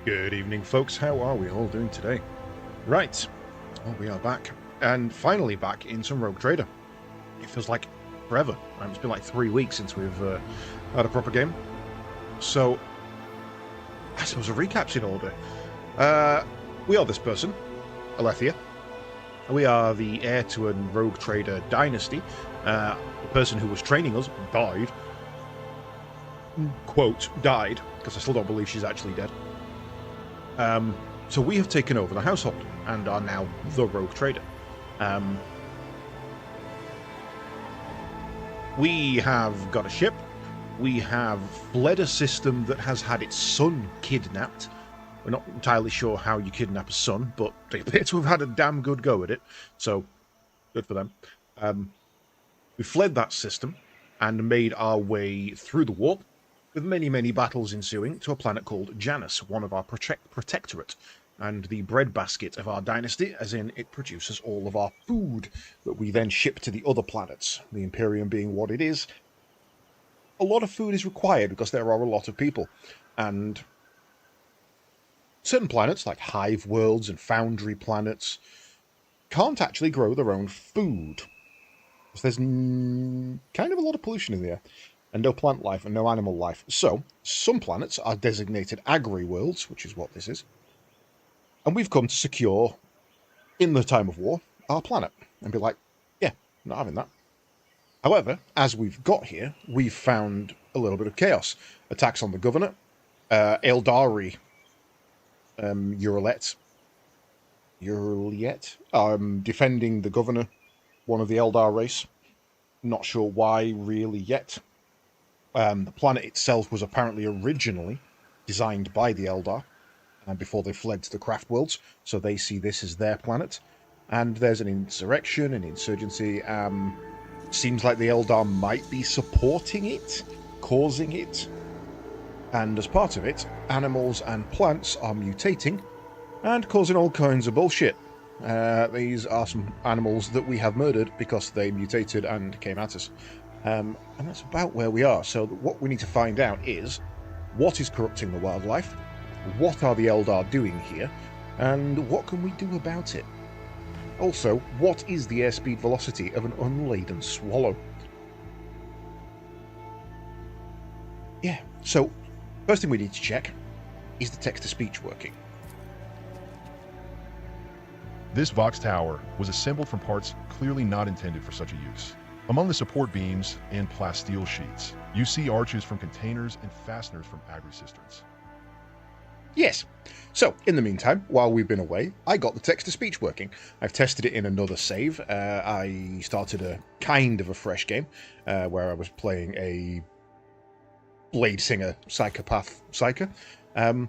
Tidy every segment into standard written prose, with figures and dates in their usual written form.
Good evening, folks. How are we all doing today? Right. Well, we are back. And finally back in some Rogue Trader. It feels like forever. It's been like 3 weeks since we've had a proper game. So, I suppose a recap's in order. We are this person, Alethea. We are the heir to a Rogue Trader dynasty. The person who was training us died. Quote, died, because I still don't believe she's actually dead. So we have taken over the household and are now the Rogue Trader. We have got a ship. We have fled a system that has had its son kidnapped. We're not entirely sure how you kidnap a son, but they appear to have had a damn good go at it. So, good for them. We fled that system and made our way through the warp, with many, many battles ensuing, to a planet called Janus, one of our protectorate, and the breadbasket of our dynasty, as in it produces all of our food that we then ship to the other planets. The Imperium being what it is, a lot of food is required because there are a lot of people, and certain planets, like hive worlds and foundry planets, can't actually grow their own food. Because there's kind of a lot of pollution in the air, and no plant life and no animal life. So, some planets are designated agri-worlds, which is what this is. And we've come to secure, in the time of war, our planet. And be like, yeah, not having that. However, as we've got here, we've found a little bit of chaos. Attacks on the governor, Eldari, Urilet, defending the governor, one of the Eldar race. Not sure why really yet. The planet itself was apparently originally designed by the Eldar before they fled to the craft worlds, so they see this as their planet. And there's an insurrection, an insurgency. Seems like the Eldar might be supporting it, causing it. And as part of it, animals and plants are mutating and causing all kinds of bullshit. These are some animals that we have murdered because they mutated and came at us. And that's about where we are. So what we need to find out is what is corrupting the wildlife, what are the Eldar doing here, and what can we do about it? Also, what is the airspeed velocity of an unladen swallow? Yeah, so first thing we need to check is the text-to-speech working. This Vox Tower was assembled from parts clearly not intended for such a use. Among the support beams and plasteel sheets, you see arches from containers and fasteners from agri-cisterns. Yes. So, in the meantime, while we've been away, I got the text-to-speech working. I've tested it in another save. I started a kind of a fresh game, where I was playing a Blade Singer psychopath psyker. And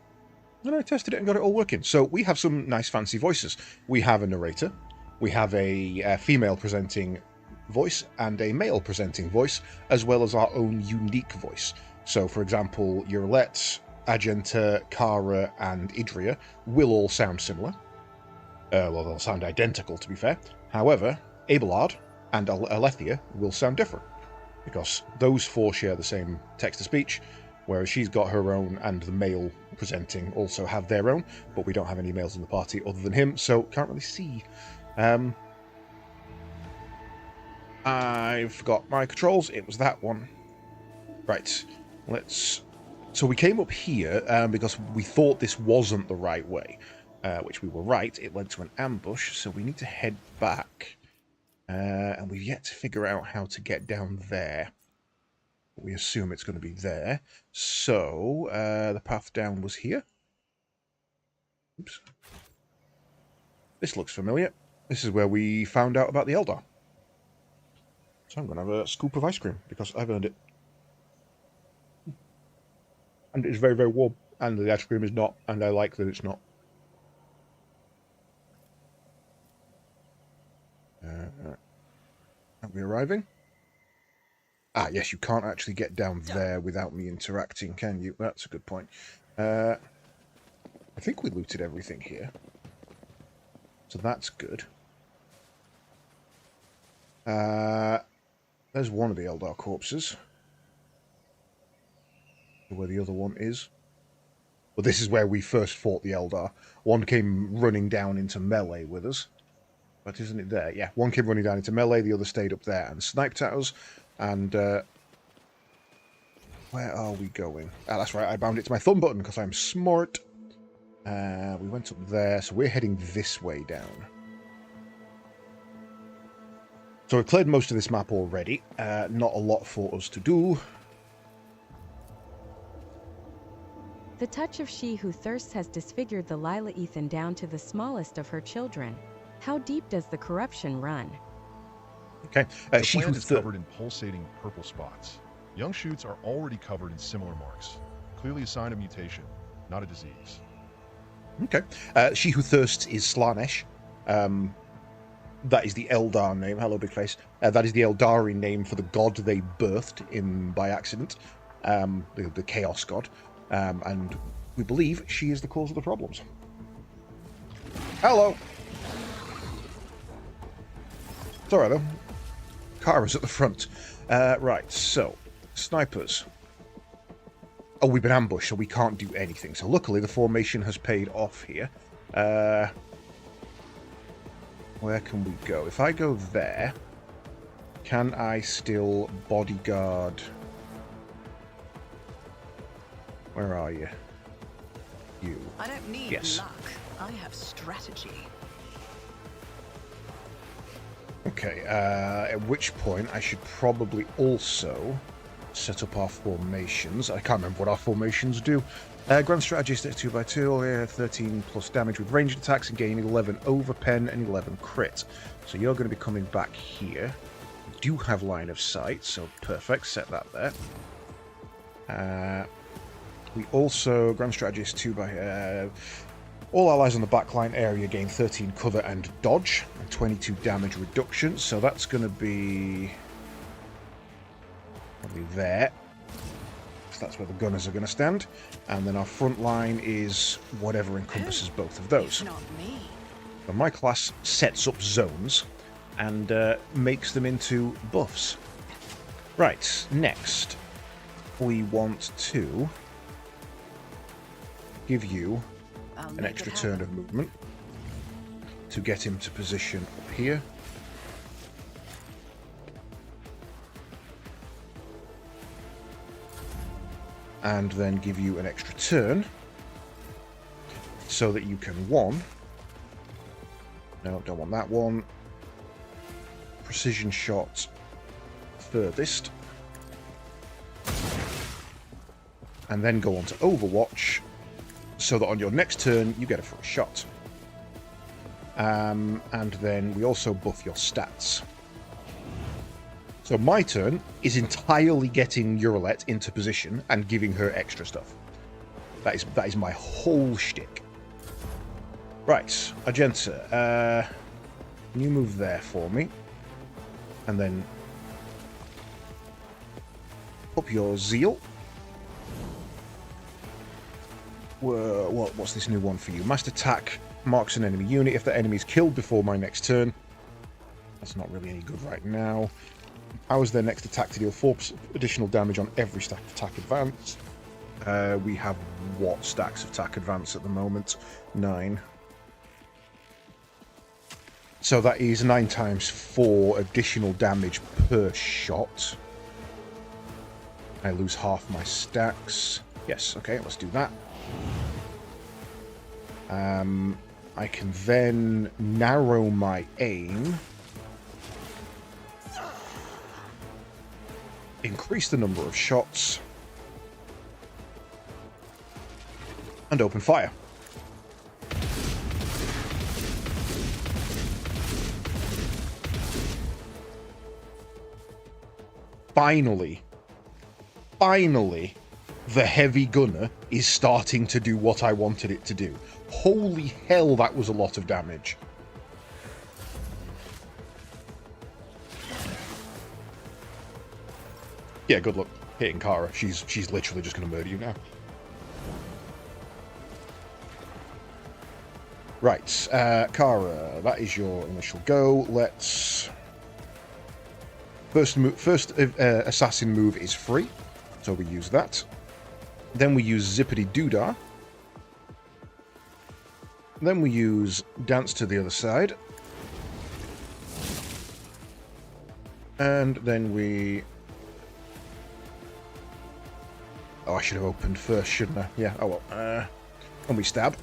I tested it and got it all working. So we have some nice fancy voices. We have a narrator, we have a female presenting voice and a male presenting voice, as well as our own unique voice. So, for example, Urilet, Agenta, Kara, and Idria will all sound similar. Well, they'll sound identical, to be fair. However, Abelard and Alethea will sound different, because those four share the same text-to-speech, whereas she's got her own, and the male presenting also have their own, but we don't have any males in the party other than him, so can't really see. I've got my controls. It was that one. Right. So we came up here because we thought this wasn't the right way, which we were right. It led to an ambush, so we need to head back. And we've yet to figure out how to get down there. We assume it's going to be there. So, the path down was here. Oops. This looks familiar. This is where we found out about the Eldar. So I'm going to have a scoop of ice cream, because I've earned it. And it's very, very warm. And the ice cream is not, and I like that it's not. Are we arriving? Ah, yes, you can't actually get down there without me interacting, can you? That's a good point. I think we looted everything here. So that's good. There's one of the Eldar corpses. Where the other one is. But this is where we first fought the Eldar. One came running down into melee with us. But isn't it there? Yeah, one came running down into melee, the other stayed up there and sniped at us. And, where are we going? Ah, that's right, I bound it to my thumb button because I'm smart. We went up there, so we're heading this way down. So we've cleared most of this map already. Not a lot for us to do. The touch of she who thirsts has disfigured the Lila Ethan down to the smallest of her children. How deep does the corruption run? Okay. The plant is covered in pulsating purple spots. Young shoots are already covered in similar marks. Clearly a sign of mutation, not a disease. Okay. She who thirsts is Slanesh. That is the Eldar name. Hello, big face. That is the Eldari name for the god they birthed in by accident. The Chaos god. And we believe she is the cause of the problems. Hello! It's alright though. Kara's at the front. Right, so, snipers. Oh, we've been ambushed, so we can't do anything. So luckily the formation has paid off here. Where can we go? If I go there, can I still bodyguard? Where are you? You. I don't need luck. I have strategy. Okay, at which point I should probably also set up our formations. I can't remember what our formations do. Grand strategy is 2x2, 13 plus damage with ranged attacks and gain 11 over pen and 11 crit. So you're going to be coming back here. You do have line of sight, so perfect, set that there. We also, grand strategy is 2x... all allies on the backline area gain 13 cover and dodge, and 22 damage reduction, so that's going to be probably there. So that's where the gunners are going to stand. And then our front line is whatever encompasses both of those. Not me. So my class sets up zones and makes them into buffs. Right, next we want to give you an extra turn of movement to get him to position up here. And then give you an extra turn so that you can no, don't want that one. Precision shot furthest. And then go on to Overwatch so that on your next turn you get a free shot. And then we also buff your stats. So my turn is entirely getting Uralette into position and giving her extra stuff. That is my whole shtick. Right, Argenta, can you move there for me? And then up your Zeal. What's this new one for you? Mass attack marks an enemy unit if the enemy is killed before my next turn. That's not really any good right now. Powers their next attack to deal 4 additional damage on every stack of attack advance. We have what stacks of attack advance at the moment? 9. So that is 9 times 4 additional damage per shot. I lose half my stacks. Yes, okay, let's do that. I can then narrow my aim. Increase the number of shots. And open fire. Finally, the heavy gunner is starting to do what I wanted it to do. Holy hell, that was a lot of damage. Yeah, good luck hitting Kara. She's literally just going to murder you now. Right, Kara, that is your initial go. Let's... First assassin move is free, so we use that. Then we use Zippity Doodah, Then we use dance to the other side. And then we... Oh, I should have opened first, shouldn't I? Yeah, oh well. And we stab.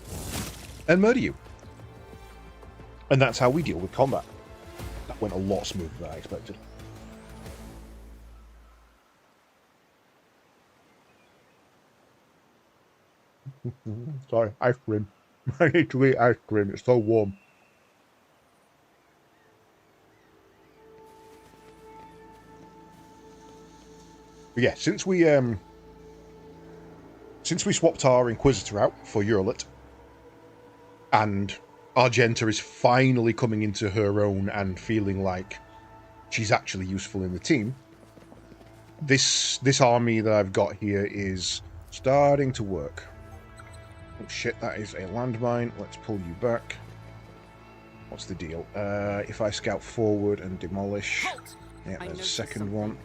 And murder you. And that's how we deal with combat. That went a lot smoother than I expected. Sorry, ice cream. I need to eat ice cream, it's so warm. But yeah, since we swapped our Inquisitor out for Hurlet, and Argenta is finally coming into her own and feeling like she's actually useful in the team, this army that I've got here is starting to work. Oh shit, that is a landmine. Let's pull you back. What's the deal? If I scout forward and demolish... Halt! Yeah, there's a second one.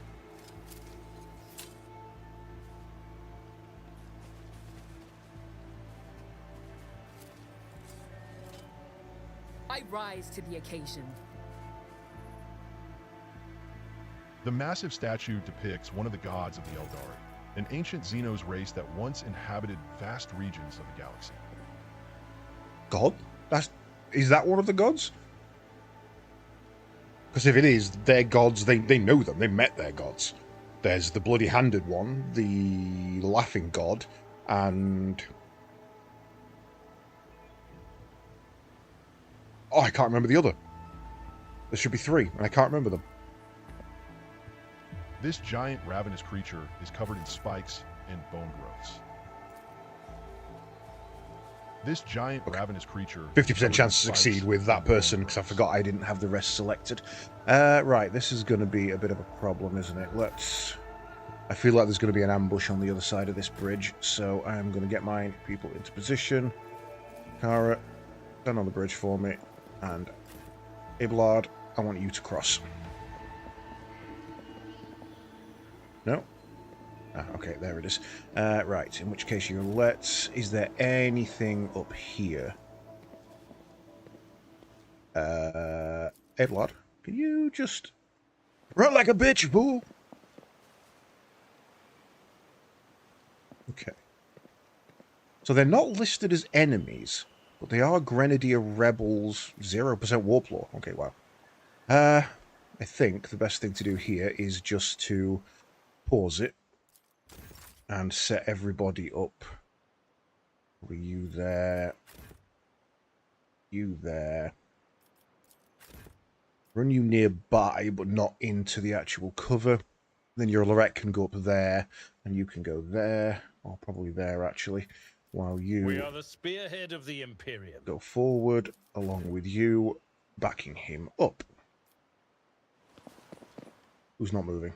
I rise to the occasion. The massive statue depicts one of the gods of the Eldari, an ancient Xenos race that once inhabited vast regions of the galaxy. God? Is that one of the gods? Because if it is, their gods, they know them, they met their gods. There's the bloody-handed one, the laughing god, and... Oh, I can't remember the other. There should be three, and I can't remember them. This giant ravenous creature is covered in spikes and bone growths. This giant ravenous creature... 50% chance to succeed with that person, because I forgot I didn't have the rest selected. Right, this is going to be a bit of a problem, isn't it? I feel like there's going to be an ambush on the other side of this bridge, so I'm going to get my people into position. Kara, stand on the bridge for me, and Iblard, I want you to cross. No? Ah, okay, there it is. Right, in which case is there anything up here? Iblard, can you just run like a bitch, fool? Okay. So they're not listed as enemies, but they are Grenadier Rebels, 0% Warp Law. Okay, wow. I think the best thing to do here is just to pause it and set everybody up. Were you there? You there. Run you nearby, but not into the actual cover. Then your Lorette can go up there, and you can go there, or probably there actually, while you... We are the spearhead of the Imperium. Go forward, along with you, backing him up. Who's not moving?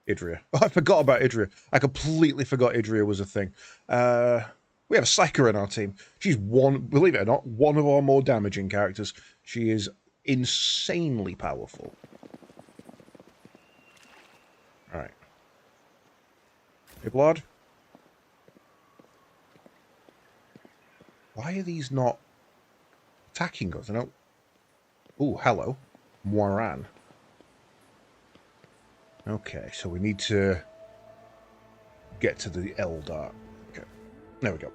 Idria. Oh, I forgot about Idria. I completely forgot Idria was a thing. We have a Psyker in our team. She's believe it or not, one of our more damaging characters. She is insanely powerful. Alright. Iblard? Why are these not attacking us? I don't... Ooh, hello. Moiran. Okay, so we need to get to the Eldar. Okay, there we go.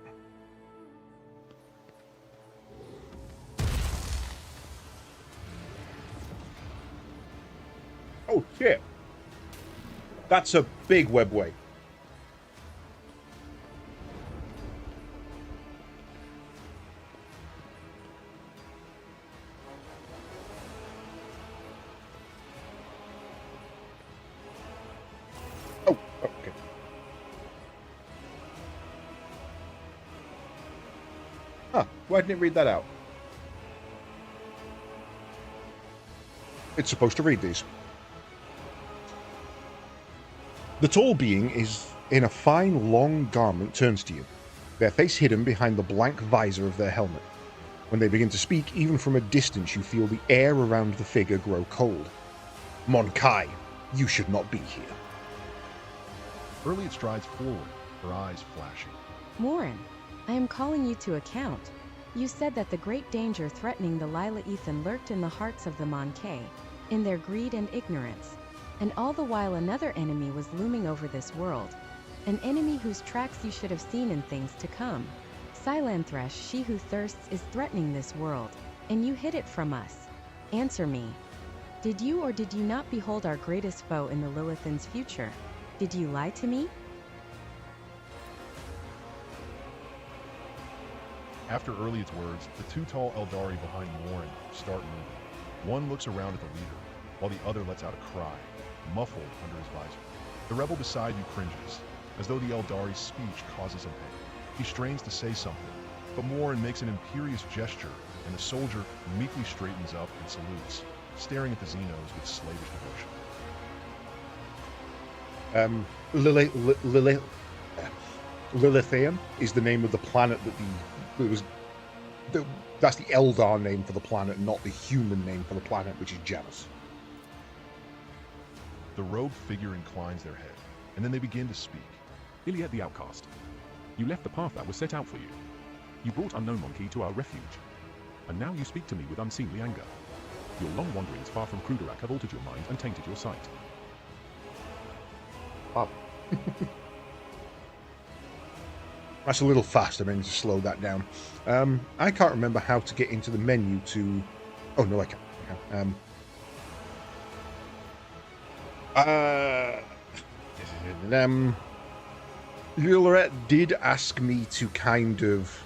Oh, shit. That's a big webway. Oh, okay. Huh, why didn't it read that out? It's supposed to read these. The tall being is in a fine, long garment turns to you, their face hidden behind the blank visor of their helmet. When they begin to speak, even from a distance you feel the air around the figure grow cold. Mon Kai, you should not be here. Early it strides forward, her eyes flashing. Morin, I am calling you to account. You said that the great danger threatening the Lila Ethan lurked in the hearts of the Monkey, in their greed and ignorance. And all the while another enemy was looming over this world. An enemy whose tracks you should have seen in things to come. Silanthresh, she who thirsts, is threatening this world, and you hid it from us. Answer me. Did you or did you not behold our greatest foe in the Lilithan's future? Did you lie to me? After Erliot's words, the two tall Eldari behind Warren start moving. One looks around at the leader, while the other lets out a cry, muffled under his visor. The rebel beside you cringes, as though the Eldari's speech causes him pain. He strains to say something, but Warren makes an imperious gesture, and the soldier meekly straightens up and salutes, staring at the Xenos with slavish devotion. Lilithian is the name of the planet that's the Eldar name for the planet, not the human name for the planet, which is Janus. The robed figure inclines their head, and then they begin to speak. Iliad the Outcast, you left the path that was set out for you. You brought unknown Monkey to our refuge, and now you speak to me with unseemly anger. Your long wanderings far from Kruderak have altered your mind and tainted your sight. Wow. That's a little fast. I mean, to slow that down. I can't remember how to get into the menu to... Oh, no, I can. Juliet did ask me to kind of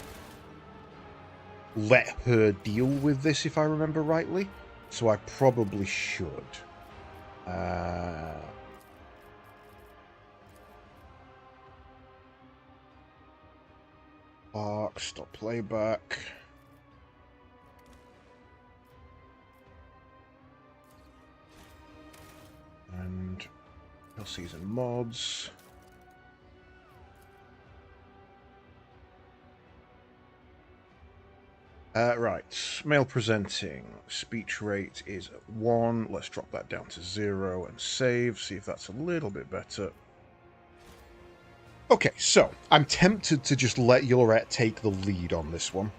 let her deal with this, if I remember rightly. So I probably should. Stop playback. And LCs and mods. Right, male presenting. Speech rate is 1. Let's drop that down to 0 and save. See if that's a little bit better. Okay, so I'm tempted to just let Yoret take the lead on this one.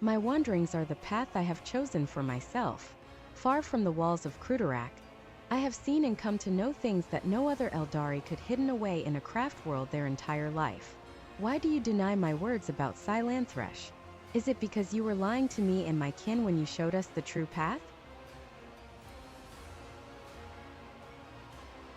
My wanderings are the path I have chosen for myself. Far from the walls of Kruderak, I have seen and come to know things that no other Eldari could hidden away in a craft world their entire life. Why do you deny my words about Silanthresh? Is it because you were lying to me and my kin when you showed us the true path?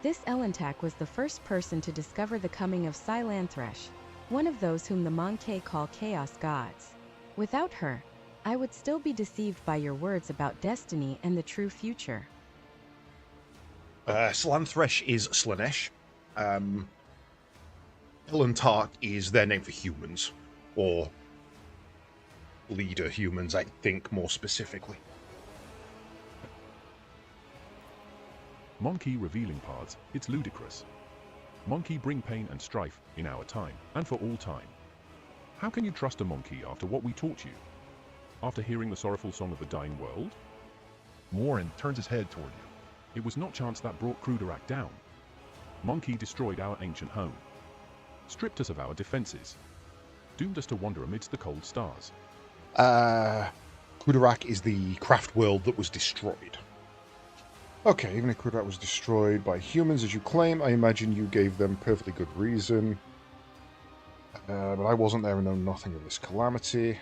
This Elentak was the first person to discover the coming of Silanthresh, one of those whom the Monkey call Chaos Gods. Without her, I would still be deceived by your words about destiny and the true future. Silanthresh is Slanesh. Elentak is their name for humans, or leader humans, I think, more specifically. Monkey revealing paths, it's ludicrous. Monkey bring pain and strife in our time, and for all time. How can you trust a monkey after what we taught you? After hearing the sorrowful song of the dying world? Warren turns his head toward you. It was not chance that brought Kruderak down. Monkey destroyed our ancient home, stripped us of our defenses, doomed us to wander amidst the cold stars. Kruderak is the craft world that was destroyed. Okay, even if Kruderak was destroyed by humans, as you claim, I imagine you gave them perfectly good reason. But I wasn't there and know nothing of this calamity.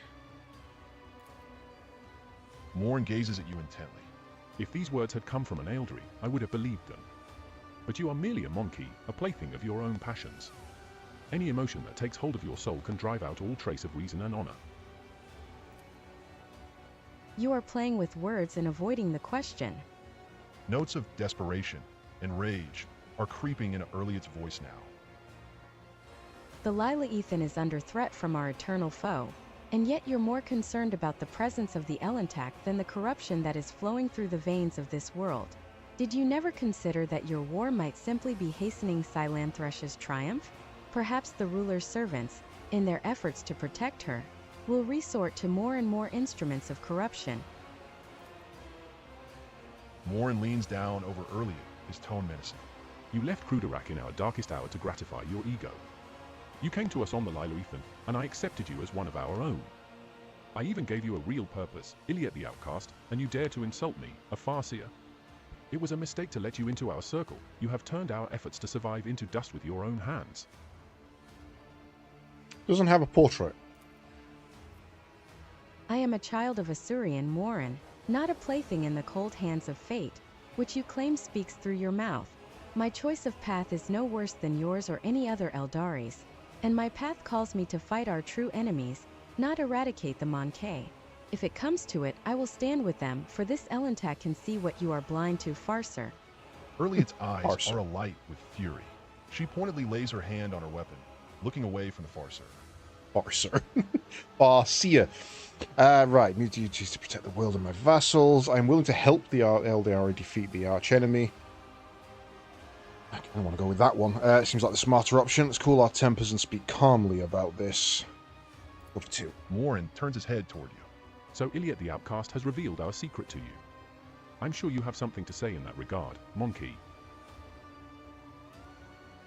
Warren gazes at you intently. If these words had come from an Eldari, I would have believed them. But you are merely a monkey, a plaything of your own passions. Any emotion that takes hold of your soul can drive out all trace of reason and honor. You are playing with words and avoiding the question. Notes of desperation and rage are creeping into Erliot's voice now. The Lila Ethan is under threat from our eternal foe, and yet you're more concerned about the presence of the Elentak than the corruption that is flowing through the veins of this world. Did you never consider that your war might simply be hastening Silanthresh's triumph? Perhaps the ruler's servants, in their efforts to protect her, will resort to more and more instruments of corruption. Warren leans down over Erliot, his tone menacing. You left Kruderak in our darkest hour to gratify your ego. You came to us on the Lila Ethan, and I accepted you as one of our own. I even gave you a real purpose, Iliad the Outcast, and you dare to insult me, a Farseer. It was a mistake to let you into our circle. You have turned our efforts to survive into dust with your own hands. Doesn't have a portrait. I am a child of Asuryan Warren, not a plaything in the cold hands of fate, which you claim speaks through your mouth. My choice of path is no worse than yours or any other Eldari's, and my path calls me to fight our true enemies, not eradicate the Monkey. If it comes to it, I will stand with them, for this Elentak can see what you are blind to, Farser. Earliet's eyes Farser. are alight with fury. She pointedly lays her hand on her weapon, looking away from the Farser. Farser. Farseer. Right, need to use to protect the world and my vassals. I am willing to help the Eldari defeat the archenemy. I don't want to go with that one. It seems like the smarter option. Let's cool our tempers and speak calmly about this. Go for 2. Warren turns his head toward you. So Iliad the Outcast has revealed our secret to you. I'm sure you have something to say in that regard, Monkey.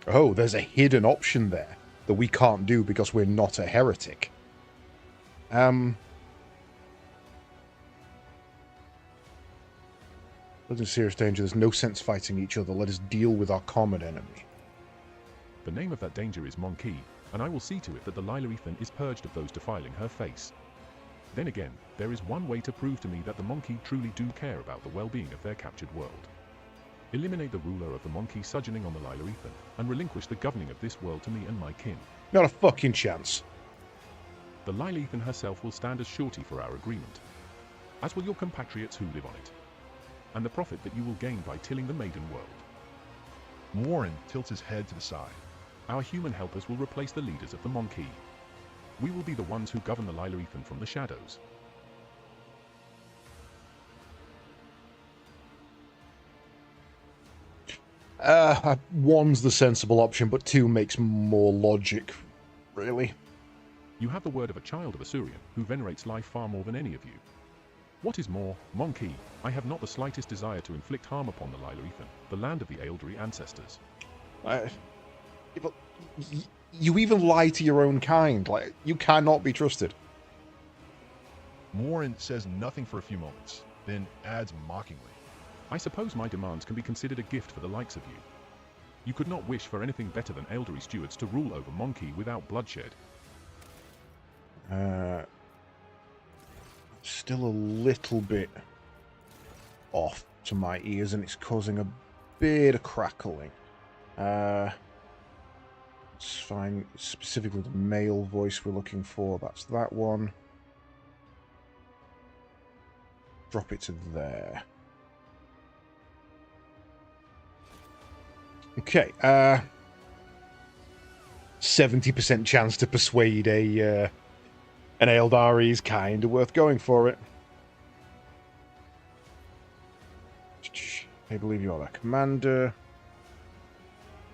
Oh, there's a hidden option there that we can't do because we're not a heretic. Living in serious danger. There's no sense fighting each other. Let us deal with our common enemy. The name of that danger is Monkey, and I will see to it that the Lylarethan is purged of those defiling her face. Then again, there is one way to prove to me that the Monkey truly do care about the well-being of their captured world. Eliminate the ruler of the Monkey sojourning on the Lylarethan, and relinquish the governing of this world to me and my kin. Not a fucking chance. The Lylarethan herself will stand as surety for our agreement, as will your compatriots who live on it, and the profit that you will gain by tilling the maiden world. Warren tilts his head to the side. Our human helpers will replace the leaders of the Monkey. We will be the ones who govern the Lylarethan from the shadows. One's the sensible option, but 2 makes more logic, really. You have the word of a child of Asuryan, who venerates life far more than any of you. What is more, Monkey, I have not the slightest desire to inflict harm upon the Lylarethan, the land of the Eldari ancestors. You even lie to your own kind. Like, you cannot be trusted. Warren says nothing for a few moments, then adds mockingly. I suppose my demands can be considered a gift for the likes of you. You could not wish for anything better than Eldari stewards to rule over Monkey without bloodshed. Still a little bit off to my ears, and it's causing a bit of crackling. It's fine. Specifically the male voice we're looking for. That's that one. Drop it to there. Okay. 70% chance to persuade an Eldari is kind of worth going for it. I believe you are their commander.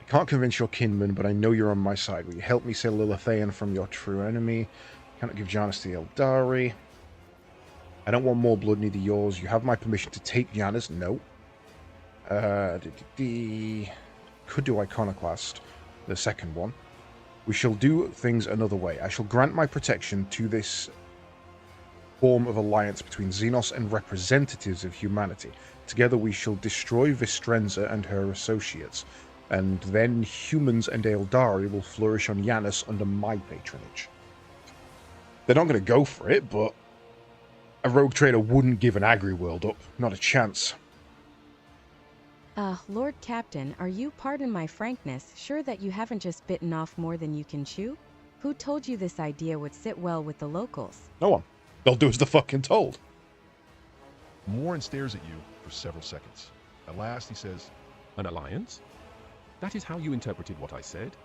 I can't convince your kinman, but I know you're on my side. Will you help me save Lilithaean from your true enemy? Cannot give Janus to the Eldari. I don't want more blood, neither yours. You have my permission to take Janus? No. Could do Iconoclast, the second one. We shall do things another way. I shall grant my protection to this form of alliance between Xenos and representatives of humanity. Together we shall destroy Vistrenza and her associates, and then humans and Eldari will flourish on Janus under my patronage. They're not going to go for it, but a rogue trader wouldn't give an agri-world up. Not a chance. Lord Captain, are you, pardon my frankness, sure that you haven't just bitten off more than you can chew? Who told you this idea would sit well with the locals? No one. They'll do as they're fucking told. Warren stares at you for several seconds. At last he says, An alliance? That is how you interpreted what I said?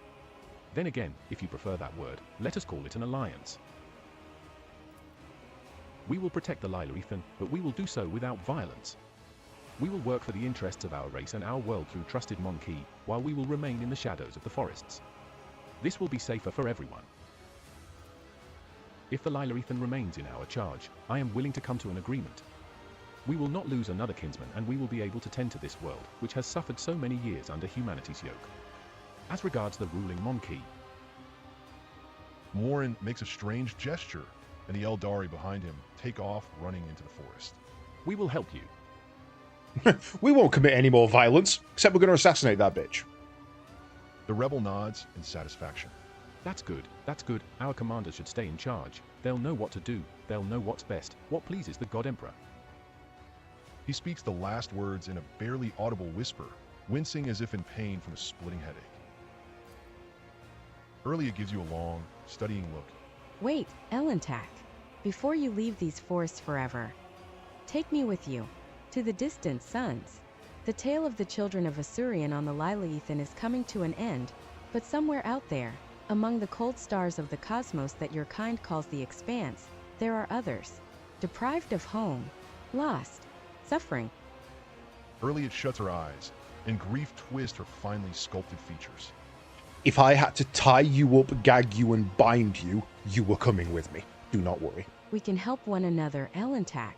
Then again, if you prefer that word, let us call it an alliance. We will protect the Lylarethan, but we will do so without violence. We will work for the interests of our race and our world through trusted Monkey, while we will remain in the shadows of the forests. This will be safer for everyone. If the Lylarethan remains in our charge, I am willing to come to an agreement. We will not lose another kinsman, and we will be able to tend to this world, which has suffered so many years under humanity's yoke. As regards the ruling Monkey, Warren makes a strange gesture, and the Eldari behind him take off running into the forest. We will help you. We won't commit any more violence, except we're going to assassinate that bitch. The rebel nods in satisfaction. That's good. That's good. Our commander should stay in charge. They'll know what to do. They'll know what's best. What pleases the God Emperor. He speaks the last words in a barely audible whisper, wincing as if in pain from a splitting headache. Earlier gives you a long, studying look. Wait, Elentak. Before you leave these forests forever, take me with you to the distant suns. The tale of the children of Asurian on the Lilith is coming to an end, but somewhere out there, among the cold stars of the cosmos that your kind calls the Expanse, there are others, deprived of home, lost, suffering. Earlier shuts her eyes, and grief twists her finely sculpted features. If I had to tie you up, gag you, and bind you, you were coming with me. Do not worry. We can help one another, Elentak.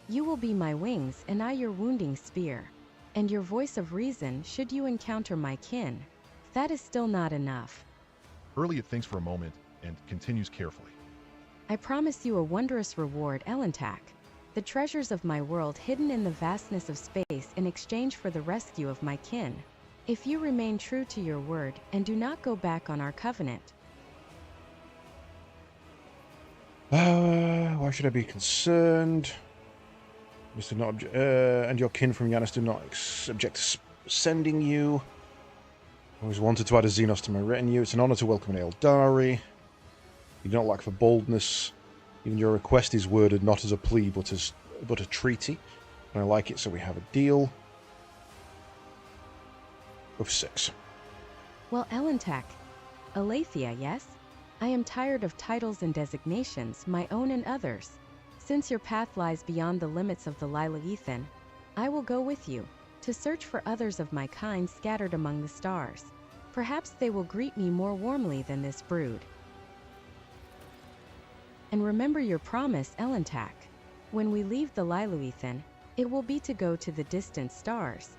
You will be my wings, and I your wounding spear, and your voice of reason should you encounter my kin. That is still not enough. Earlier thinks for a moment and continues carefully. I promise you a wondrous reward, Elentak. The treasures of my world hidden in the vastness of space in exchange for the rescue of my kin. If you remain true to your word and do not go back on our covenant. Why should I be concerned? Mr. Not and your kin from Yanis do not object to sending you. Always wanted to add a Xenos to my retinue. It's an honor to welcome an Eldari. You do not lack for boldness. Even your request is worded not as a plea, but a treaty. And I like it, so we have a deal of 6. Well, Elentak, Aletheia, yes? I am tired of titles and designations, my own and others. Since your path lies beyond the limits of the Lilith, I will go with you, to search for others of my kind scattered among the stars. Perhaps they will greet me more warmly than this brood. And remember your promise, Elentak. When we leave the Lilith, it will be to go to the distant stars.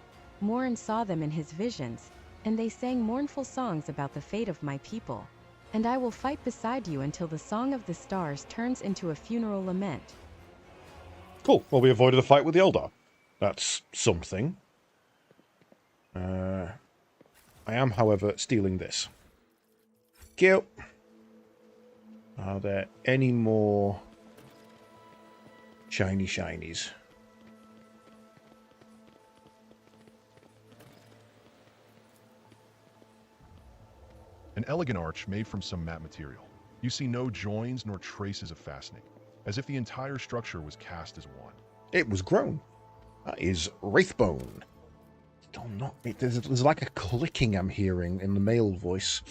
Morin saw them in his visions, and they sang mournful songs about the fate of my people. And I will fight beside you until the song of the stars turns into a funeral lament. Cool. Well, we avoided a fight with the Eldar. That's something. I am, however, stealing this. Cute. Are there any more shiny shinies? An elegant arch made from some matte material. You see no joins nor traces of fastening, as if the entire structure was cast as one. It was grown. That is Wraithbone. Still not. There's like a clicking I'm hearing in the male voice.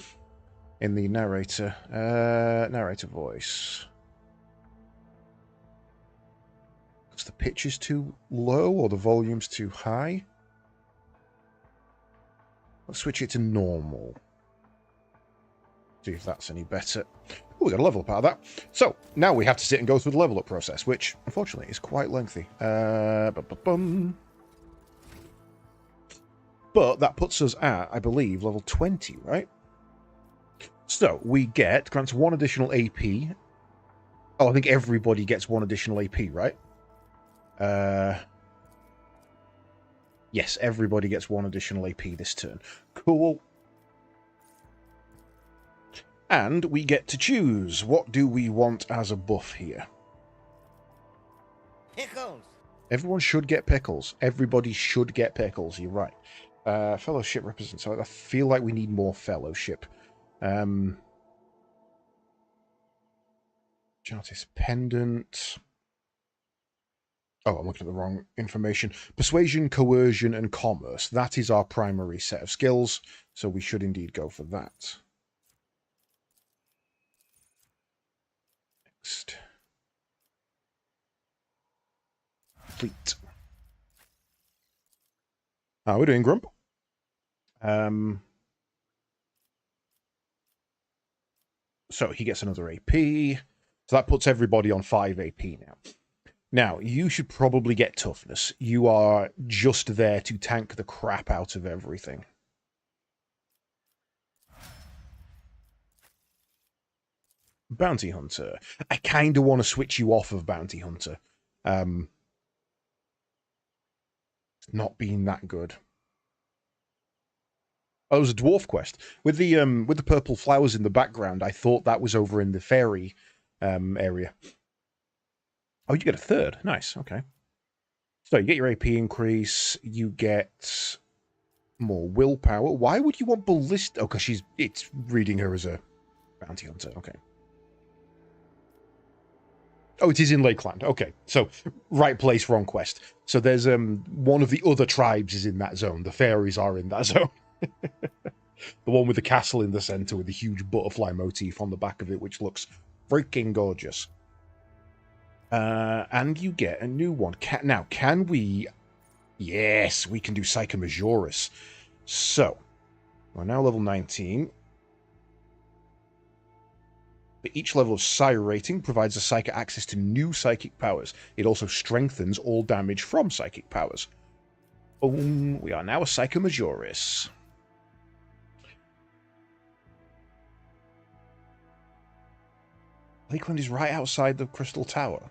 In the narrator. Narrator voice. Because the pitch is too low or the volume's too high. Let's switch it to normal. See if that's any better. Oh, we got a level up out of that. So, now we have to sit and go through the level up process, which, unfortunately, is quite lengthy. But that puts us at, I believe, level 20, right? So, we grants 1 additional AP. Oh, I think everybody gets 1 additional AP, right? Yes, everybody gets 1 additional AP this turn. Cool. And we get to choose. What do we want as a buff here? Pickles! Everyone should get pickles. Everybody should get pickles. You're right. Fellowship represents... I feel like we need more fellowship. Jartis Pendant. Oh, I'm looking at the wrong information. Persuasion, Coercion, and Commerce. That is our primary set of skills, so we should indeed go for that. Next. Fleet. How are we doing, Grump? So he gets another AP. So that puts everybody on 5 AP now. Now, you should probably get Toughness. You are just there to tank the crap out of everything. Bounty Hunter. I kind of want to switch you off of Bounty Hunter. It's not been that good. Oh, it was a dwarf quest with the purple flowers in the background. I thought that was over in the fairy area. Oh, you get a third. Nice. Okay. So you get your AP increase. You get more willpower. Why would you want ballista? Oh, because it's reading her as a bounty hunter. Okay. Oh, it is in Lakeland. Okay, so right place, wrong quest. So there's one of the other tribes is in that zone. The fairies are in that zone. The one with the castle in the center with the huge butterfly motif on the back of it, which looks freaking gorgeous. And you get a new one. Now, can we... Yes, we can do Psyche Majoris. So, we're now level 19. For each level of Psi rating provides a Psychic access to new psychic powers. It also strengthens all damage from psychic powers. Boom, we are now a Psyche Majoris. Lakeland is right outside the Crystal Tower.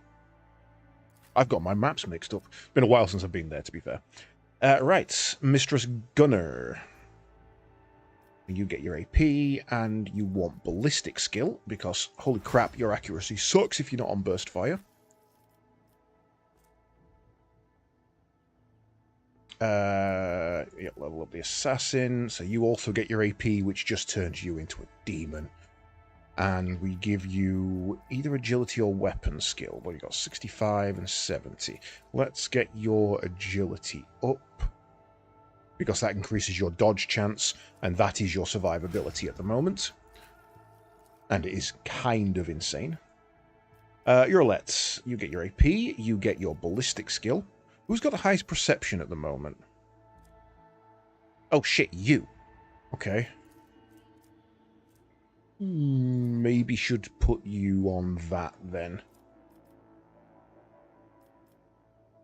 I've got my maps mixed up. It's been a while since I've been there, to be fair. Right, Mistress Gunner. You get your AP, and you want Ballistic skill, because, holy crap, your accuracy sucks if you're not on Burst Fire. Yeah, level up the Assassin, so you also get your AP, which just turns you into a demon. And we give you either agility or weapon skill. Well, you got 65 and 70. Let's get your agility up, because that increases your dodge chance, and that is your survivability at the moment. And it is kind of insane. Your Let's. You get your AP, you get your ballistic skill. Who's got the highest perception at the moment? Oh shit, you. Okay. Maybe should put you on that then.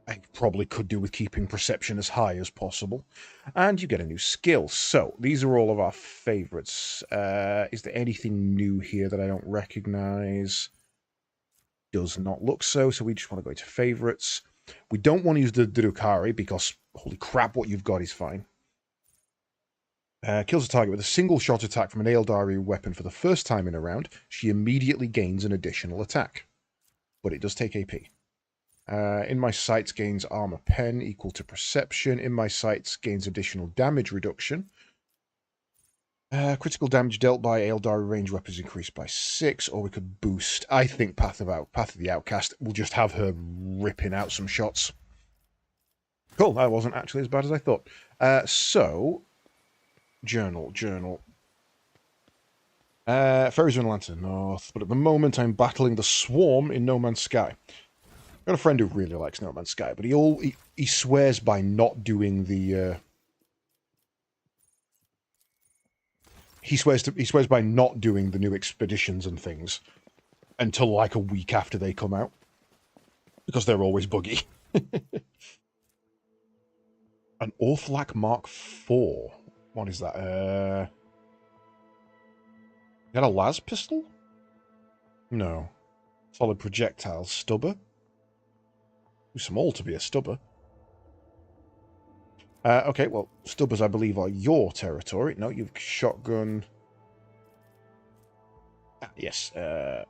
I probably could do with keeping perception as high as possible. And you get a new skill. So, these are all of our favourites. Is there anything new here that I don't recognise? Does not look so, so we just want to go into favourites. We don't want to use the Drukari because, holy crap, what you've got is fine. Kills a target with a single shot attack from an Aeldari weapon for the first time in a round. She immediately gains an additional attack. But it does take AP. In my sights gains armor pen equal to perception. In my sights gains additional damage reduction. Critical damage dealt by Aeldari range weapons increased by 6, or we could boost. I think Path of the Outcast. We'll just have her ripping out some shots. Cool, that wasn't actually as bad as I thought. So, journal. Fairies are in Lantern North, but at the moment I'm battling the Swarm in No Man's Sky. I've got a friend who really likes No Man's Sky, but he swears by not doing the... He swears by not doing the new expeditions and things until like a week after they come out, because they're always buggy. An Orthlak Mark IV. What is that? Is that a las pistol? No. Solid projectile. Stubber? Too small to be a stubber. Okay, well, stubbers, I believe, are your territory. No, you've shotgun. Yes. That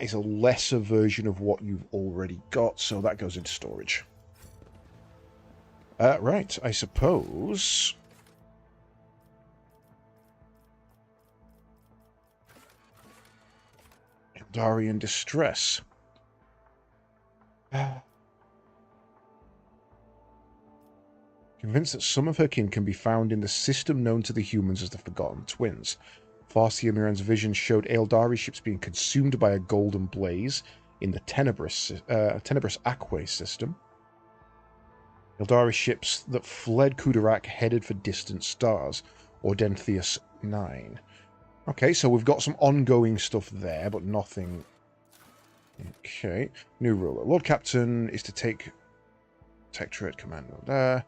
is a lesser version of what you've already got, so that goes into storage. Right, I suppose... Eldari in distress. Convinced that some of her kin can be found in the system known to the humans as the Forgotten Twins. Farsia Miran's vision showed Aeldari ships being consumed by a golden blaze in the Tenebrous Aquae system. Aeldari ships that fled Kudarak headed for distant stars, or Dentheus 9. Okay, so we've got some ongoing stuff there, but nothing... Okay. New ruler. Lord Captain is to take Protectorate Commando there.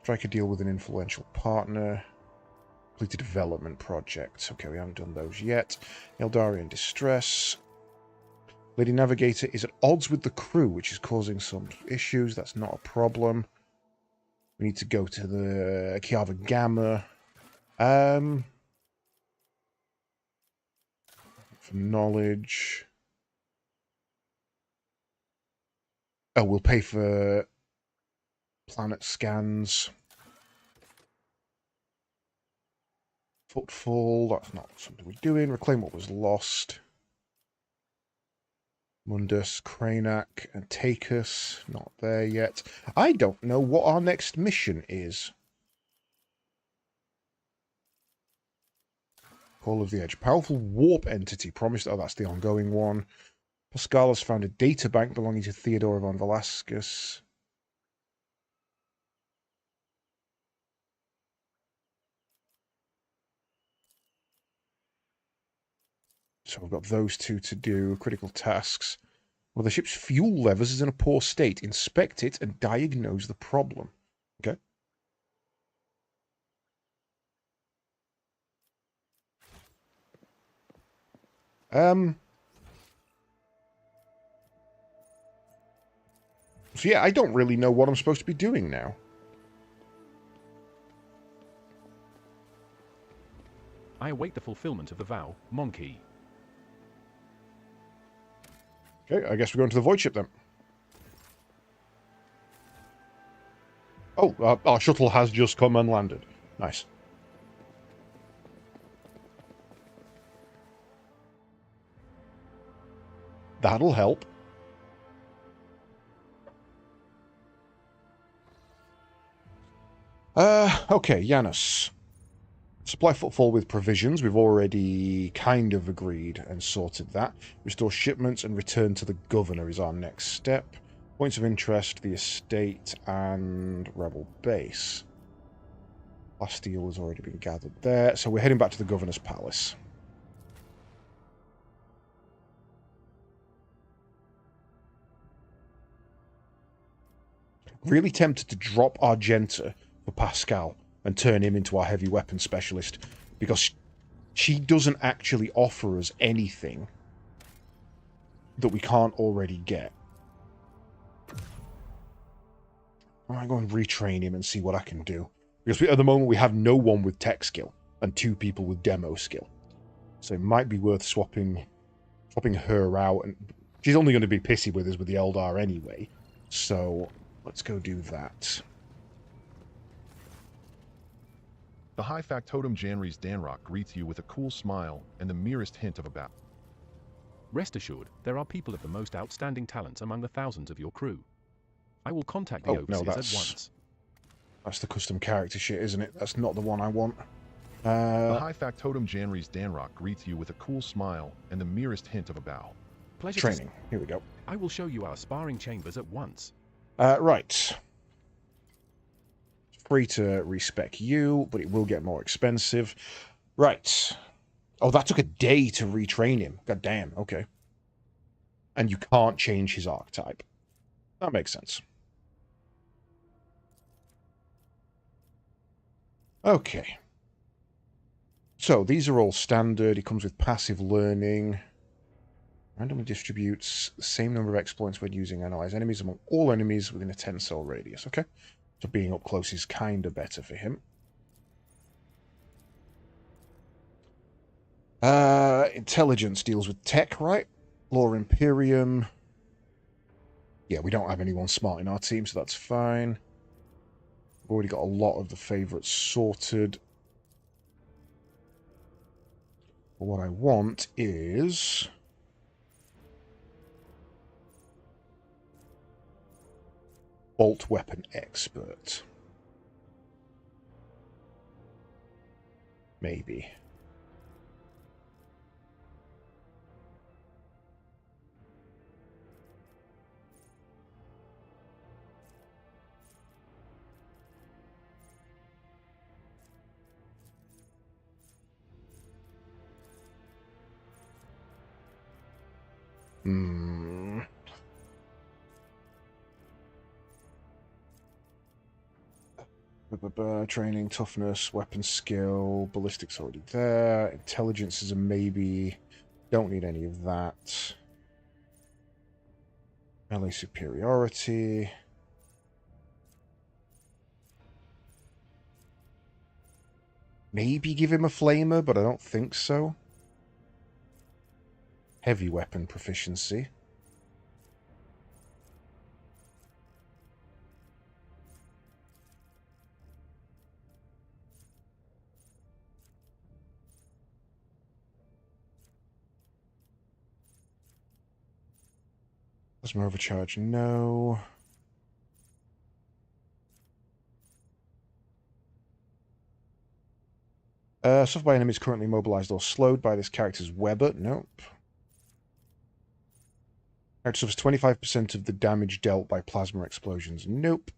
Strike a deal with an influential partner. Complete a development project. Okay, we haven't done those yet. Eldari in distress. Lady Navigator is at odds with the crew, which is causing some issues. That's not a problem. We need to go to the Kiava Gamma. For knowledge. Oh, we'll pay for planet scans. Footfall, that's not something we're doing. Reclaim what was lost. Mundus, Kranak, and Takus, not there yet. I don't know what our next mission is. Call of the Edge. Powerful warp entity promised. Oh, that's the ongoing one. Pascal has found a data bank belonging to Theodora von Velasquez. So we've got those two to do. Critical tasks. Well, the ship's fuel levers is in a poor state. Inspect it and diagnose the problem. Okay. So yeah, I don't really know what I'm supposed to be doing now. I await the fulfillment of the vow, Monkey. Okay, I guess we're going to the void ship then. Oh, our shuttle has just come and landed. Nice. That'll help. Okay, Janus. Supply Footfall with provisions. We've already kind of agreed and sorted that. Restore shipments and return to the governor is our next step. Points of interest, the estate, and rebel base. Bastille has already been gathered there. So we're heading back to the governor's palace. Really tempted to drop Argenta for Pascal and turn him into our heavy weapon specialist, because she doesn't actually offer us anything that we can't already get. I might go and retrain him and see what I can do, because at the moment we have no one with tech skill and 2 people with demo skill, so it might be worth swapping her out. And she's only going to be pissy with us with the Eldar anyway, so let's go do that. The high factotum Janry's Danrock greets you with a cool smile and the merest hint of a bow. Rest assured, there are people of the most outstanding talents among the thousands of your crew. I will contact the overseers at once. That's the custom character shit, isn't it? That's not the one I want. The high factotum Janry's Danrock greets you with a cool smile and the merest hint of a bow. Pleasure. Training. Here we go. I will show you our sparring chambers at once. Right. Free to respec you, but it will get more expensive. Right. Oh, that took a day to retrain him. God damn. Okay. And you can't change his archetype. That makes sense. Okay. So, these are all standard. It comes with passive learning. Randomly distributes the same number of exploits when using analyze enemies among all enemies within a 10-cell radius. Okay. So being up close is kind of better for him. Intelligence deals with tech, right? Lore Imperium. Yeah, we don't have anyone smart in our team, so that's fine. We've already got a lot of the favourites sorted. But what I want is... bolt weapon expert. Maybe. Training, toughness, weapon skill, ballistics already there. Intelligence is a maybe. Don't need any of that. Melee superiority. Maybe give him a flamer, but I don't think so. Heavy weapon proficiency. Plasma overcharge, no. Suffered by enemies currently mobilized or slowed by this character's Weber. Nope. Character suffers 25% of the damage dealt by plasma explosions. Nope.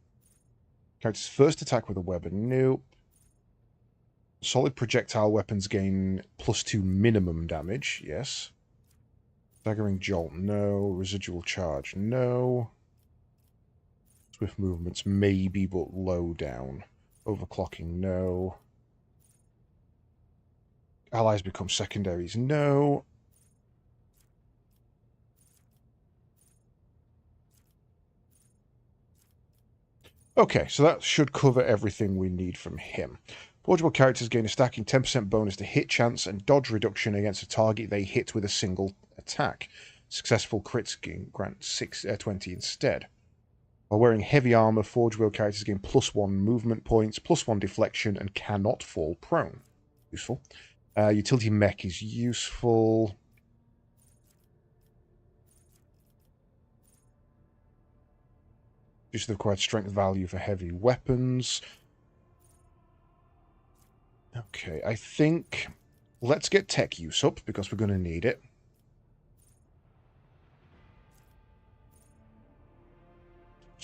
Character's first attack with a Weber. Nope. Solid projectile weapons gain +2 minimum damage. Yes. Staggering jolt. No. Residual charge. No. Swift movements. Maybe, but low down. Overclocking. No. Allies become secondaries. No. Okay, so that should cover everything we need from him. Portable characters gain a stacking 10% bonus to hit chance and dodge reduction against a target they hit with a single attack. Successful crits grant 20 instead. While wearing heavy armor, Forge Wheel characters gain +1 movement points, +1 deflection, and cannot fall prone. Useful. Utility mech is useful. Just the required strength value for heavy weapons. Okay, I think let's get tech use up because we're going to need it.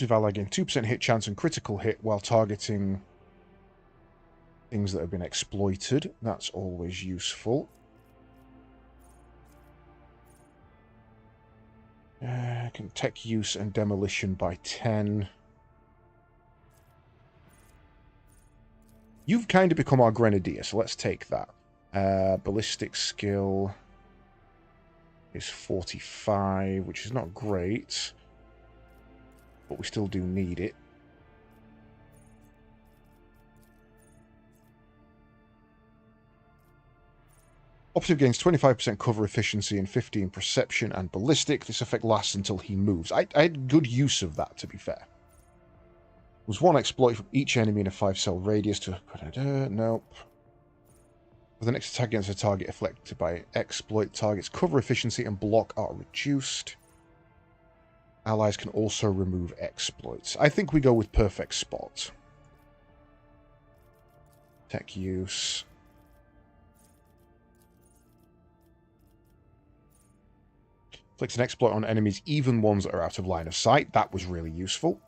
Ally gain 2% hit chance and critical hit while targeting things that have been exploited. That's always useful. Can tech use and demolition by 10. You've kind of become our grenadier, so let's take that. Ballistic skill is 45, which is not great, but we still do need it. Operative gains 25% cover efficiency and 15 perception and ballistic. This effect lasts until he moves. I had good use of that, to be fair. Was one exploit from each enemy in a 5-cell radius to... Nope. For the next attack against a target affected by exploit, target's cover efficiency and block are reduced. Allies can also remove exploits. I think we go with perfect spot. Tech use... Inflicts an exploit on enemies, even ones that are out of line of sight. That was really useful.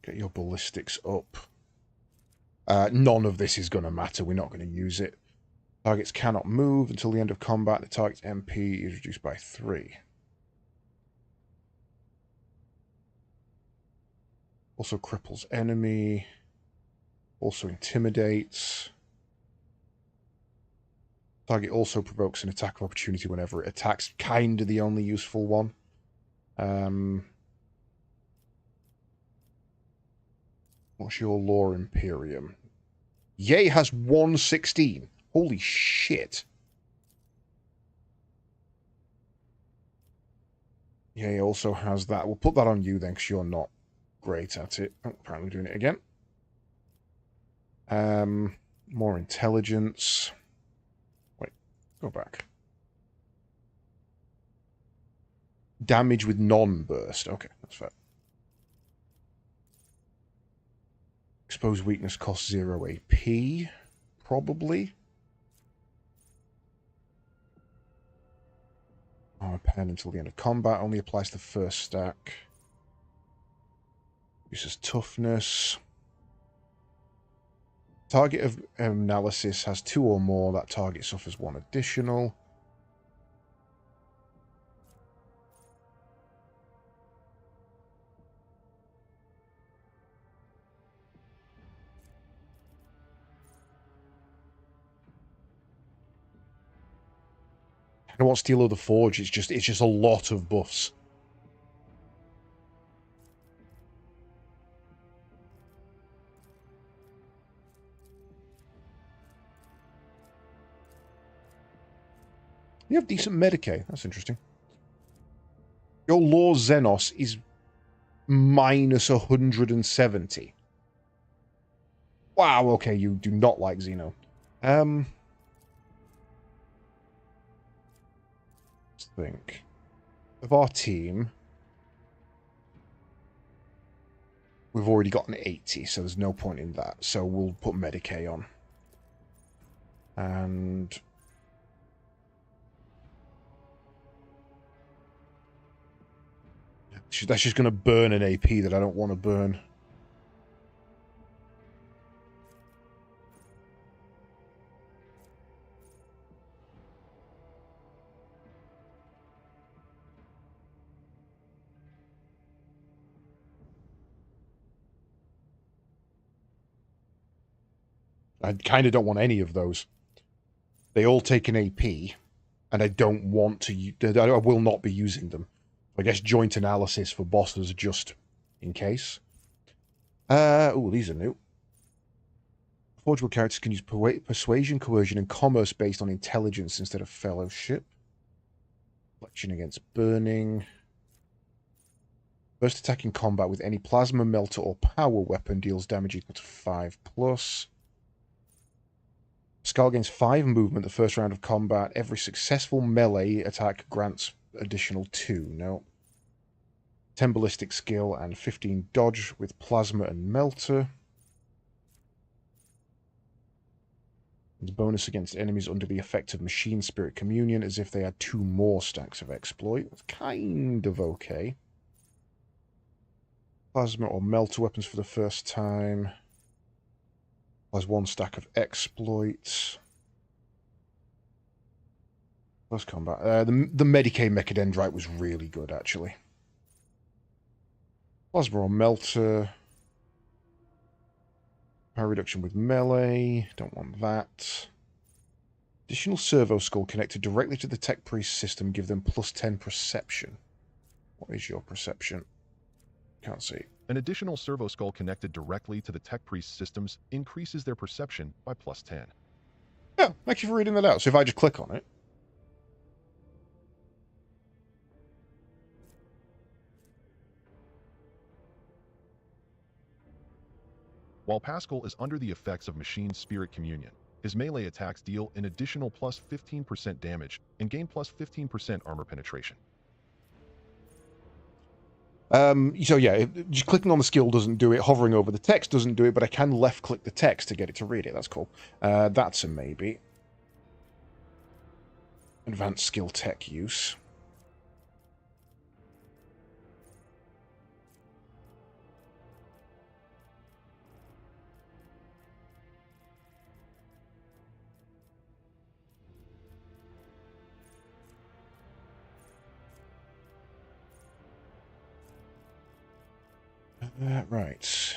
Get your ballistics up. None of this is going to matter. We're not going to use it. Targets cannot move until the end of combat. The target's MP is reduced by 3. Also cripples enemy. Also intimidates. Target also provokes an attack of opportunity whenever it attacks. Kind of the only useful one. What's your lore Imperium? Yay has 116. Holy shit. Yay also has that. We'll put that on you then, because you're not great at it. Oh, apparently doing it again. More intelligence. Wait, go back. Damage with non-burst. Okay, that's fair. Exposed weakness costs 0 AP. Probably. Armor pen until the end of combat. Only applies to the first stack. Uses toughness. Target of analysis has 2 or more. That target suffers 1 additional. don't want Steel of the Forge. It's just a lot of buffs. You have decent Medicaid. That's interesting. Your Law Xenos is minus 170. Wow, okay, you do not like Xeno. Let's think. Of our team, we've already got an 80, so there's no point in that. So we'll put Medicaid on. And that's just going to burn an AP that I don't want to burn. I kind of don't want any of those. They all take an AP, and I don't want to... I will not be using them. I guess joint analysis for bosses just in case. Oh, these are new. Forgeable characters can use persuasion, coercion, and commerce based on intelligence instead of fellowship. Reflection against burning. First attack in combat with any plasma, melter, or power weapon deals damage equal to 5+. Skull gains 5 movement the first round of combat. Every successful melee attack grants additional 2. No. 10 ballistic skill and 15 dodge with plasma and melter. And bonus against enemies under the effect of machine spirit communion as if they had 2 more stacks of exploit. That's kind of okay. Plasma or melter weapons for the first time. Has 1 stack of exploits. Close combat. The Medicaid Mechadendrite was really good, actually. Plasma or melter. Power reduction with melee. Don't want that. Additional servo skull connected directly to the tech priest system. Give them +10 perception. What is your perception? Can't see. An additional servo skull connected directly to the tech priest systems increases their perception by +10. Yeah, thank you for reading that out. So if I just click on it. While Pascal is under the effects of machine spirit communion, his melee attacks deal an additional +15% damage and gain +15% armor penetration. So yeah, just clicking on the skill doesn't do it. Hovering over the text doesn't do it, but I can left-click the text to get it to read it. That's cool. That's a maybe. Advanced skill tech use. Right.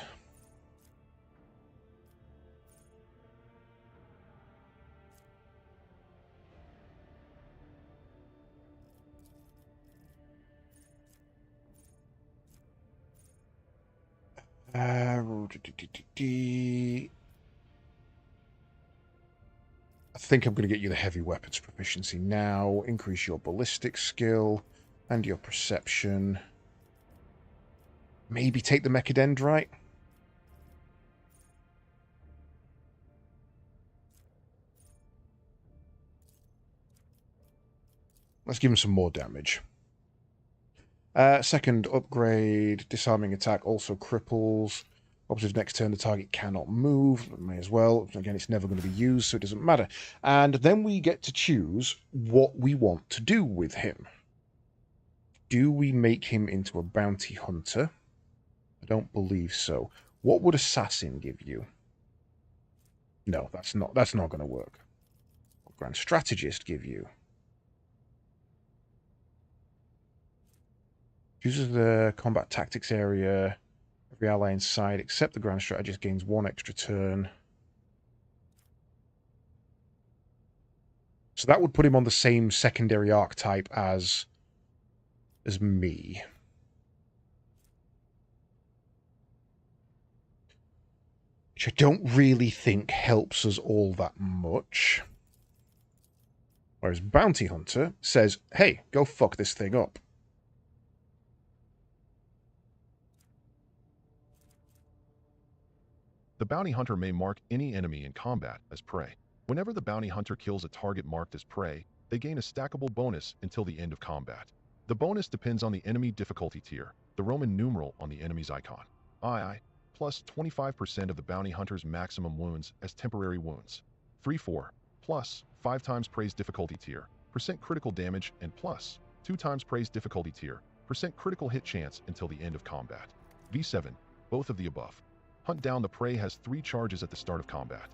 I think I'm going to get you the heavy weapons proficiency now. Increase your ballistic skill and your perception. Maybe take the Mechadendrite. Let's give him some more damage. Second upgrade, disarming attack also cripples. Operative next turn, the target cannot move. May as well. Again, it's never going to be used, so it doesn't matter. And then we get to choose what we want to do with him. Do we make him into a bounty hunter? I don't believe so. What would assassin give you? No, that's not going to work. What grand strategist give you? Chooses the combat tactics area. Every ally inside except the grand strategist gains 1 extra turn. So that would put him on the same secondary archetype as me. Which I don't really think helps us all that much. Whereas Bounty Hunter says, hey, go fuck this thing up. The Bounty Hunter may mark any enemy in combat as prey. Whenever the Bounty Hunter kills a target marked as prey, they gain a stackable bonus until the end of combat. The bonus depends on the enemy difficulty tier, the Roman numeral on the enemy's icon. II, plus 25% of the Bounty Hunter's maximum wounds as temporary wounds. Free 4, plus 5 times praise difficulty tier, percent critical damage, and plus 2 times praise difficulty tier, percent critical hit chance until the end of combat. V7, both of the above. Hunt down the prey has 3 charges at the start of combat.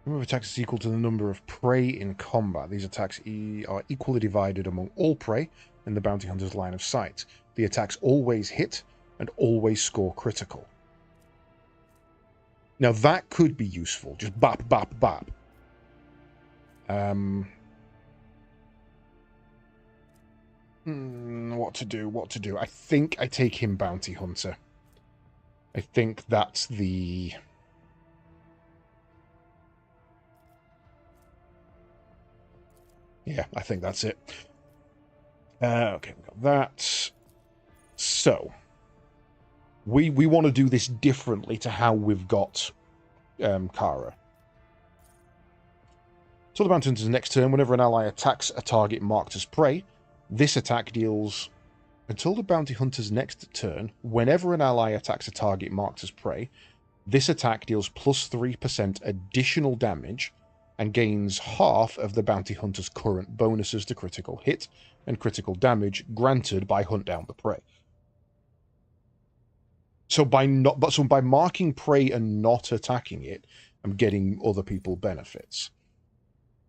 Number of attacks is equal to the number of prey in combat. These attacks are equally divided among all prey in the Bounty Hunter's line of sight. The attacks always hit and always score critical. Now that could be useful. Just bap, bap, bap. What to do? I think I take him Bounty Hunter. I think that's the... Yeah, I think that's it. Okay, we've got that. So, we want to do this differently to how we've got Kara. So the Bounty Hunter's next turn, whenever an ally attacks a target marked as prey, this attack deals... Until the Bounty Hunter's next turn, whenever an ally attacks a target marked as prey, this attack deals plus 3% additional damage and gains half of the Bounty Hunter's current bonuses to critical hit and critical damage granted by Hunt Down the Prey. So by marking prey and not attacking it, I'm getting other people benefits.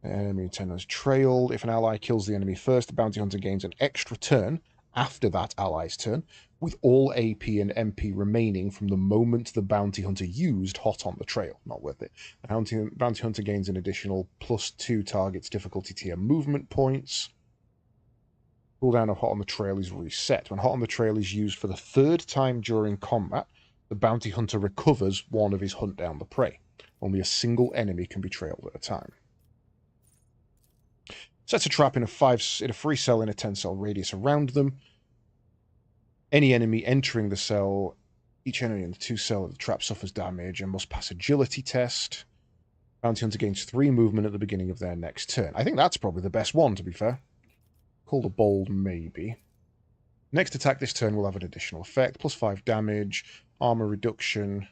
Enemy intended trailed. If an ally kills the enemy first, the Bounty Hunter gains an extra turn after that ally's turn, with all AP and MP remaining from the moment the Bounty Hunter used Hot on the Trail. Not worth it. The Bounty Hunter gains an additional +2 targets difficulty tier movement points. Cooldown of Hot on the Trail is reset. When Hot on the Trail is used for the 3rd time during combat, the Bounty Hunter recovers one of his Hunt Down the Prey. Only a single enemy can be trailed at a time. Sets a trap in a free cell in a 10-cell radius around them. Any enemy entering the cell, each enemy in the 2 cell of the trap suffers damage and must pass agility test. Bounty Hunter gains 3 movement at the beginning of their next turn. I think that's probably the best one, to be fair. Called a bold maybe. Next attack this turn will have an additional effect. +5 damage, armor reduction,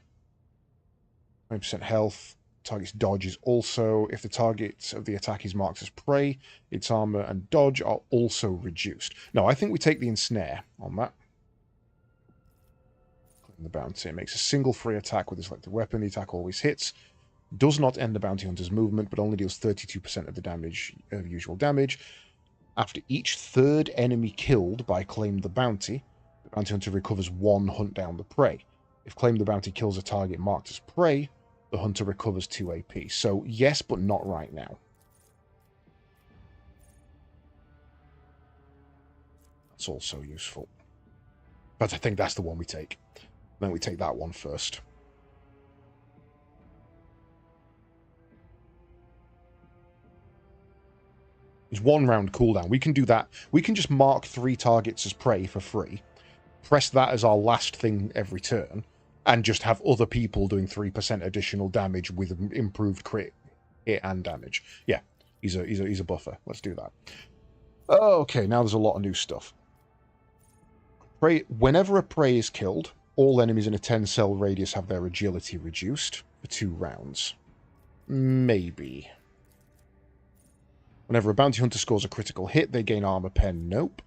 9% health. Target's dodge is also, if the target of the attack is marked as prey, its armor and dodge are also reduced. No, I think we take the ensnare on that. The bounty. It makes a single free attack with a selected weapon. The attack always hits. Does not end the Bounty Hunter's movement, but only deals 32% of the damage, usual damage. After each 3rd enemy killed by Claim the Bounty, the Bounty Hunter recovers 1 Hunt Down the Prey. If Claim the Bounty kills a target marked as prey, the Hunter recovers 2 AP. So, yes, but not right now. That's also useful. But I think that's the one we take. Then we take that one first. It's 1 round cooldown. We can do that. We can just mark 3 targets as prey for free. Press that as our last thing every turn. And just have other people doing 3% additional damage with improved crit hit and damage. Yeah, he's a buffer. Let's do that. Okay, now there's a lot of new stuff. Prey, whenever a prey is killed, all enemies in a 10-cell radius have their agility reduced for 2 rounds. Maybe. Whenever a Bounty Hunter scores a critical hit, they gain armor pen. Nope.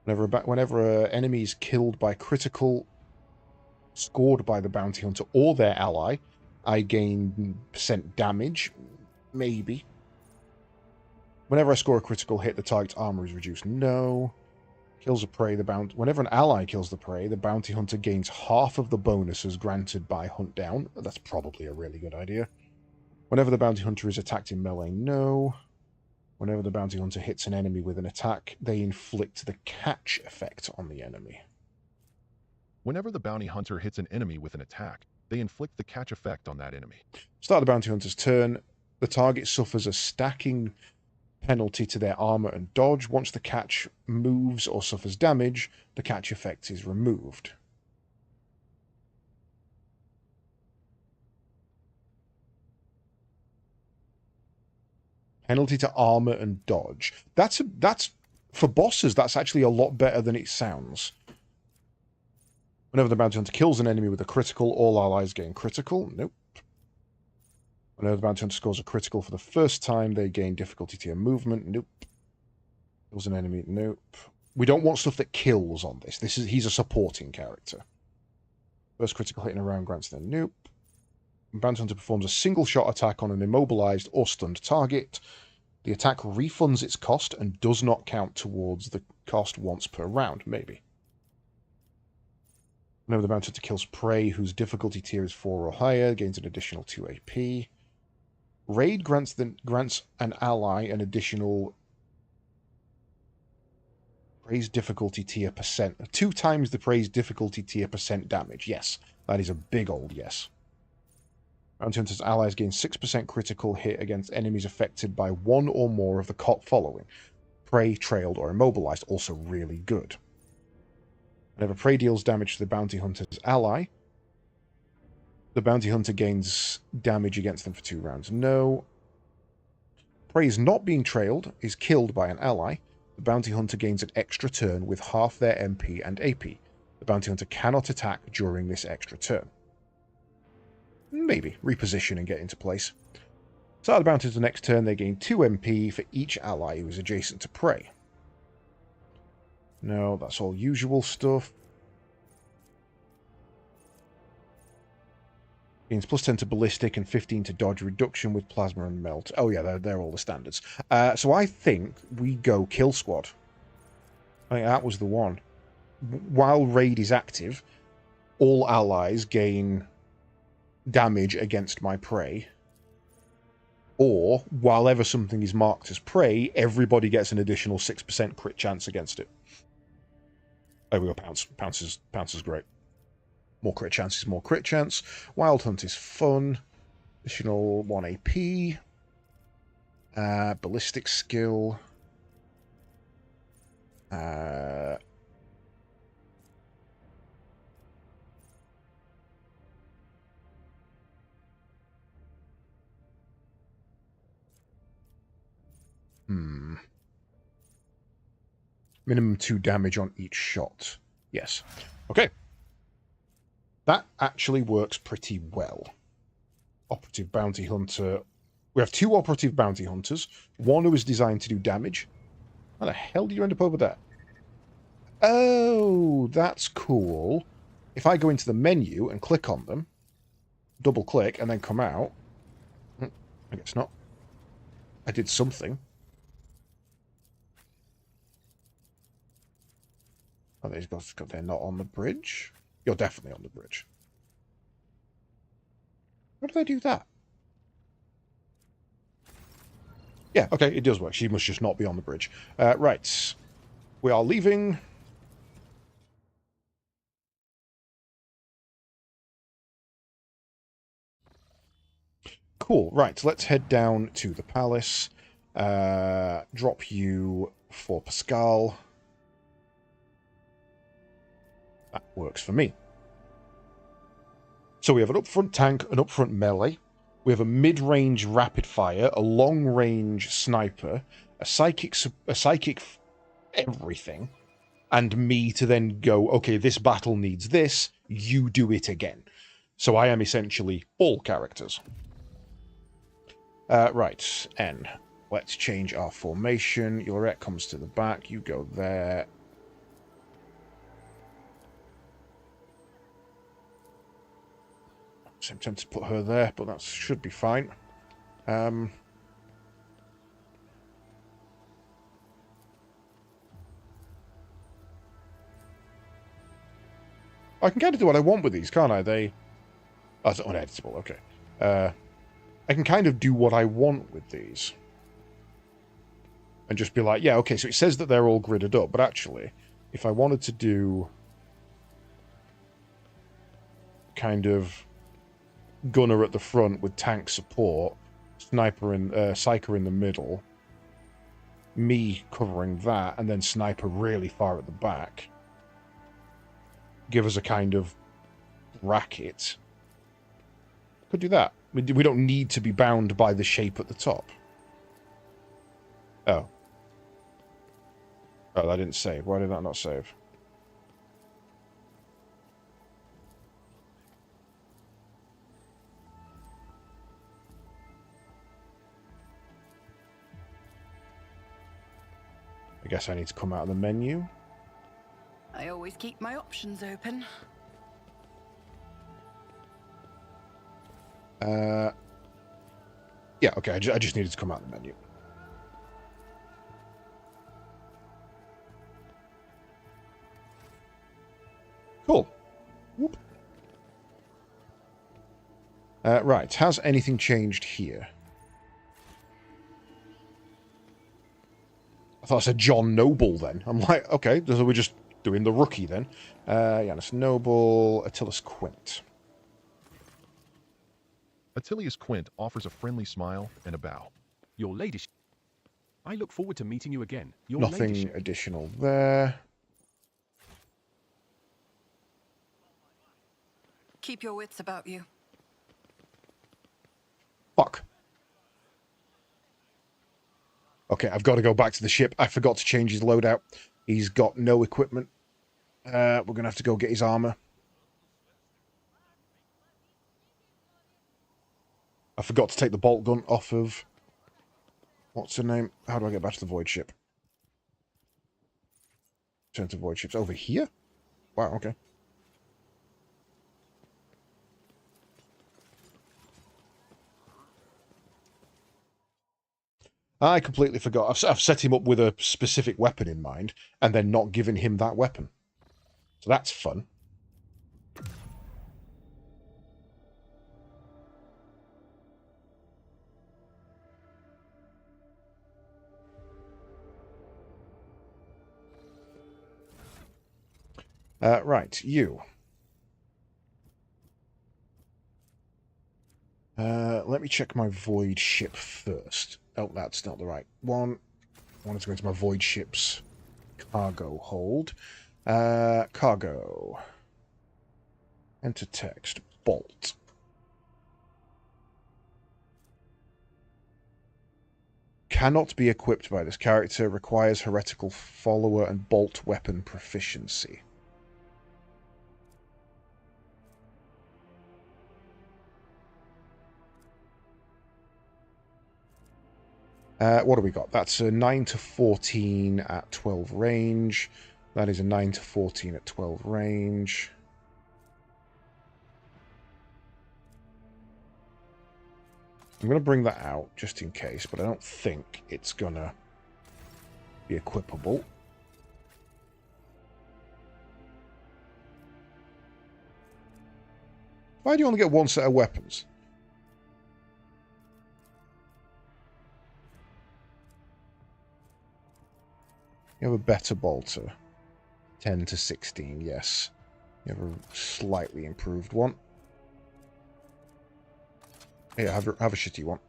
Whenever an enemy is killed by critical scored by the Bounty Hunter or their ally, I gain % damage. Maybe. Whenever I score a critical hit, the target's armor is reduced. No. Kills a prey, whenever an ally kills the prey, the bounty hunter gains half of the bonuses granted by hunt down. That's probably a really good idea. Whenever the bounty hunter is attacked in melee, no. Whenever the bounty hunter hits an enemy with an attack, they inflict the catch effect on the enemy. Whenever the bounty hunter hits an enemy with an attack, they inflict the catch effect on that enemy. Start the bounty hunter's turn. The target suffers a stacking penalty to their armor and dodge. Once the catch moves or suffers damage, the catch effect is removed. Penalty to armor and dodge. That's for bosses, that's actually a lot better than it sounds. Whenever the bounty hunter kills an enemy with a critical, all allies gain critical. Nope. Whenever the bounty hunter scores a critical for the first time, they gain difficulty tier movement. Nope. Kills an enemy. Nope. We don't want stuff that kills on this. He's a supporting character. First critical hit in a round grants them. Nope. Bounty hunter performs a single shot attack on an immobilized or stunned target. The attack refunds its cost and does not count towards the cost once per round. Maybe. Whenever the bounty hunter kills prey whose difficulty tier is 4 or higher, gains an additional 2 AP. Raid grants an ally an additional prey's difficulty tier percent. 2 times the prey's difficulty tier percent damage. Yes, that is a big old yes. Bounty hunter's allies gain 6% critical hit against enemies affected by one or more of the following. Prey, trailed, or immobilized. Also really good. Whenever prey deals damage to the bounty hunter's ally, the bounty hunter gains damage against them for 2 rounds. No. Prey is not being trailed, is killed by an ally. The bounty hunter gains an extra turn with half their MP and AP. The bounty hunter cannot attack during this extra turn. Maybe. Reposition and get into place. Start the bounty hunter next turn, they gain 2 MP for each ally who is adjacent to prey. No, that's all usual stuff. Gains +10 to ballistic and 15 to dodge reduction with plasma and melt. Oh yeah, they're all the standards. So I think we go kill squad. I think that was the one. While raid is active, all allies gain damage against my prey. Or, while ever something is marked as prey, everybody gets an additional 6% crit chance against it. There we go, Pounce. Pounce is great. More crit chance is more crit chance. Wild Hunt is fun. Additional 1 AP. Ballistic skill. Minimum 2 damage on each shot. Yes. Okay. That actually works pretty well. Operative Bounty Hunter. We have 2 Operative Bounty Hunters. One who is designed to do damage. How the hell do you end up over there? Oh, that's cool. If I go into the menu and click on them, double click, and then come out. I guess not. I did something. Oh, they're not on the bridge? You're definitely on the bridge. How do they do that? Yeah, okay, it does work. She must just not be on the bridge. Right. We are leaving. Cool. Right, let's head down to the palace. Drop you for Pascal. That works for me. So we have an upfront tank, an upfront melee. We have a mid-range rapid fire, a long-range sniper, a psychic everything, and me to then go, okay, this battle needs this, you do it again. So I am essentially all characters. Right, N. Let's change our formation. Yolorette comes to the back, you go there. So I'm tempted to put her there, but that should be fine. I can kind of do what I want with these, can't I? They... Oh, it's uneditable, okay. I can kind of do what I want with these. And just be like, yeah, okay, so it says that they're all gridded up, but actually, if I wanted to do kind of gunner at the front with tank support, sniper and psyker in the middle, me covering that, and then sniper really far at the back, give us a kind of bracket. Could do that. We don't need to be bound by the shape at the top. Oh. Oh, that didn't save. Why did that not save? I guess I need to come out of the menu. I always keep my options open. Yeah, okay, I just needed to come out of the menu. Cool. Whoop. Right, has anything changed here? I thought I said John Noble then. I'm like, okay, so we're just doing the rookie then. Janus Noble, Attilas Quint. Attilius Quint offers a friendly smile and a bow. Your ladyship. I look forward to meeting you again. Your Nothing ladyship. additional there. Keep your wits about you. Fuck. Okay, I've got to go back to the ship. I forgot to change his loadout. He's got no equipment. We're going to have to go get his armor. I forgot to take the bolt gun off of... What's her name? How do I get back to the void ship? Turn to void ships. Over here? Wow, okay. I completely forgot. I've set him up with a specific weapon in mind, and then not given him that weapon. So that's fun. Right, you. Let me check my void ship first. Oh, that's not the right one. I wanted to go into my void ship's cargo hold. Cargo. Enter text. Bolt. Cannot be equipped by this character. Requires heretical follower and bolt weapon proficiency. What do we got? That's a 9 to 14 at 12 range. That is a 9 to 14 at 12 range. I'm going to bring that out just in case, but I don't think it's going to be equipable. Why do you only get one set of weapons? You have a better bolter. 10 to 16, yes. You have a slightly improved one. Yeah, have a shitty one.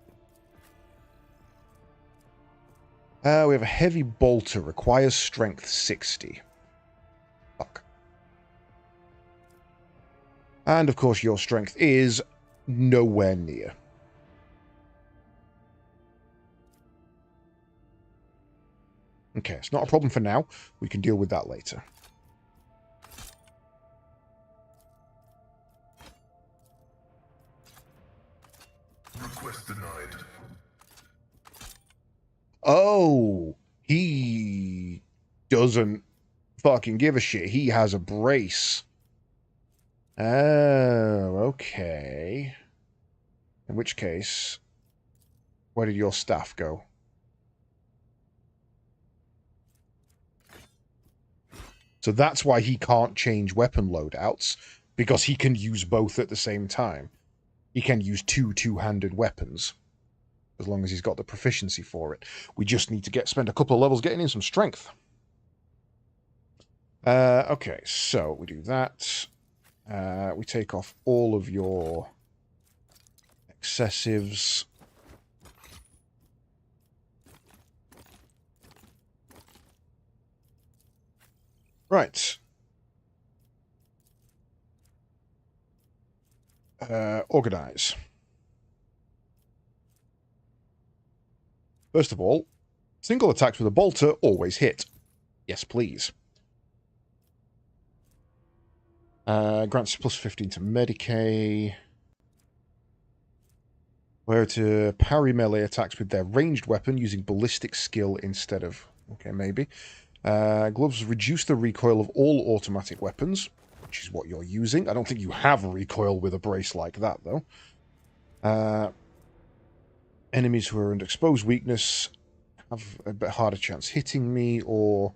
We have a heavy bolter. Requires strength 60. Fuck. And, of course, your strength is nowhere near. Okay, it's not a problem for now. We can deal with that later. Request denied. Oh, he doesn't fucking give a shit. He has a brace. Oh, okay. In which case, where did your staff go? So that's why he can't change weapon loadouts, because he can use both at the same time. He can use two-handed weapons, as long as he's got the proficiency for it. We just need to spend a couple of levels getting in some strength. Okay, so we do that. We take off all of your excessives. Right. Organize. First of all, single attacks with a bolter always hit. Yes, please. Grants plus 15 to Medicae. Where to parry melee attacks with their ranged weapon using ballistic skill instead of... Okay, maybe. Gloves reduce the recoil of all automatic weapons, which is what you're using. I don't think you have recoil with a brace like that, though. Enemies who are under exposed weakness have a bit harder chance hitting me, or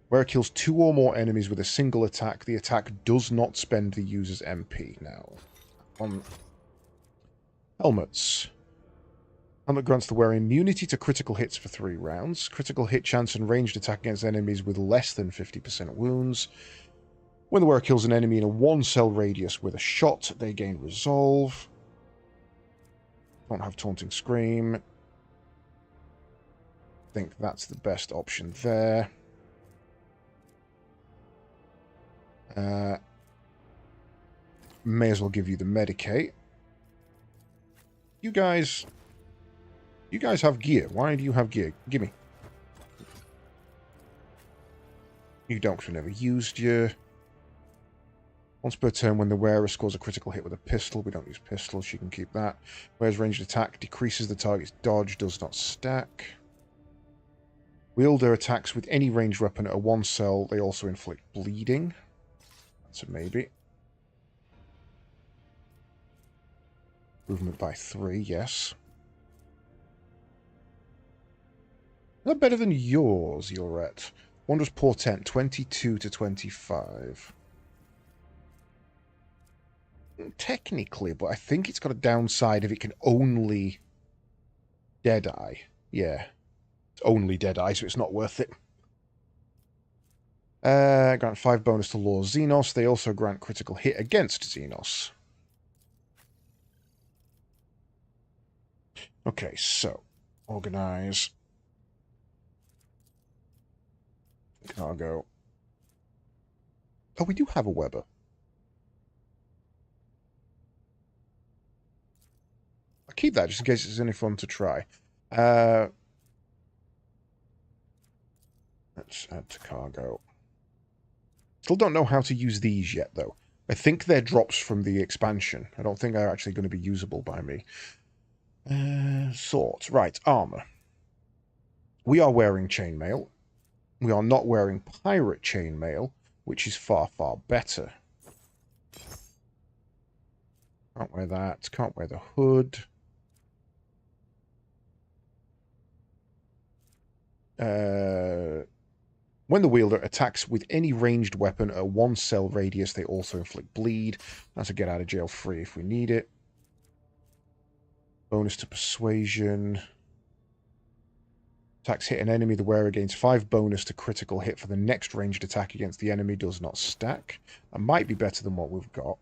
where it kills 2 or more enemies with a single attack, the attack does not spend the user's MP. Now, on helmets. Helmet grants the wearer immunity to critical hits for 3 rounds. Critical hit chance and ranged attack against enemies with less than 50% wounds. When the wearer kills an enemy in a 1-cell radius with a shot, they gain resolve. Don't have Taunting Scream. I think that's the best option there. May as well give you the Medicae. You guys have gear. Why do you have gear? Gimme. You don't, because we never used you. Once per turn, when the wearer scores a critical hit with a pistol, we don't use pistols, she can keep that. Wearer's ranged attack decreases the target's dodge, does not stack. Wielder attacks with any ranged weapon at a 1-cell, they also inflict bleeding. That's a maybe. Movement by 3, yes. Not better than yours, you're at. Wondrous Portent, 22 to 25. Technically, but I think it's got a downside if it can only Deadeye. Yeah. It's only Deadeye, so it's not worth it. Grant 5 bonus to Lore Xenos. They also grant critical hit against Xenos. Okay, so organize. Cargo. Oh, we do have a Weber. I'll keep that just in case it's any fun to try. Let's add to cargo. Still don't know how to use these yet, though. I think they're drops from the expansion. I don't think they're actually going to be usable by me. Swords. Right, armor. We are wearing chainmail. We are not wearing pirate chainmail, which is far, far better. Can't wear that. Can't wear the hood. When the wielder attacks with any ranged weapon at a 1-cell radius, they also inflict bleed. That's a get out of jail free if we need it. Bonus to persuasion. Attacks hit an enemy, the wearer gains 5 bonus to critical hit for the next ranged attack against the enemy, does not stack. That might be better than what we've got.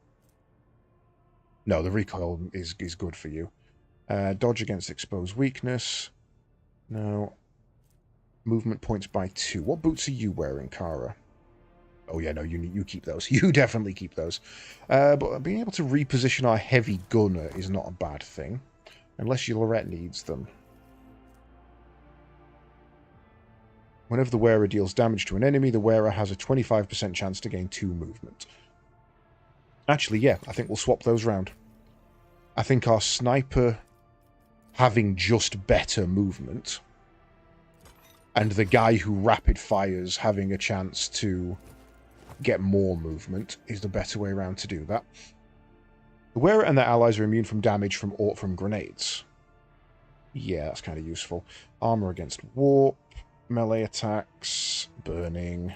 No, the recoil is good for you. Dodge against exposed weakness. No. Movement points by 2. What boots are you wearing, Kara? Oh yeah, no, you keep those. You definitely keep those. But being able to reposition our heavy gunner is not a bad thing. Unless your Lorette needs them. Whenever the wearer deals damage to an enemy, the wearer has a 25% chance to gain 2 movement. Actually, yeah, I think we'll swap those round. I think our sniper having just better movement, and the guy who rapid fires having a chance to get more movement is the better way around to do that. The wearer and their allies are immune from damage from grenades. Yeah, that's kind of useful. Armor against warp, melee attacks, burning.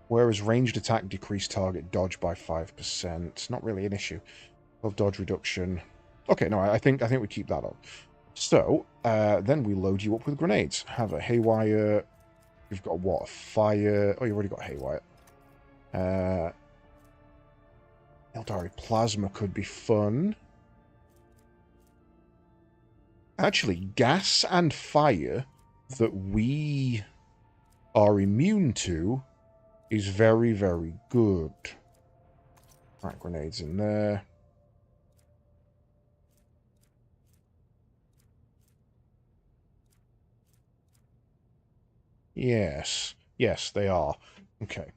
Whereas ranged attack decreased target dodge by 5%. Not really an issue. Of dodge reduction. Okay, no, I think we keep that on. So, then we load you up with grenades. Have a haywire. You've got what? Fire. Oh, you've already got haywire. Eldari plasma could be fun. Actually, gas and fire that we are immune to is very, very good. Right, grenades in there. Yes. Yes, they are. Okay.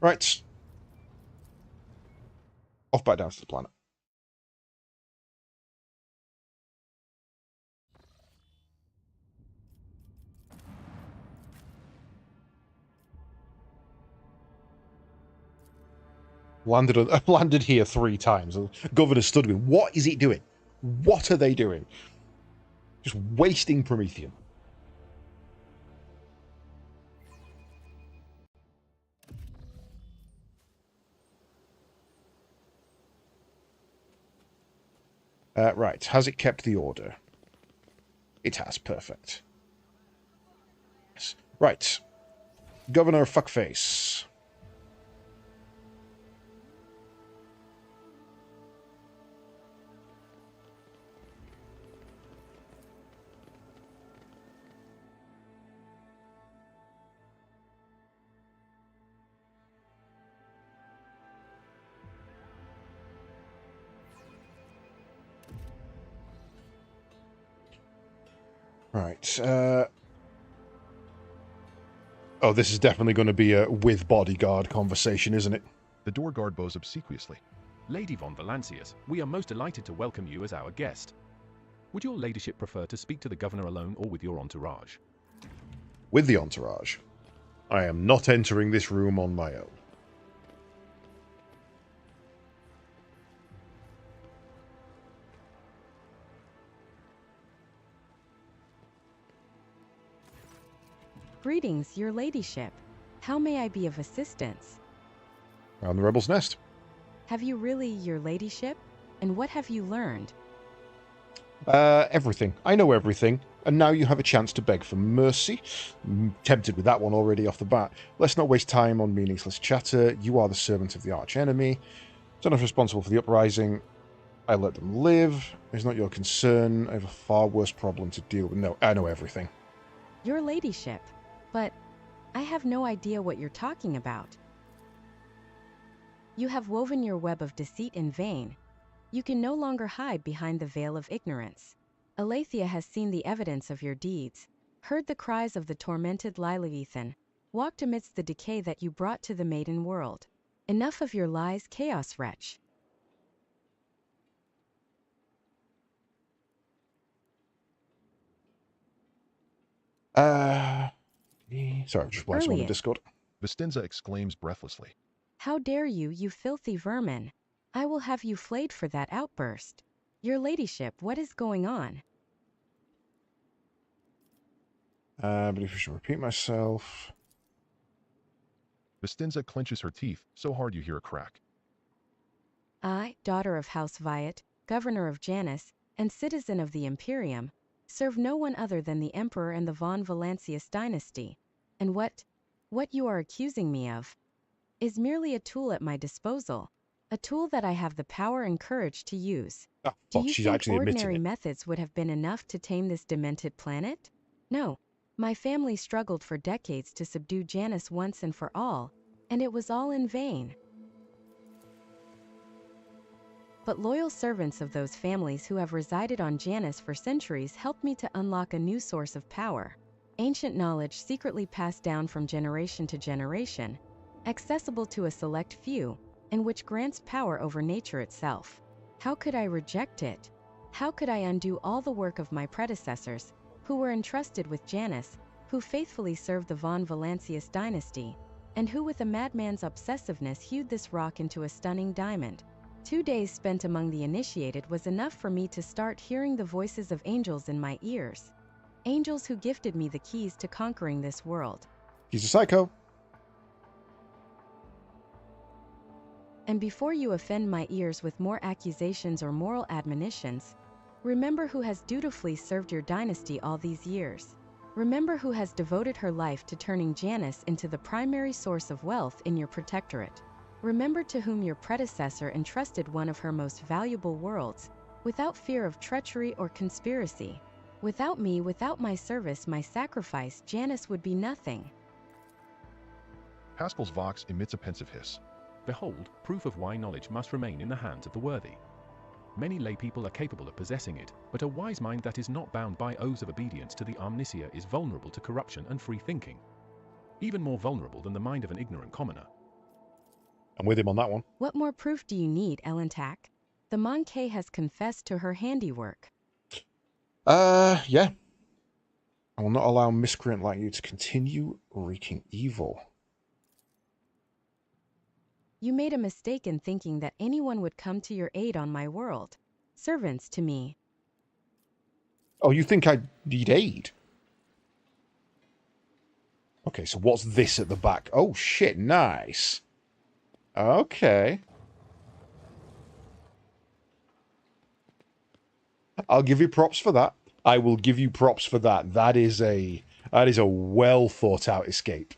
Right. Off back down to the planet. Landed here 3 times. The governor stood with, what is it doing? What are they doing? Just wasting Prometheum. Right, has it kept the order? It has, perfect. Yes. Right. Governor Fuckface. Right, oh, this is definitely going to be a with bodyguard conversation, isn't it? The door guard bows obsequiously. Lady von Valancius, we are most delighted to welcome you as our guest. Would your ladyship prefer to speak to the governor alone or with your entourage? With the entourage. I am not entering this room on my own. Greetings, your ladyship. How may I be of assistance? Around the Rebel's Nest. Have you really, your ladyship? And what have you learned? Everything. I know everything. And now you have a chance to beg for mercy. I'm tempted with that one already off the bat. Let's not waste time on meaningless chatter. You are the servant of the arch enemy. Son of responsible for the uprising. I let them live. It's not your concern. I have a far worse problem to deal with. No, I know everything. Your ladyship. But I have no idea what you're talking about. You have woven your web of deceit in vain. You can no longer hide behind the veil of ignorance. Aletheia has seen the evidence of your deeds, heard the cries of the tormented Liliethan, walked amidst the decay that you brought to the maiden world. Enough of your lies, chaos wretch. Sorry, just replied someone in Discord. Vestinza exclaims breathlessly. How dare you, you filthy vermin! I will have you flayed for that outburst. Your ladyship, what is going on? But if I should repeat myself... Vestinza clenches her teeth so hard you hear a crack. I, daughter of House Viat, governor of Janus, and citizen of the Imperium, serve no one other than the Emperor and the von Valancius dynasty. And what you are accusing me of is merely a tool at my disposal, a tool that I have the power and courage to use. Oh, Do you she's think actually ordinary admitting it. methods would have been enough to tame this demented planet? No. My family struggled for decades to subdue Janus once and for all, and it was all in vain. But loyal servants of those families who have resided on Janus for centuries helped me to unlock a new source of power. Ancient knowledge secretly passed down from generation to generation, accessible to a select few, and which grants power over nature itself. How could I reject it? How could I undo all the work of my predecessors, who were entrusted with Janus, who faithfully served the von Valancius dynasty, and who with a madman's obsessiveness hewed this rock into a stunning diamond? 2 days spent among the initiated was enough for me to start hearing the voices of angels in my ears. angels who gifted me the keys to conquering this world. He's a psycho. And before you offend my ears with more accusations or moral admonitions, remember who has dutifully served your dynasty all these years. Remember who has devoted her life to turning Janus into the primary source of wealth in your protectorate. Remember to whom your predecessor entrusted one of her most valuable worlds, without fear of treachery or conspiracy. Without me, without my service, my sacrifice, Janus would be nothing. Haspel's vox emits a pensive hiss. Behold, proof of why knowledge must remain in the hands of the worthy. Many lay people are capable of possessing it, but a wise mind that is not bound by oaths of obedience to the omniscia is vulnerable to corruption and free thinking. Even more vulnerable than the mind of an ignorant commoner. I'm with him on that one. What more proof do you need, Elentak? The Monkey has confessed to her handiwork. Yeah. I will not allow a miscreant like you to continue wreaking evil. You made a mistake in thinking that anyone would come to your aid on my world. Servants to me. Oh, you think I need aid? Okay, so what's this at the back? Oh, shit, nice. Okay. I'll give you props for that. I will give you props for that. That is a well thought out escape.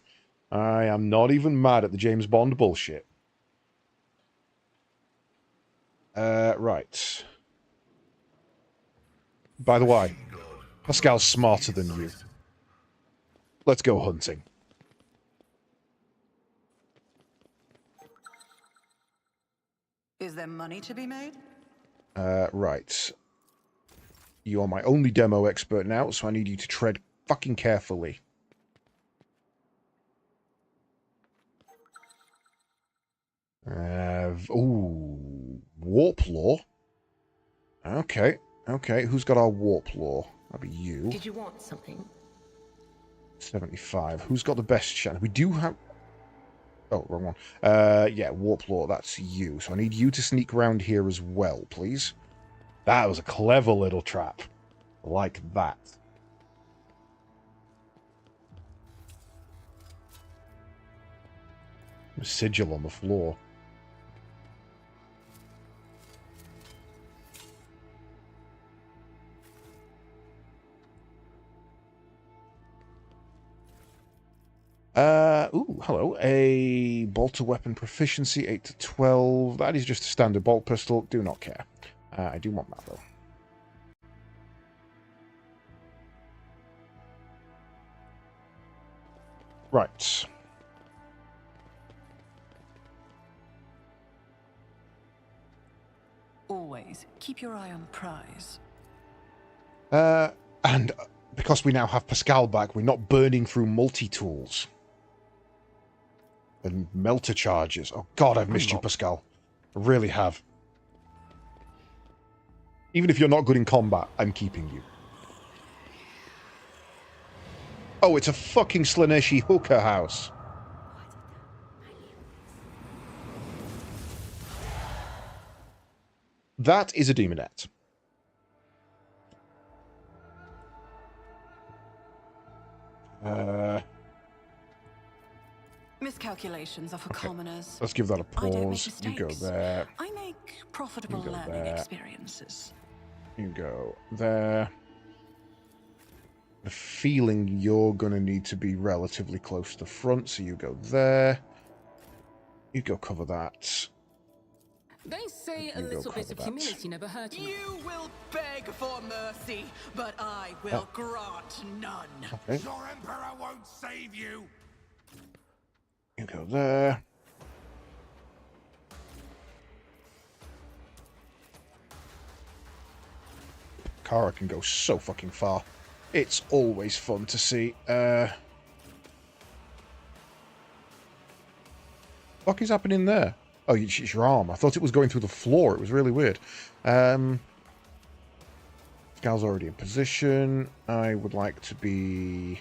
I am not even mad at the James Bond bullshit. Right. By the way, Pascal's smarter than you. Let's go hunting. Is there money to be made? Right. You are my only demo expert now, so I need you to tread fucking carefully. Ooh, warp law. Okay, okay. Who's got our warp law? That'd be you. Did you want something? 75. Who's got the best chance? We do have... Oh, wrong one. Yeah, warp law. That's you. So I need you to sneak around here as well, please. That was a clever little trap. Like that. A sigil on the floor. Ooh, hello. A bolter weapon proficiency, 8 to 12. That is just a standard bolt pistol. Do not care. I do want that, though. Right. Always keep your eye on the prize. And because we now have Pascal back, we're not burning through multi-tools. And melter charges. Oh god, I've missed you, Pascal. I really have. Even if you're not good in combat, I'm keeping you. Oh, it's a fucking Slaneshi hooker house. That is a demonette. Miscalculations are for commoners. Let's give that a I don't make pause. You go mistakes. there. I make profitable You go learning there. experiences. You go there. The feeling you're going to need to be relatively close to the front, so you go there. You go cover that. They say a You go little bit cover of that. humility never hurt you. You will beg for mercy, but I will grant none. Okay. Your Emperor won't save you! You go there. Kara can go so fucking far. It's always fun to see. What is happening there? Oh, it's your arm. I thought it was going through the floor. It was really weird. Scal's already in position. I would like to be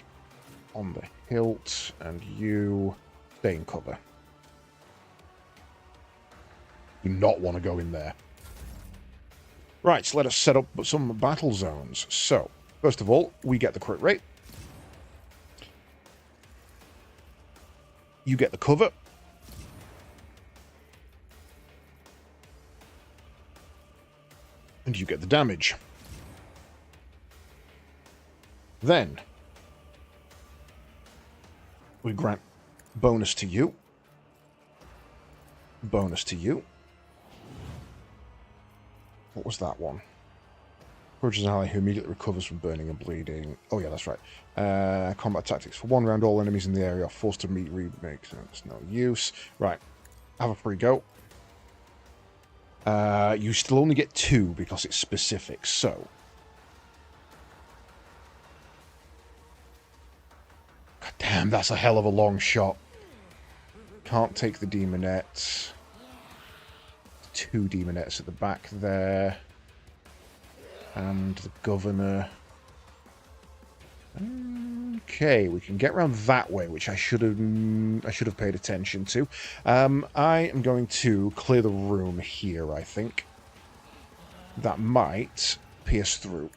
on the hilt, and you stay in cover. Do not want to go in there. Right, so let us set up some battle zones. So, First of all, we get the crit rate. You get the cover. And you get the damage. Then, we grant bonus to you. Bonus to you. What was that one? Encourages an ally who immediately recovers from burning and bleeding. Oh yeah, that's right. Combat tactics. For 1 round, all enemies in the area are forced to meet remake. So it's no use. Right. Have a free go. You still only get 2 because it's specific, so... God damn, that's a hell of a long shot. Can't take the demonette. 2 demonettes at the back there. And the governor. Okay, we can get around that way, which I should have paid attention to. I am going to clear the room here, I think. That might pierce through.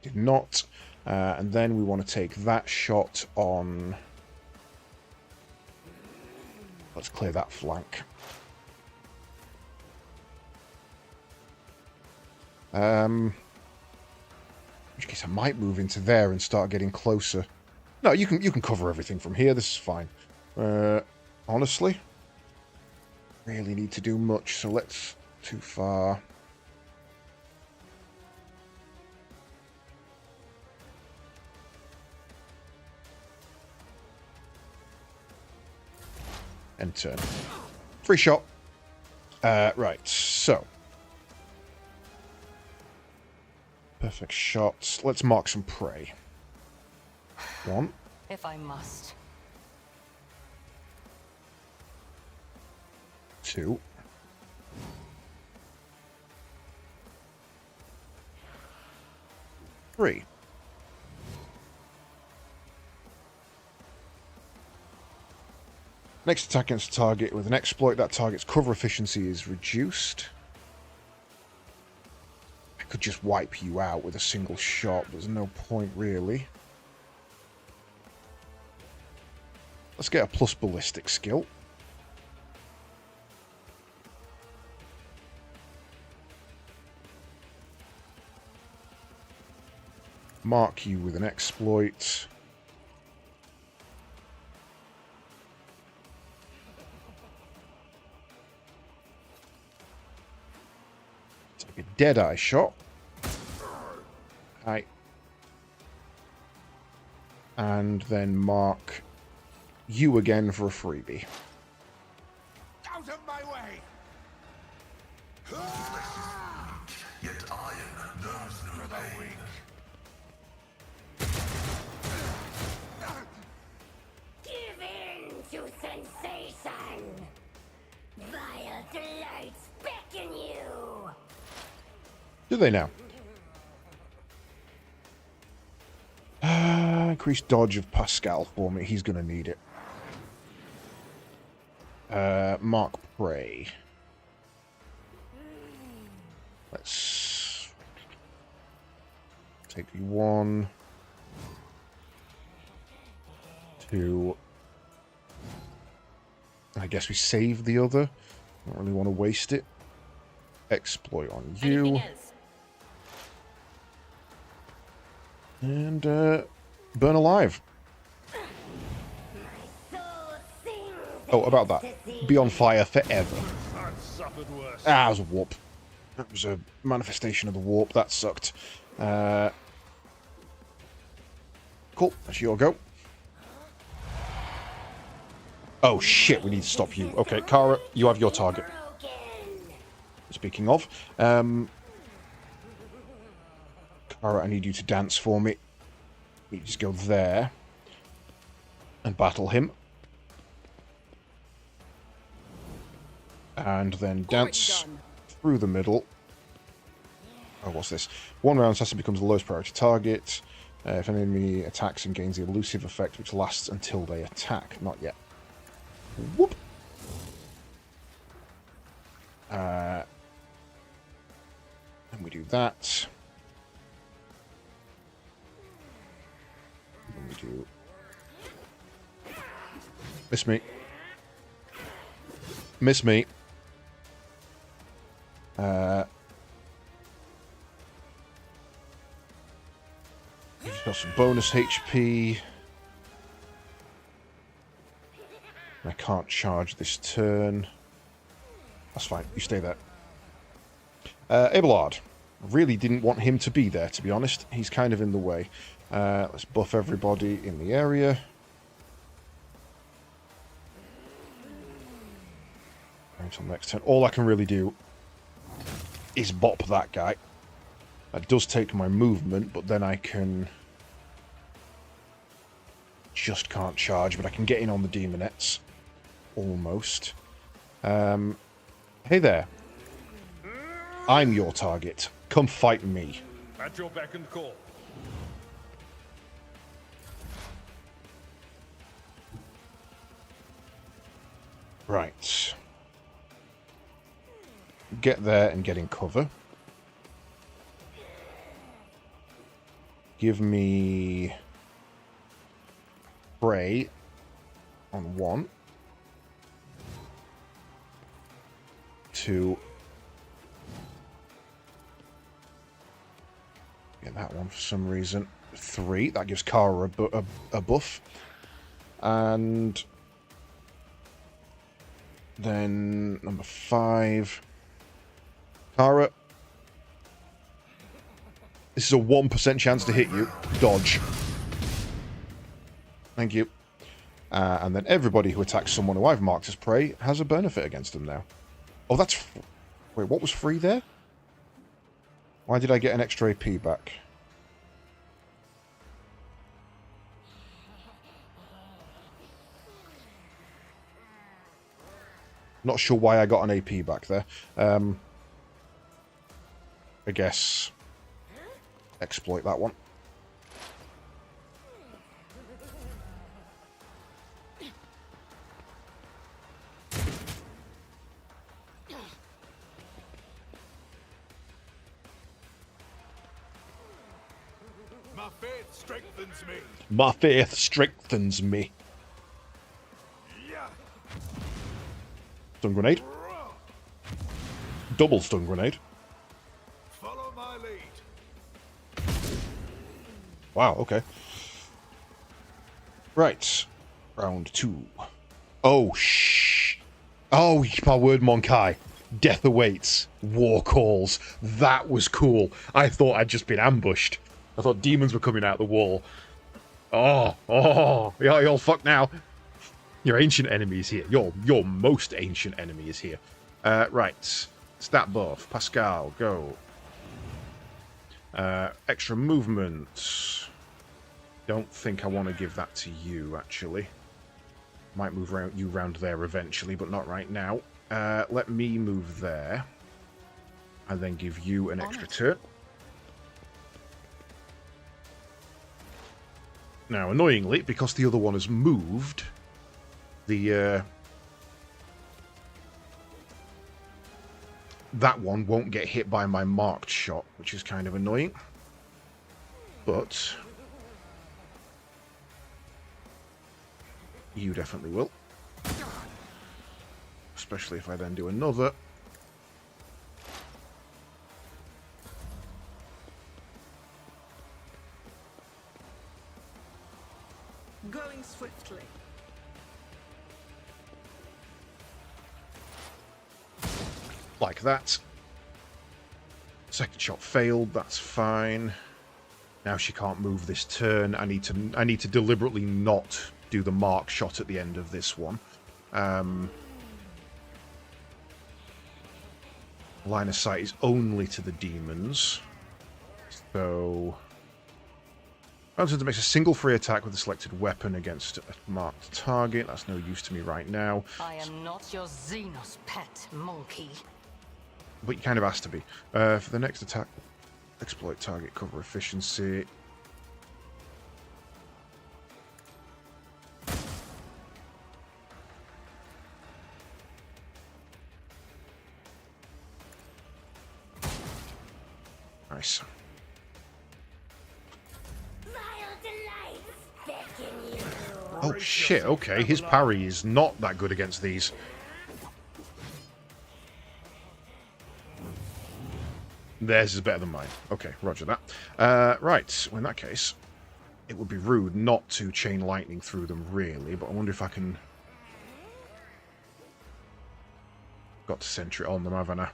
Did not. And then we want to take that shot on... Let's clear that flank. In which case I might move into there and start getting closer. No, you can cover everything from here. This is fine. Honestly, really need to do much. So let's too far. And turn. Free shot. Right, so. Perfect shots. Let's mark some prey. 1. If I must. 2. 3. Next attack against a target with an exploit, that target's cover efficiency is reduced. I could just wipe you out with a single shot. There's no point, really. Let's get a plus ballistic skill. Mark you with an exploit. Take a Deadeye shot. Right. And then mark you again for a freebie. Out of my way! Yet iron knows no pain. Give in to sensation! Vile delights beckon you! Do they now? Increase dodge of Pascal for me. He's going to need it. Mark Prey. Let's take the 1, 2. I guess we save the other. Don't really want to waste it. Exploit on you. And burn alive. Oh, about that. Be on fire forever. Ah, it was a warp. That was a manifestation of the warp. That sucked. Cool. That's your go. Oh, shit. We need to stop you. Okay, Kara, you have your target. Speaking of, Kara, I need you to dance for me. You just go there and battle him. And then dance through the middle. Oh, what's this? 1 round assassin becomes the lowest priority target. If an enemy attacks and gains the elusive effect, which lasts until they attack. Not yet. Whoop. we do that. Then we do... Miss me. Miss me. He's got some bonus HP. I can't charge this turn. That's fine. You stay there. Abelard. Really didn't want him to be there, to be honest. He's kind of in the way. Let's buff everybody in the area. Until next turn. All I can really do is bop that guy. That does take my movement, but then I can... Just can't charge, but I can get in on the demonettes. Almost. Hey there. I'm your target. Come fight me. At your beck and call. Right. Get there and get in cover. Give me... Spray on 1. 2. Get that one for some reason. 3. That gives Kara a buff. And then number 5. Kara. This is a 1% chance to hit you. Dodge. Thank you. And then everybody who attacks someone who I've marked as prey has a benefit against them now. Oh, that's... Wait, what was free there? Why did I get an extra AP back? Not sure why I got an AP back there. I guess... Exploit that one. My faith strengthens me. My faith strengthens me. Yeah. Stun grenade. Double stun grenade. Follow my lead. Wow, okay. Right. Round 2. Oh, shh. Oh, my word, Monkai. Death awaits. War calls. That was cool. I thought I'd just been ambushed. I thought demons were coming out the wall. Oh, you're all fucked now. Your ancient enemy is here. Your most ancient enemy is here. Right. Stat buff. Pascal, go. Extra movement. Don't think I want to give that to you, actually. Might move you round there eventually, but not right now. Let me move there. And then give you an extra turn. Now, annoyingly, because the other one has moved, the that one won't get hit by my marked shot, which is kind of annoying. But you definitely will. Especially if I then do another. Going swiftly. Like that. Second shot failed, that's fine. Now she can't move this turn. I need to deliberately not do the mark shot at the end of this one. Line of sight is only to the demons. So Mountains makes a single free attack with a selected weapon against a marked target. That's no use to me right now. I am not your Xenos pet, monkey. But you kind of has to be. For the next attack, exploit target cover efficiency. Nice. Oh shit, okay, his parry is not that good against these. Theirs is better than mine. Okay, roger that. Right, well, in that case, it would be rude not to chain lightning through them, really, but I wonder if I can... Got to center it on them, haven't I?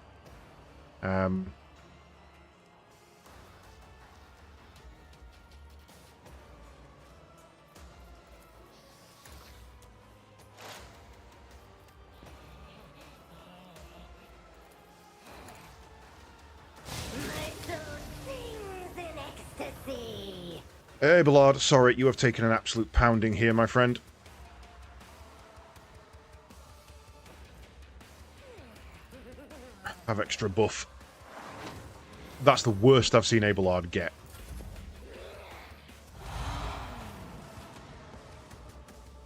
Hey, Ballard, sorry, you have taken an absolute pounding here, my friend. Have extra buff. That's the worst I've seen Abelard get.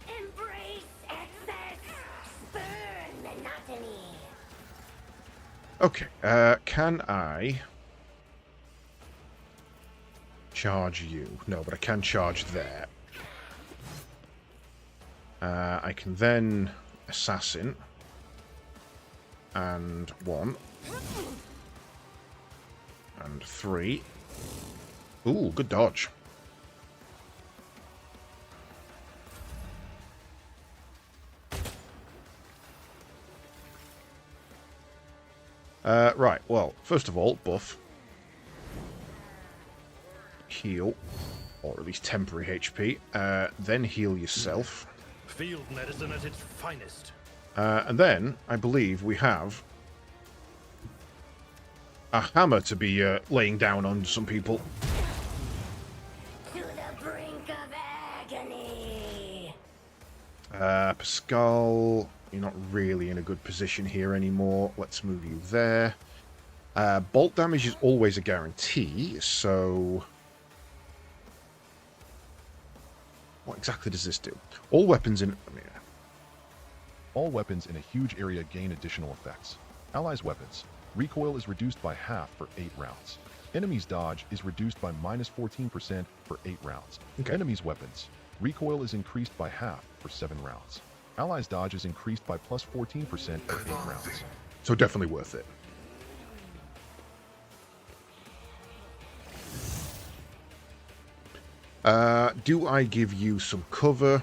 Embrace excess. Spurn monotony. Okay, can I... charge you? No, but I can charge there. I can then assassin. And 1. And 3. Ooh, good dodge. Right, well, first of all, buff. Heal. Or at least temporary HP. Then heal yourself. Field medicine at its finest. And then, I believe, we have a hammer to be laying down on some people. To the brink of agony. Pascal, you're not really in a good position here anymore. Let's move you there. Bolt damage is always a guarantee, so... What exactly does this do? All weapons in... All weapons in a huge area gain additional effects. Allies' weapons. Recoil is reduced by half for 8 rounds. Enemies' dodge is reduced by -14% for 8 rounds. Okay. Enemies' weapons. Recoil is increased by half for 7 rounds. Allies' dodge is increased by +14% for 8 rounds. So definitely worth it. Do I give you some cover?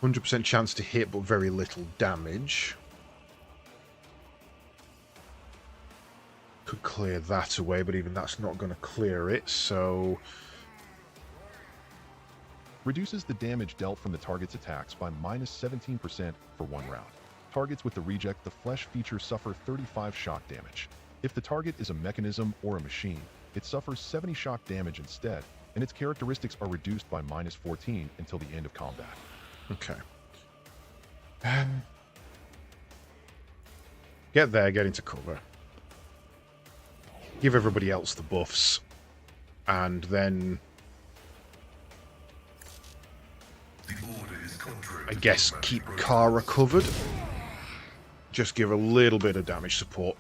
100% chance to hit, but very little damage. Could clear that away, but even that's not going to clear it, so... Reduces the damage dealt from the target's attacks by -17% for 1 round. Targets with the reject the flesh feature suffer 35 shock damage. If the target is a mechanism or a machine, it suffers 70 shock damage instead, and its characteristics are reduced by -14 until the end of combat. Okay. Get there, get into cover. Give everybody else the buffs. And then... I guess keep Kara covered. Just give a little bit of damage support.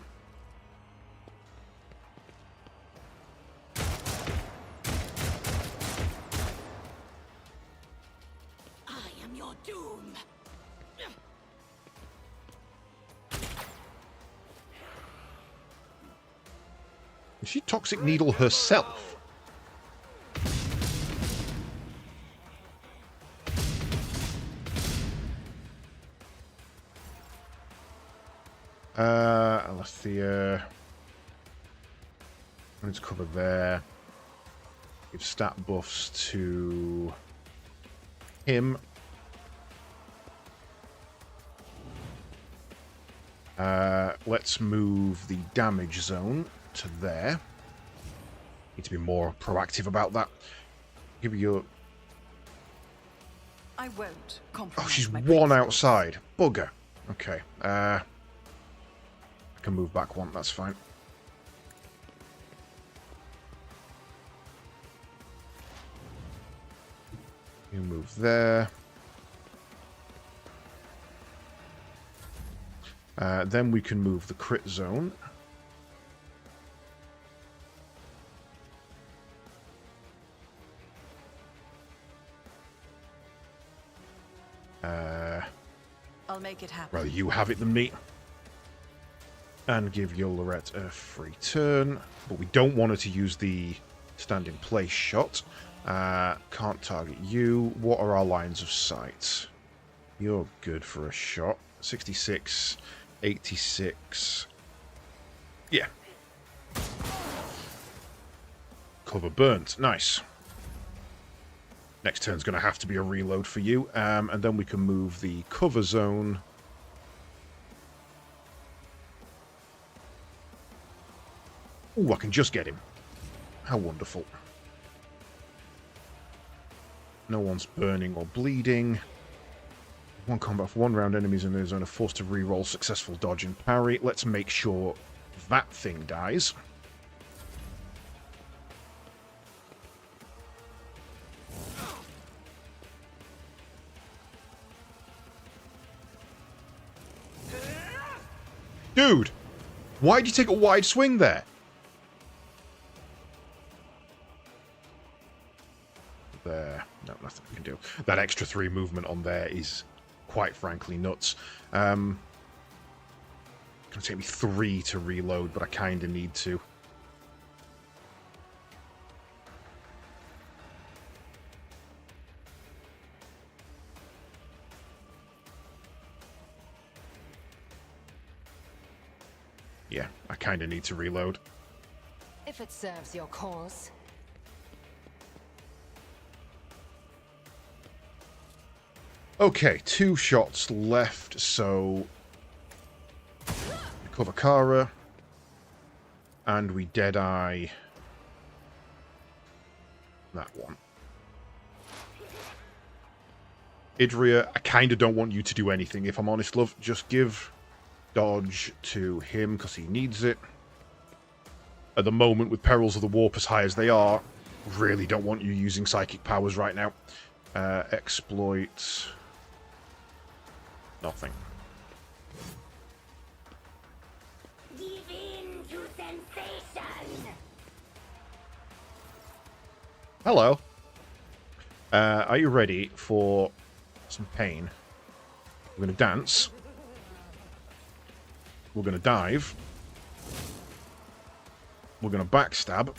I am your doom. Is she Toxic Needle herself? Alethea. Let's cover there. Give stat buffs to him. Let's move the damage zone to there. Need to be more proactive about that. Give you... I won't compromise. Oh, she's my one principles. outside. Bugger. Okay. I can move back one, that's fine. You move there. Then we can move the crit zone. I'll make it happen. Rather you have it than me. And give your Lorette a free turn. But we don't want her to use the stand in place shot. Can't target you. What are our lines of sight? You're good for a shot. 66, 86. Yeah. Cover burnt. Nice. Next turn's going to have to be a reload for you. And then we can move the cover zone. Oh, I can just get him. How wonderful. No one's burning or bleeding. One combat for 1 round, enemies in the zone are forced to re-roll successful dodge and parry. Let's make sure that thing dies. Dude! Why'd you take a wide swing there? There. No, nothing we can do. That extra 3 movement on there is quite frankly nuts. It's going to take me 3 to reload, but I kind of need to. Yeah, I kind of need to reload. If it serves your cause. Okay, 2 shots left, so recover Kara, and we Deadeye that one. Idria, I kind of don't want you to do anything, if I'm honest, love. Just give dodge to him, because he needs it. At the moment, with perils of the warp as high as they are, really don't want you using psychic powers right now. Exploit... nothing. Give in to sensation. Hello. Are you ready for some pain? We're going to dance. We're going to dive. We're going to backstab.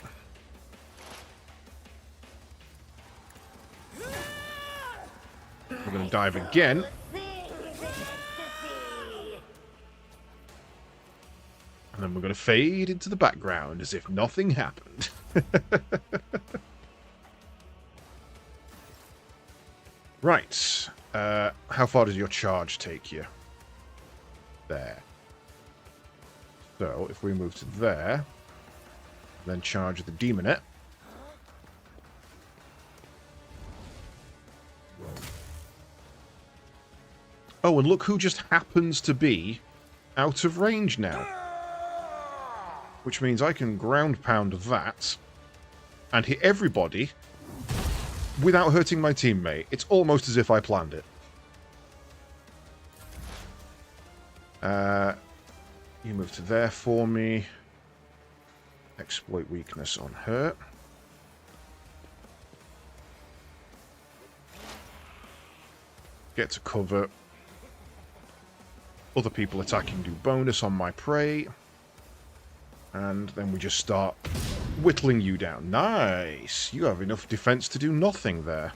We're going to dive again. And then we're going to fade into the background as if nothing happened. Right. How far does your charge take you? There. So, if we move to there, then charge the Demonette. Oh, and look who just happens to be out of range now. Which means I can ground pound that and hit everybody without hurting my teammate. It's almost as if I planned it. You move to there for me. Exploit weakness on her. Get to cover. Other people attacking do bonus on my prey. And then we just start whittling you down. Nice! You have enough defense to do nothing there.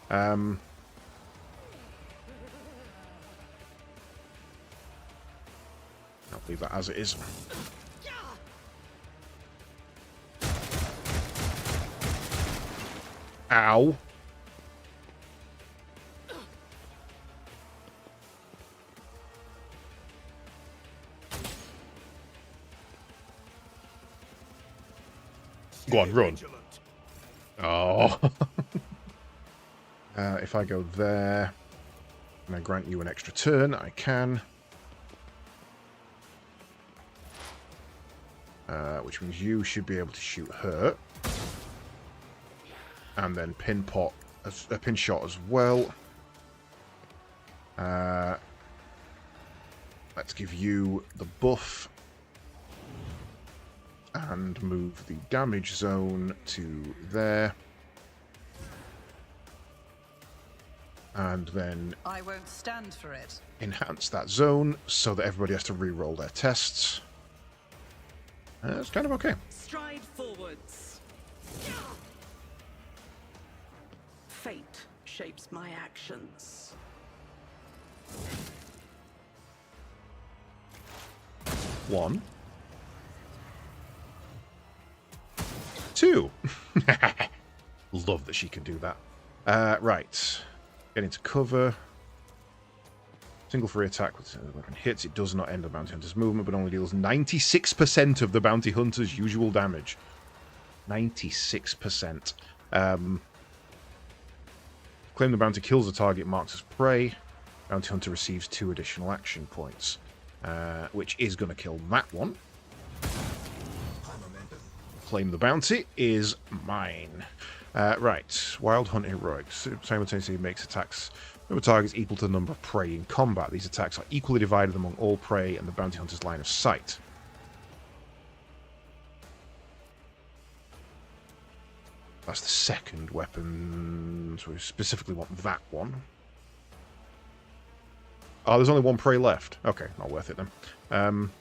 I'll leave that as it is. Ow. Go on, run. Oh. If I go there, and I grant you an extra turn, I can. Which means you should be able to shoot her. And then pin shot as well. Let's Let's give you the buff. And move the damage zone to there. And then I won't stand for it. Enhance that zone so that everybody has to re-roll their tests. It's kind of okay. Stride forwards. Fate shapes my actions. 1, 2. Love that she can do that. Right. Get into cover. Single free attack with weapon hits. It does not end the bounty hunter's movement, but only deals 96% of the bounty hunter's usual damage. 96%. Claim the bounty kills the target marked as prey. Bounty hunter receives 2 additional action points, which is going to kill that one. Claim the bounty is mine. Right. Wild Hunt Heroics. Simultaneously makes attacks. Number of targets equal to the number of prey in combat. These attacks are equally divided among all prey and the bounty hunter's line of sight. That's the second weapon. So we specifically want that one. Oh, there's only 1 prey left. Okay, not worth it then.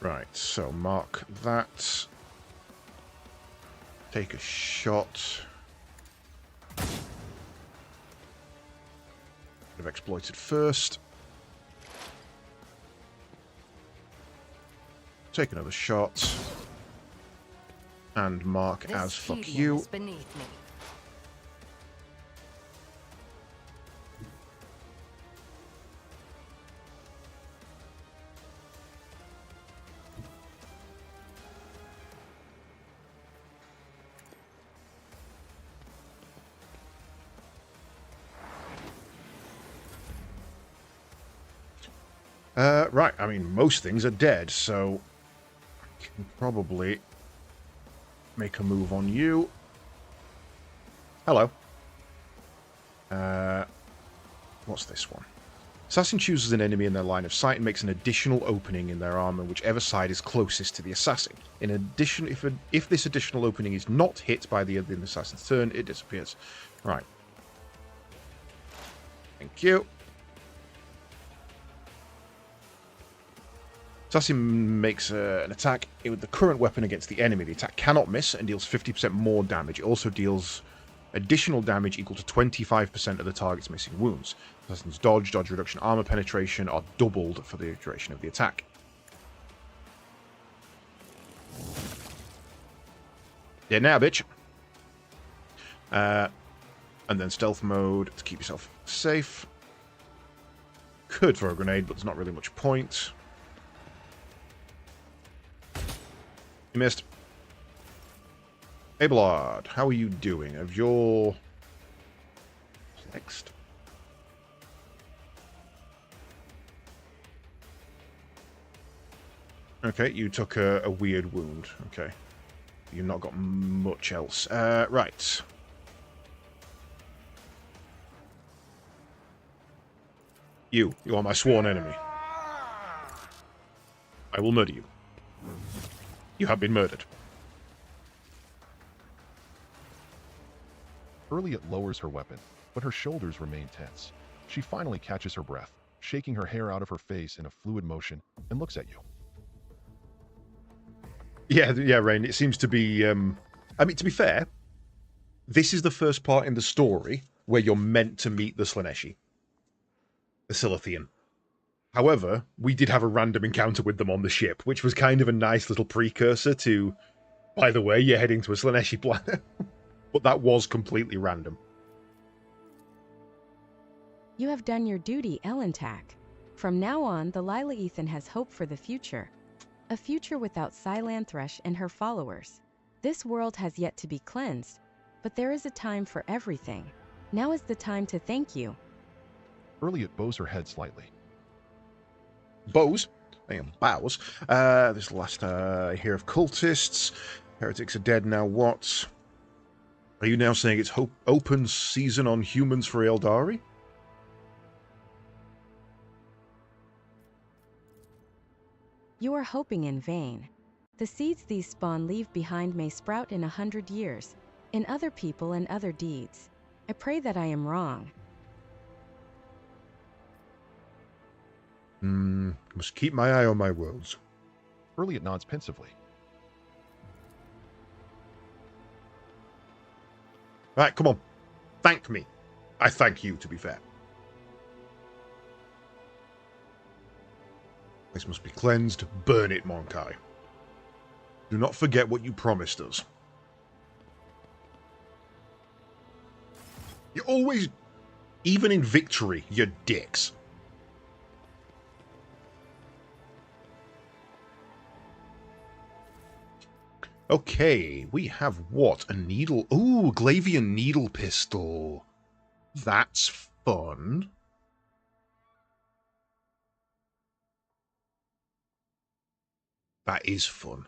Right, so mark that. Take a shot. Have exploited first. Take another shot. And mark as fuck you. Beneath me. Right, I mean, most things are dead, so I can probably make a move on you. Hello. What's this one? Assassin chooses an enemy in their line of sight and makes an additional opening in their armor, whichever side is closest to the assassin. In addition, if this additional opening is not hit by the assassin's turn, it disappears. Right. Thank you. Assassin makes an attack with the current weapon against the enemy. The attack cannot miss and deals 50% more damage. It also deals additional damage equal to 25% of the target's missing wounds. Assassin's dodge reduction, armor penetration are doubled for the duration of the attack. Dead now, bitch. And then stealth mode to keep yourself safe. Could throw a grenade, but there's not really much point. You missed. Abelard, how are you doing? Of your... Next. Okay, you took a weird wound. Okay. You've not got much else. Right. You are my sworn enemy. I will murder you. You have been murdered. Early it lowers her weapon, but her shoulders remain tense. She finally catches her breath, shaking her hair out of her face in a fluid motion, and looks at you. Yeah, Rain, it seems to be... I mean, to be fair, this is the first part in the story where you're meant to meet the Slaneshi. The Silithian. However, we did have a random encounter with them on the ship, which was kind of a nice little precursor to, by the way, you're heading to a Slaneshi planet. But that was completely random. You have done your duty, Elentak. From now on, the Lila Ethan has hope for the future. A future without Silantresh and her followers. This world has yet to be cleansed, but there is a time for everything. Now is the time to thank you. Early it bows her head slightly. Bows? I am bows. This last I hear of cultists. Heretics are dead now, what? Are you now saying it's open season on humans for Eldari? You are hoping in vain. The seeds these spawn leave behind may sprout in 100 years, in other people and other deeds. I pray that I am wrong. Must keep my eye on my worlds. Earliot nods pensively. Right, come on. Thank me. I thank you, to be fair. This must be cleansed. Burn it, Monkai. Do not forget what you promised us. You're always, even in victory, you're dicks. Okay, we have what? A needle. Ooh, Glavian needle pistol. That's fun. That is fun.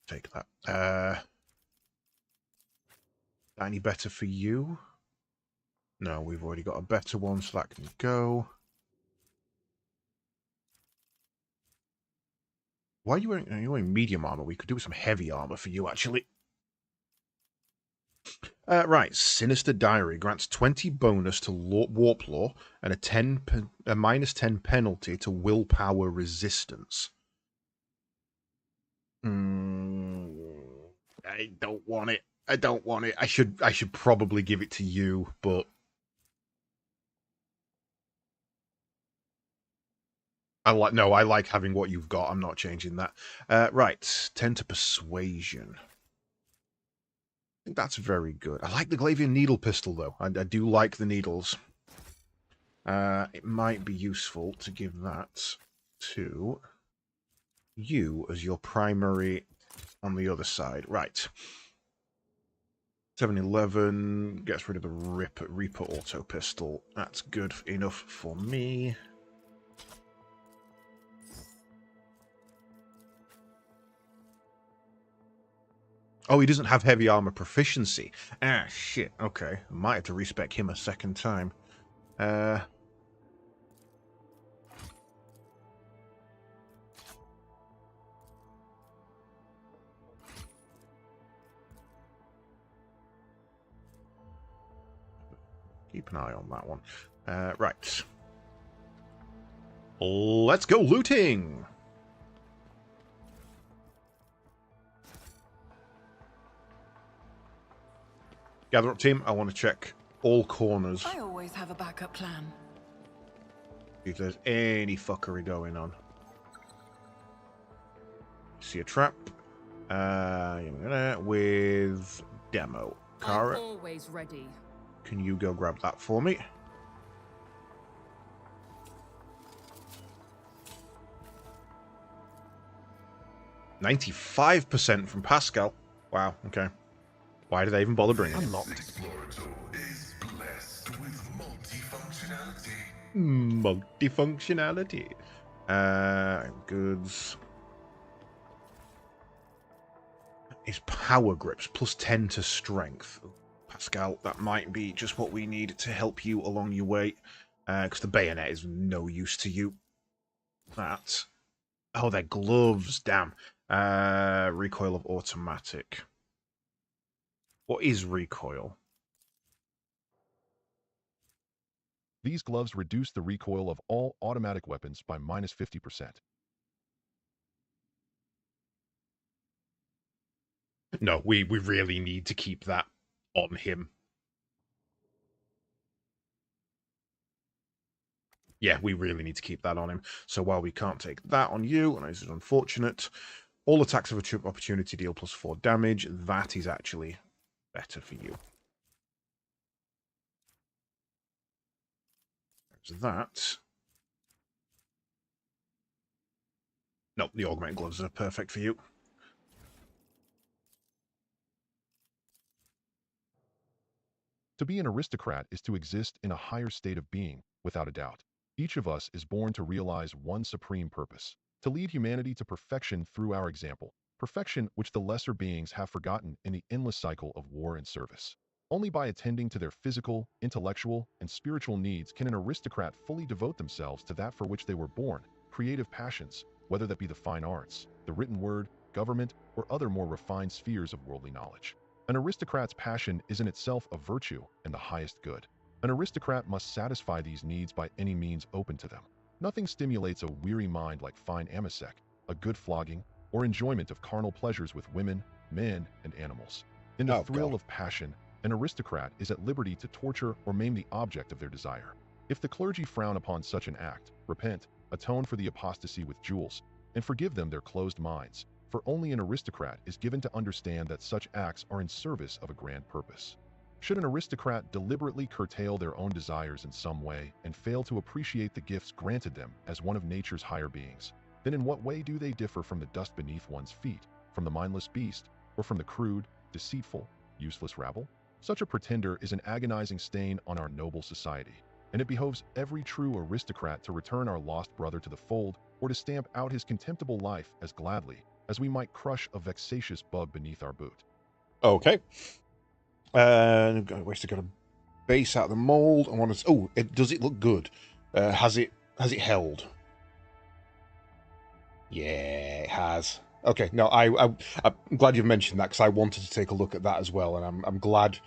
Take that. That any better for you? No, we've already got a better one, so that can go. Why are you wearing medium armor? We could do with some heavy armor for you, actually. Right, Sinister Diary grants 20 bonus to Warp Law and a minus 10 penalty to Willpower Resistance. I don't want it. I don't want it. I should probably give it to you, but I like having what you've got. I'm not changing that. Right, 10 to Persuasion. I think that's very good. I like the Glavian needle pistol, though. I do like the needles. It might be useful to give that to you as your primary on the other side. Right. 711 gets rid of the Reaper auto pistol. That's good enough for me. Oh, he doesn't have heavy armor proficiency. Ah, shit. Okay. Might have to respec him a second time. Keep an eye on that one. Right. Let's go looting! Gather up, team. I want to check all corners. I always have a backup plan. See if there's any fuckery going on. See a trap. With demo. Kara, I'm always ready. can you go grab that for me? %95% from Pascal. Wow, okay. Why did they even bother bringing it? Unlocked. Is blessed with multifunctionality. Multifunctionality. Goods. Is power grips plus 10 to strength. Pascal, that might be just what we need to help you along your way. Because the bayonet is no use to you. That. Oh, they're gloves. Damn. Recoil of automatic. What is recoil? These gloves reduce the recoil of all automatic weapons by minus 50%. No, we really need to keep that on him. Yeah, we really need to keep that on him. So while we can't take that on you, and this is unfortunate, all attacks of opportunity deal plus 4 damage. That is actually better for you. There's that. No, the augmented gloves are perfect for you. To be an aristocrat is to exist in a higher state of being, without a doubt. Each of us is born to realize one supreme purpose, to lead humanity to perfection through our example. perfection which the lesser beings have forgotten in the endless cycle of war and service. Only by attending to their physical, intellectual, and spiritual needs can an aristocrat fully devote themselves to that for which they were born, creative passions, whether that be the fine arts, the written word, government, or other more refined spheres of worldly knowledge. An aristocrat's passion is in itself a virtue and the highest good. An aristocrat must satisfy these needs by any means open to them. Nothing stimulates a weary mind like fine amasec, a good flogging, or enjoyment of carnal pleasures with women, men, and animals. In the thrill of passion, an aristocrat is at liberty to torture or maim the object of their desire. If the clergy frown upon such an act, repent, atone for the apostasy with jewels, and forgive them their closed minds, for only an aristocrat is given to understand that such acts are in service of a grand purpose. Should an aristocrat deliberately curtail their own desires in some way and fail to appreciate the gifts granted them as one of nature's higher beings, then in what way do they differ from the dust beneath one's feet, from the mindless beast, or from the crude, deceitful, useless rabble? Such a pretender is an agonizing stain on our noble society, and it behoves every true aristocrat to return our lost brother to the fold or to stamp out his contemptible life as gladly as we might crush a vexatious bug beneath our boot. Okay. Where's to got a base out of the mold? I want to. Oh, does it look good? Has it held? Yeah, it has. Okay, no, I'm glad you've mentioned that because I wanted to take a look at that as well, and I'm glad.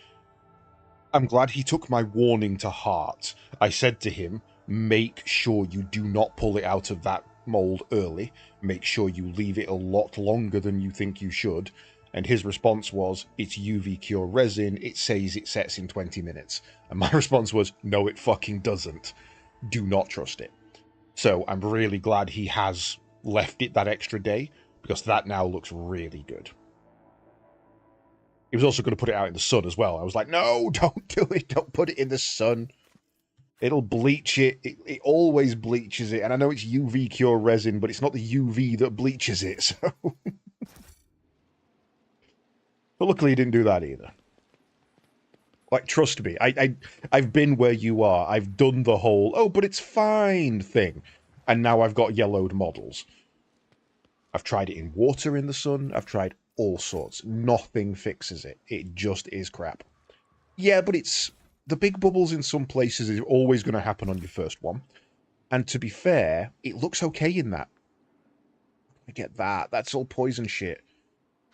I'm glad he took my warning to heart. I said to him, make sure you do not pull it out of that mold early. Make sure you leave it a lot longer than you think you should. And his response was, it's UV cure resin. It says it sets in 20 minutes. And my response was, no, it fucking doesn't. Do not trust it. So I'm really glad he has left it that extra day, because that now looks really good. He was also going to put it out in the sun as well. I was like, no, don't do it. Don't put it in the sun. It'll bleach it. It always bleaches it. And I know it's UV cure resin, but it's not the UV that bleaches it. So, but luckily he didn't do that either. Like, trust me, I've been where you are. I've done the whole, oh, but it's fine thing. And now I've got yellowed models. I've tried it in water in the sun. I've tried all sorts. Nothing fixes it. It just is crap. Yeah, but it's... The big bubbles in some places is always going to happen on your first one. And to be fair, it looks okay in that. I get that. That's all poison shit.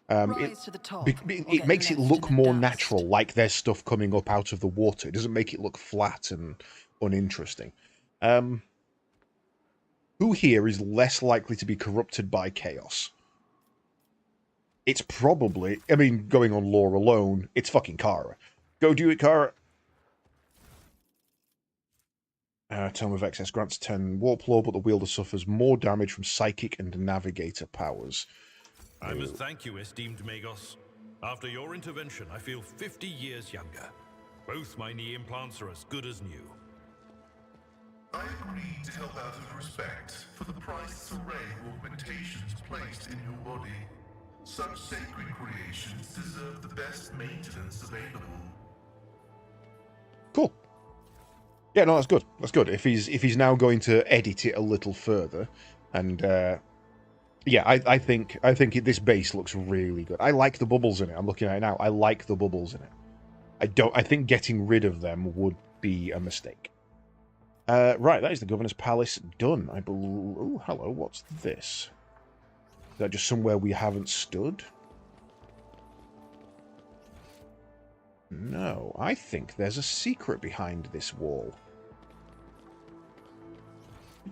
It makes it look more natural, like there's stuff coming up out of the water. It doesn't make it look flat and uninteresting. Who here is less likely to be corrupted by chaos? It's probably, I mean, going on lore alone, it's fucking Kara. Go do it, Kara. Tome of Excess grants 10 warp lore, but the wielder suffers more damage from psychic and navigator powers. I must thank you, esteemed Magos. After your intervention, I feel 50 years younger. Both my knee implants are as good as new. I agreed to help out of respect for the priceless array of augmentations placed in your body. Such sacred creations deserve the best maintenance available. Cool. Yeah, no, that's good. That's good. If he's now going to edit it a little further, and yeah, I think this base looks really good. I like the bubbles in it. I'm looking at it now. I like the bubbles in it. I think getting rid of them would be a mistake. Right, that is the Governor's Palace done. I believe. Oh, hello. What's this? Is that just somewhere we haven't stood? No, I think there's a secret behind this wall.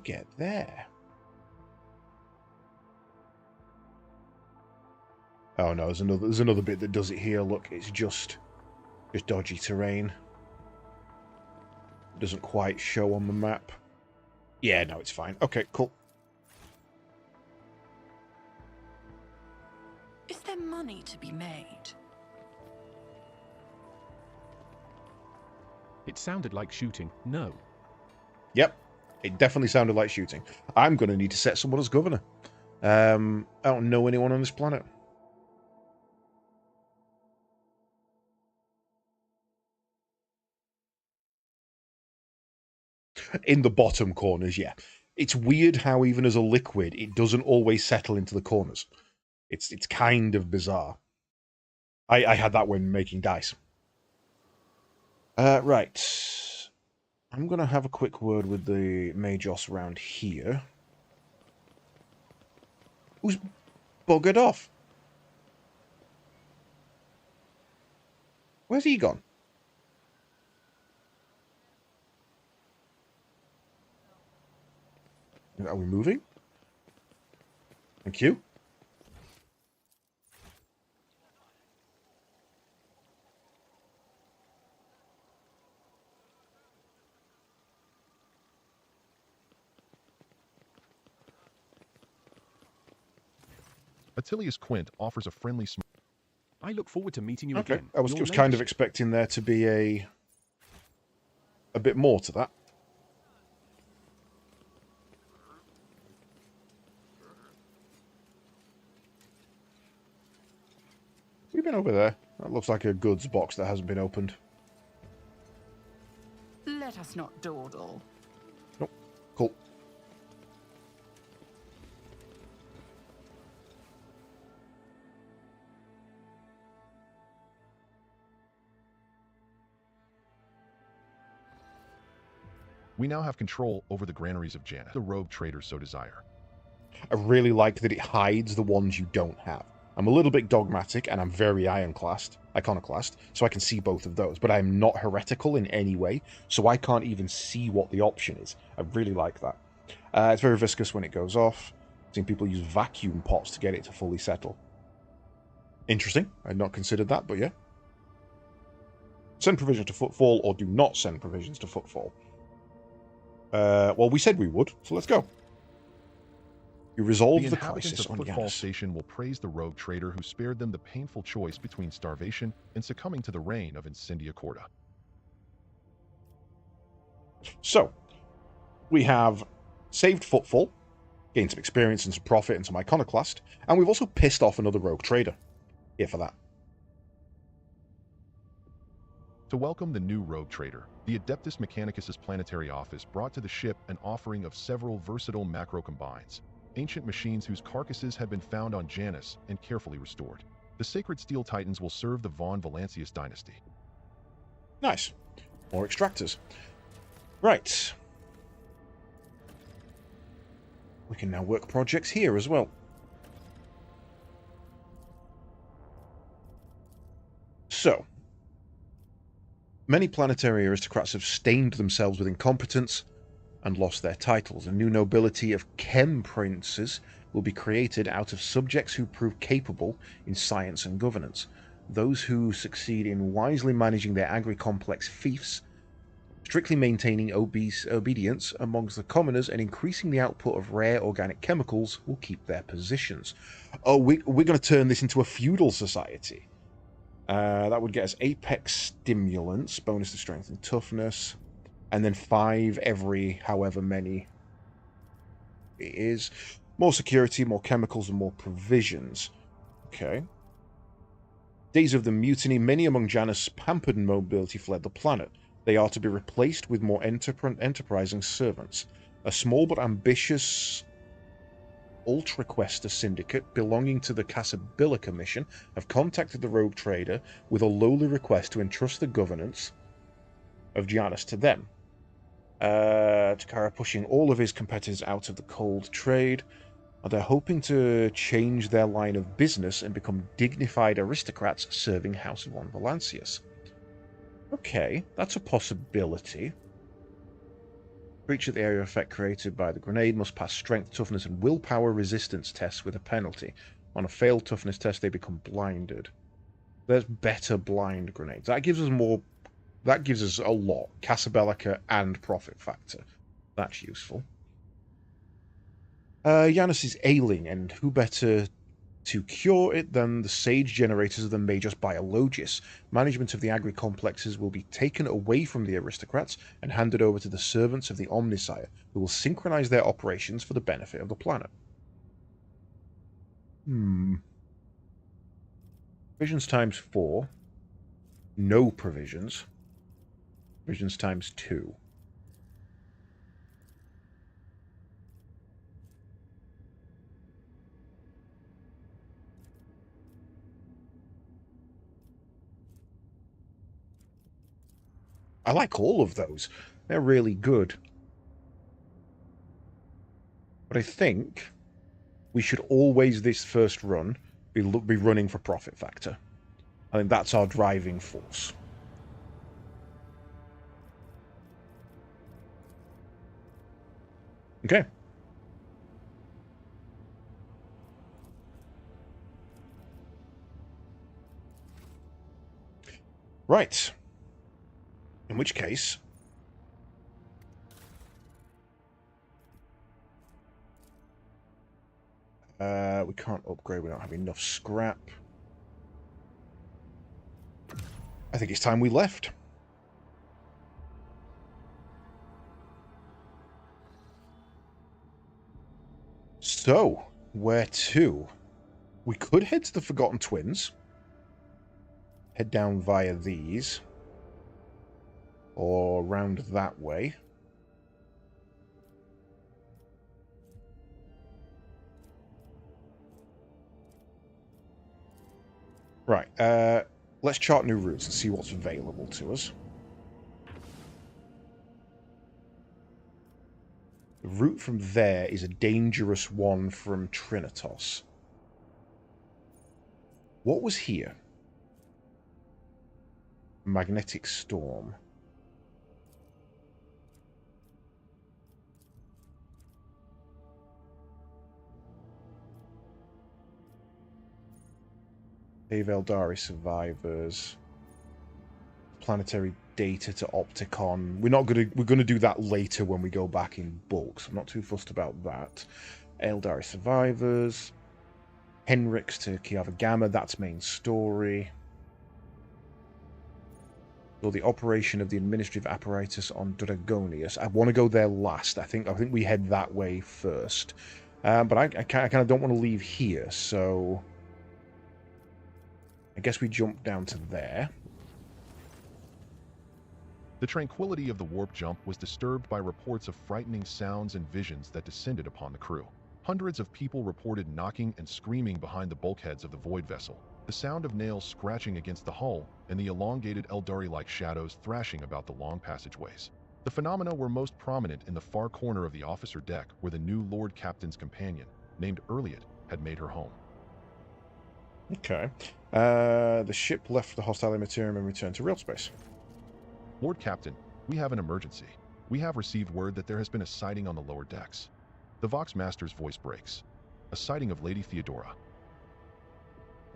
Get there. Oh no, there's another bit that does it here. Look, it's just dodgy terrain. It doesn't quite show on the map. Yeah, no, it's fine. Okay, cool. Is there money to be made? It sounded like shooting. No. Yep. It definitely sounded like shooting. I'm going to need to set someone as governor. I don't know anyone on this planet. In the bottom corners, yeah. It's weird how even as a liquid, it doesn't always settle into the corners. It's kind of bizarre. I had that when making dice. Right. I'm going to have a quick word with the Magos around here. Who's buggered off? Where's he gone? Are we moving? Thank you. Attilius Quint offers a friendly smile. I look forward to meeting you Okay. again. I was kind of expecting there to be a bit more to that. We've been over there. That looks like a goods box that hasn't been opened. Let us not dawdle. Nope. Cool. We now have control over the granaries of Janus, the rogue traders so desire. I really like that it hides the ones you don't have. I'm a little bit dogmatic, and I'm very iconoclast, so I can see both of those, but I'm not heretical in any way, so I can't even see what the option is. I really like that. It's very viscous when it goes off. I've seen people use vacuum pots to get it to fully settle. Interesting. I'd not considered that, but yeah. Send provisions to Footfall, or do not send provisions to Footfall. Well, we said we would, so let's go. You resolve the crisis on Footfall Janus. Station will praise the rogue trader who spared them the painful choice between starvation and succumbing to the reign of Incendia Corda. So, we have saved Footfall, gained some experience and some profit and some iconoclast, and we've also pissed off another rogue trader. Here for that. To welcome the new rogue trader, the Adeptus Mechanicus' planetary office brought to the ship an offering of several versatile macro combines, ancient machines whose carcasses had been found on Janus and carefully restored. The Sacred Steel Titans will serve the Von Valancius dynasty. Nice. More extractors. Right. We can now work projects here as well. So, many planetary aristocrats have stained themselves with incompetence and lost their titles. A new nobility of chem princes will be created out of subjects who prove capable in science and governance. Those who succeed in wisely managing their agri-complex fiefs, strictly maintaining obedience amongst the commoners, and increasing the output of rare organic chemicals will keep their positions. Oh, we're going to turn this into a feudal society. That would get us Apex Stimulants, bonus to strength and toughness, and then 5 every however many it is. More security, more chemicals, and more provisions. Okay. Days of the Mutiny. Many among Janus' pampered nobility fled the planet. They are to be replaced with more enterprising servants. A small but ambitious Ultraquester syndicate belonging to the Casabilla Commission have contacted the rogue trader with a lowly request to entrust the governance of Janus to them. Takara pushing all of his competitors out of the cold trade. They're hoping to change their line of business and become dignified aristocrats serving House Von Valancius. Okay, that's a possibility. Creature the area effect created by the grenade must pass strength, toughness, and willpower resistance tests with a penalty. On a failed toughness test, they become blinded. There's better blind grenades. That gives us more. That gives us a lot. Casabellica and profit factor. That's useful. Janus is ailing, and who better to cure it than the sage generators of the Magos Biologists? Management of the agri-complexes will be taken away from the aristocrats and handed over to the servants of the Omnisire, who will synchronize their operations for the benefit of the planet. Provisions times 4. No provisions. Provisions times 2. I like all of those. They're really good. But I think we should always, this first run, be running for profit factor. I think that's our driving force. Okay. Right. In which case... we can't upgrade, we don't have enough scrap. I think it's time we left. So, where to? We could head to the Forgotten Twins. Head down via these. Or round that way. Right, let's chart new routes and see what's available to us. The route from there is a dangerous one from Trinitos. What was here? Magnetic storm. Save Eldari survivors. Planetary data to Opticon. We're gonna do that later when we go back in bulk, so I'm not too fussed about that. Eldari survivors. Henrix to Kiava Gamma, that's main story. Or the operation of the administrative apparatus on Dragonius. I want to go there last. I think we head that way first. But I kind of don't want to leave here, so I guess we jump down to there. The tranquility of the warp jump was disturbed by reports of frightening sounds and visions that descended upon the crew. Hundreds of people reported knocking and screaming behind the bulkheads of the void vessel, the sound of nails scratching against the hull, and the elongated Eldari-like shadows thrashing about the long passageways. The phenomena were most prominent in the far corner of the officer deck where the new Lord Captain's companion, named Erliot, had made her home. Okay. The ship left the hostile material and returned to real space. Lord Captain, we have an emergency. We have received word that there has been a sighting on the lower decks. The Vox Master's voice breaks. A sighting of Lady Theodora.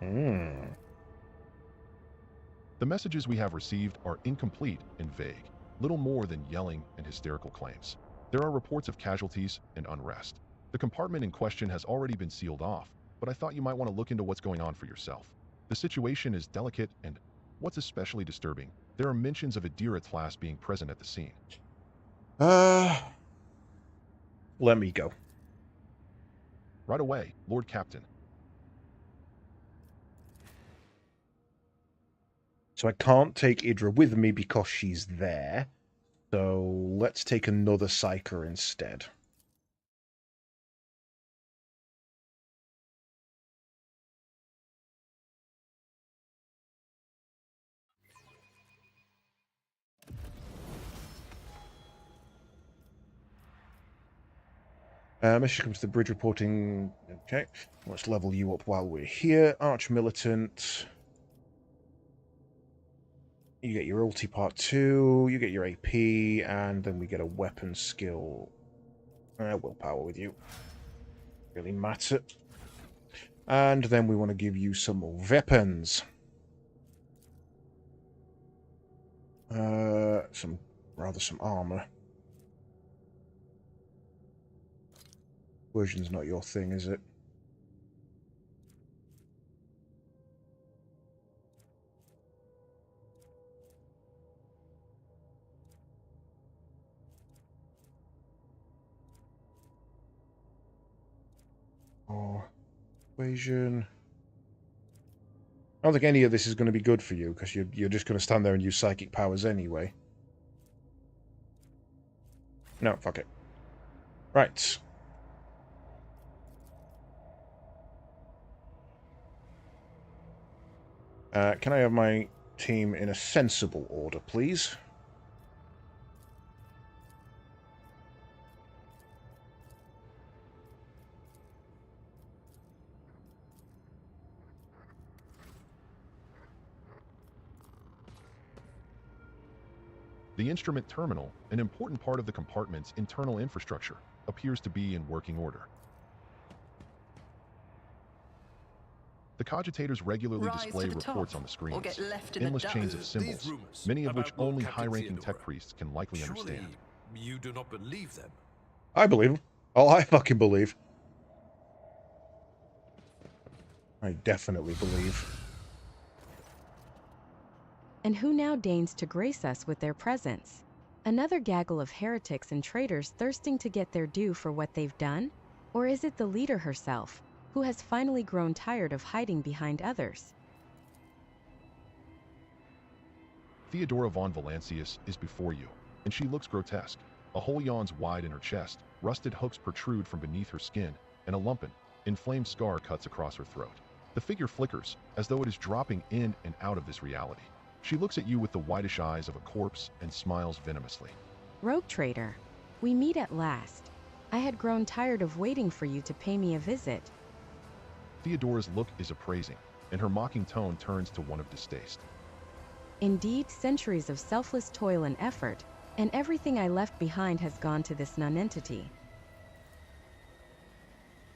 The messages we have received are incomplete and vague, little more than yelling and hysterical claims. There are reports of casualties and unrest. The compartment in question has already been sealed off, but I thought you might want to look into what's going on for yourself. The situation is delicate and, what's especially disturbing, there are mentions of Adira Tlass being present at the scene. Let me go. Right away, Lord Captain. So I can't take Idra with me because she's there. So let's take another Psyker instead. Message comes to the bridge reporting. Okay, let's level you up while we're here. Arch Militant. You get your ulti part 2, you get your AP, and then we get a weapon skill. Willpower with you. Really matter. And then we want to give you some more weapons. Some armor. Version's not your thing, is it? Or equation. I don't think any of this is going to be good for you because you're just going to stand there and use psychic powers anyway. No, fuck it. Right. Can I have my team in a sensible order, please? The instrument terminal, an important part of the compartment's internal infrastructure, appears to be in working order. The cogitators regularly Rise display to the top, reports on the or screens, get left in the endless dust. chains of symbols, rumors many of about which Lord only Captain high-ranking Theodora. tech priests can likely Surely understand. you do not believe them? I believe him. Oh, I fucking believe. I definitely believe. And who now deigns to grace us with their presence? Another gaggle of heretics and traitors thirsting to get their due for what they've done? Or is it the leader herself, who has finally grown tired of hiding behind others? Theodora von Valancius is before you, and she looks grotesque. A hole yawns wide in her chest, rusted hooks protrude from beneath her skin, and a lumpen, inflamed scar cuts across her throat. The figure flickers, as though it is dropping in and out of this reality. She looks at you with the whitish eyes of a corpse and smiles venomously. Rogue traitor, we meet at last. I had grown tired of waiting for you to pay me a visit. Theodora's look is appraising, and her mocking tone turns to one of distaste. Indeed, centuries of selfless toil and effort, and everything I left behind has gone to this nonentity.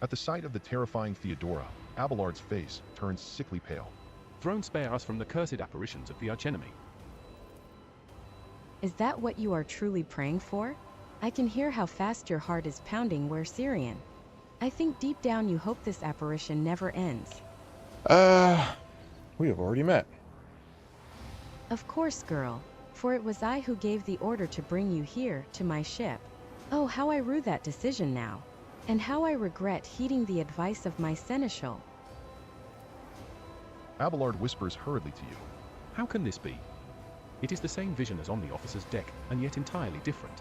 At the sight of the terrifying Theodora, Abelard's face turns sickly pale. Throne spare us from the cursed apparitions of the archenemy. Is that what you are truly praying for? I can hear how fast your heart is pounding where Syrian. I think deep down you hope this apparition never ends. We have already met. Of course, girl, for it was I who gave the order to bring you here, to my ship. Oh, how I rue that decision now, and how I regret heeding the advice of my seneschal. Abelard whispers hurriedly to you. How can this be? It is the same vision as on the officer's deck, and yet entirely different.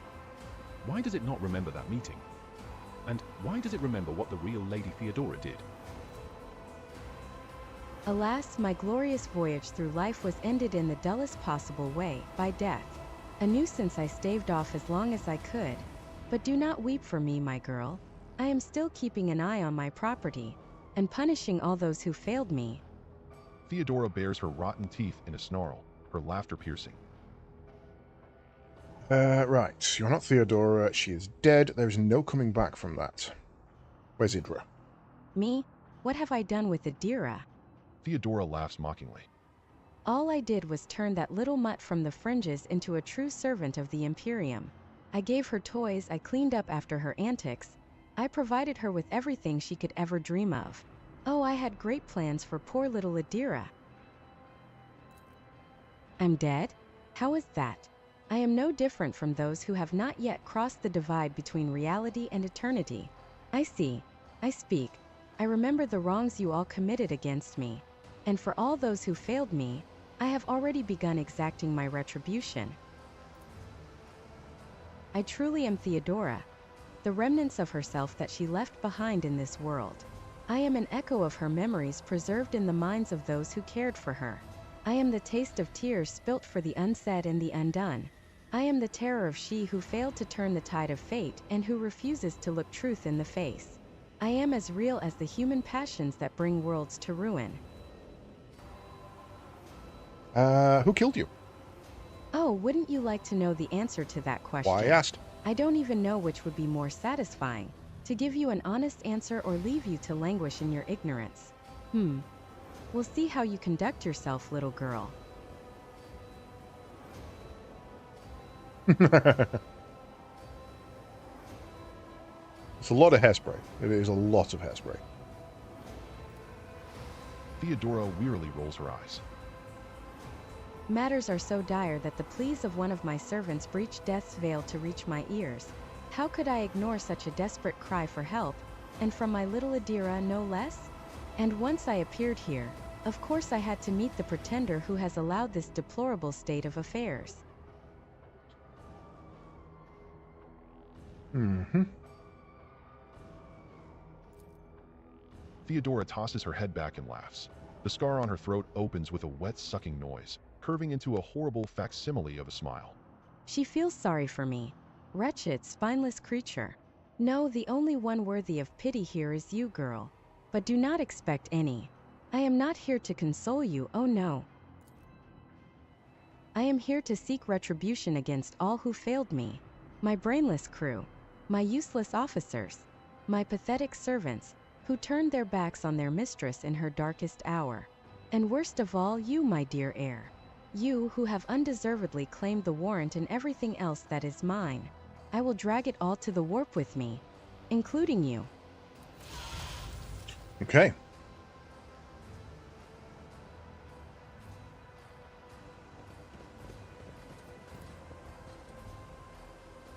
Why does it not remember that meeting? And why does it remember what the real Lady Theodora did? Alas, my glorious voyage through life was ended in the dullest possible way, by death. A nuisance I staved off as long as I could. But do not weep for me, my girl. I am still keeping an eye on my property, and punishing all those who failed me. Theodora bares her rotten teeth in a snarl, her laughter piercing. Right. You're not Theodora. She is dead. There's no coming back from that. Where's Idra? Me? What have I done with Idira? Theodora laughs mockingly. All I did was turn that little mutt from the fringes into a true servant of the Imperium. I gave her toys, I cleaned up after her antics, I provided her with everything she could ever dream of. Oh, I had great plans for poor little Idira. I'm dead? How is that? I am no different from those who have not yet crossed the divide between reality and eternity. I see. I speak. I remember the wrongs you all committed against me. And for all those who failed me, I have already begun exacting my retribution. I truly am Theodora, the remnants of herself that she left behind in this world. I am an echo of her memories preserved in the minds of those who cared for her. I am the taste of tears spilt for the unsaid and the undone. I am the terror of she who failed to turn the tide of fate and who refuses to look truth in the face. I am as real as the human passions that bring worlds to ruin. Who killed you? Oh, wouldn't you like to know the answer to that question? Why I asked. I don't even know which would be more satisfying, to give you an honest answer or leave you to languish in your ignorance. We'll see how you conduct yourself, little girl. It's a lot of hairspray. It is a lot of hairspray. Theodora wearily rolls her eyes. Matters are so dire that the pleas of one of my servants breached death's veil to reach my ears. How could I ignore such a desperate cry for help, and from my little Idira no less? And once I appeared here, of course I had to meet the pretender who has allowed this deplorable state of affairs. Theodora tosses her head back and laughs. The scar on her throat opens with a wet sucking noise, curving into a horrible facsimile of a smile. She feels sorry for me. Wretched, spineless creature. No, the only one worthy of pity here is you, girl. But do not expect any. I am not here to console you, oh no. I am here to seek retribution against all who failed me. My brainless crew, my useless officers, my pathetic servants, who turned their backs on their mistress in her darkest hour. And worst of all, you, my dear heir. You who have undeservedly claimed the warrant and everything else that is mine. I will drag it all to the warp with me, including you. Okay.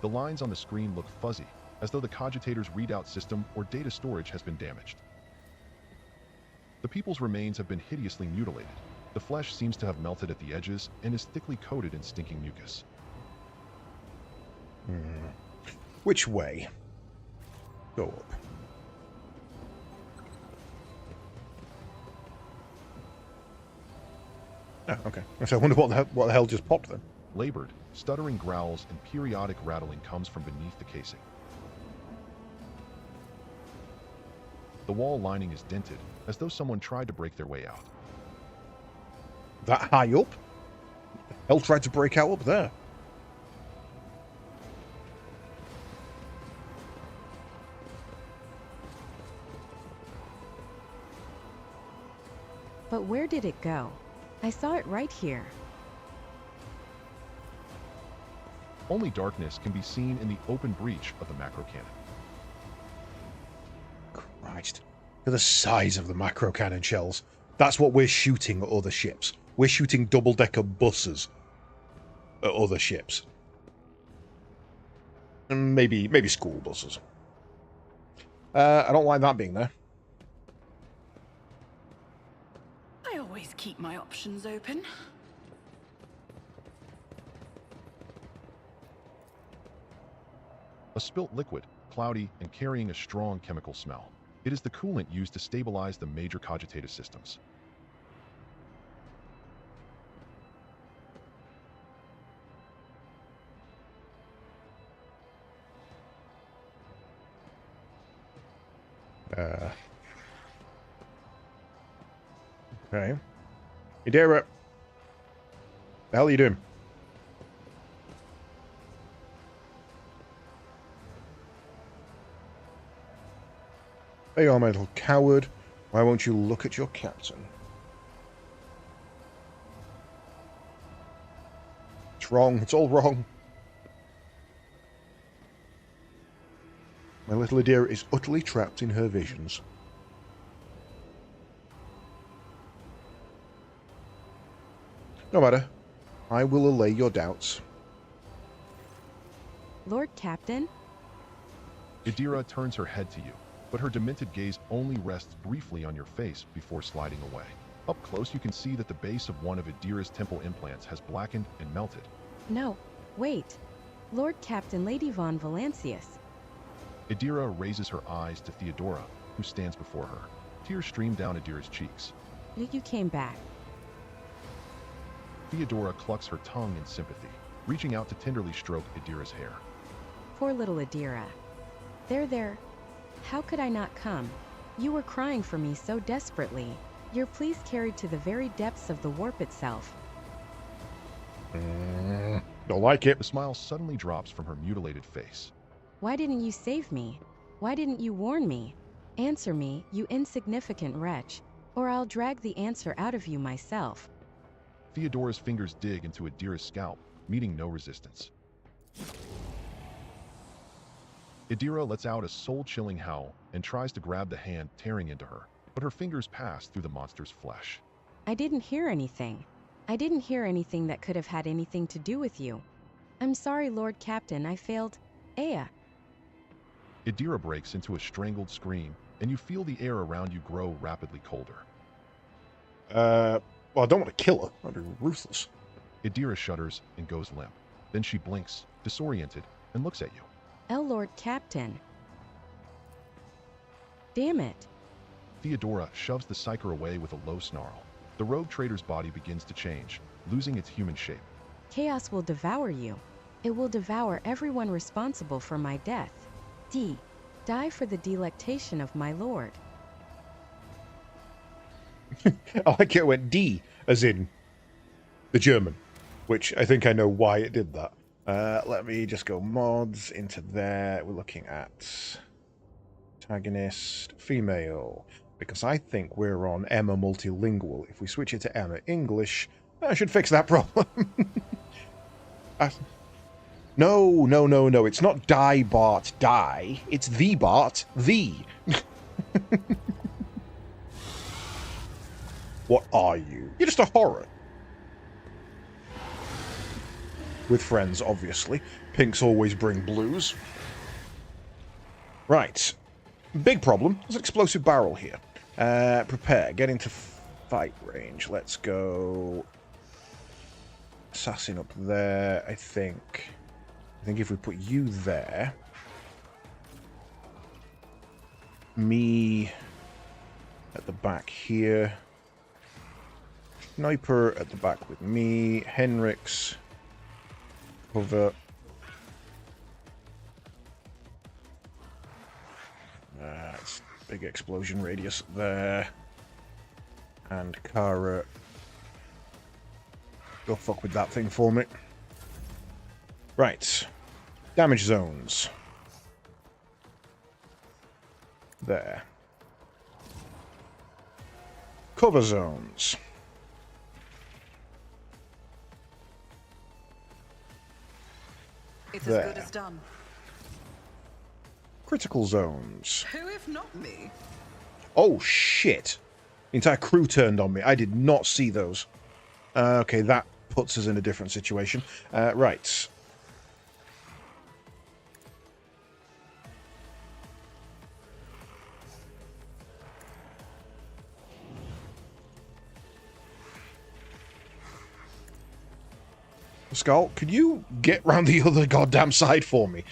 The lines on the screen look fuzzy, as though the cogitator's readout system or data storage has been damaged. The people's remains have been hideously mutilated. The flesh seems to have melted at the edges and is thickly coated in stinking mucus. Which way? Go up. Oh, okay. So I wonder what the hell just popped then. Labored, stuttering growls and periodic rattling comes from beneath the casing. The wall lining is dented, as though someone tried to break their way out. That high up? Hell tried to break out up there. But where did it go? I saw it right here. Only darkness can be seen in the open breach of the macro cannon. Christ. Look at the size of the macro cannon shells. That's what we're shooting at other ships. We're shooting double-decker buses at other ships. And maybe school buses. I don't like that being there. I always keep my options open. A spilt liquid, cloudy and carrying a strong chemical smell. It is the coolant used to stabilize the major cogitative systems. Okay. Idira. The hell are you doing? There you are, my little coward. Why won't you look at your captain? It's wrong. It's all wrong. My little Idira is utterly trapped in her visions. No matter. I will allay your doubts. Lord Captain? Idira turns her head to you, but her demented gaze only rests briefly on your face before sliding away. Up close, you can see that the base of one of Idira's temple implants has blackened and melted. No, wait. Lord Captain Lady Von Valancius. Idira raises her eyes to Theodora, who stands before her. Tears stream down Idira's cheeks. You came back. Theodora clucks her tongue in sympathy, reaching out to tenderly stroke Idira's hair. Poor little Idira. There. How could I not come? You were crying for me so desperately. Your pleas carried to the very depths of the warp itself. Don't like it. The smile suddenly drops from her mutilated face. Why didn't you save me? Why didn't you warn me? Answer me, you insignificant wretch, or I'll drag the answer out of you myself. Theodora's fingers dig into Idira's scalp, meeting no resistance. Idira lets out a soul-chilling howl and tries to grab the hand tearing into her, but her fingers pass through the monster's flesh. I didn't hear anything. I didn't hear anything that could have had anything to do with you. I'm sorry, Lord Captain, I failed. Aya. Idira breaks into a strangled scream, and you feel the air around you grow rapidly colder. Well, I don't want to kill her. I'd be ruthless. Idira shudders and goes limp. Then she blinks, disoriented, and looks at you. Lord Captain. Damn it. Theodora shoves the psyker away with a low snarl. The rogue trader's body begins to change, losing its human shape. Chaos will devour you. It will devour everyone responsible for my death. Die for the delectation of my lord. I like it went D, as in the German. which I think I know why it did that. Let me just go mods into there. We're looking at protagonist, female, because I think we're on Emma multilingual. If we switch it to Emma English, I should fix that problem. No. It's not die, Bart, die. It's the Bart, the. What are you? You're just a horror. With friends, obviously. Pinks always bring blues. Right. Big problem. There's an explosive barrel here. Prepare. Get into fight range. Let's go... Assassin up there, I think. I think if we put you there... Me... at the back here... Sniper at the back with me. Henrik's... cover. It's big explosion radius there. And Kara. Go fuck with that thing for me. Right. Damage zones. There. Cover zones. It's There. as good as done. Critical zones. Who if not me? Oh, shit. The entire crew turned on me. I did not see those. Okay, that puts us in a different situation. Right. Skull, could you get round the other goddamn side for me?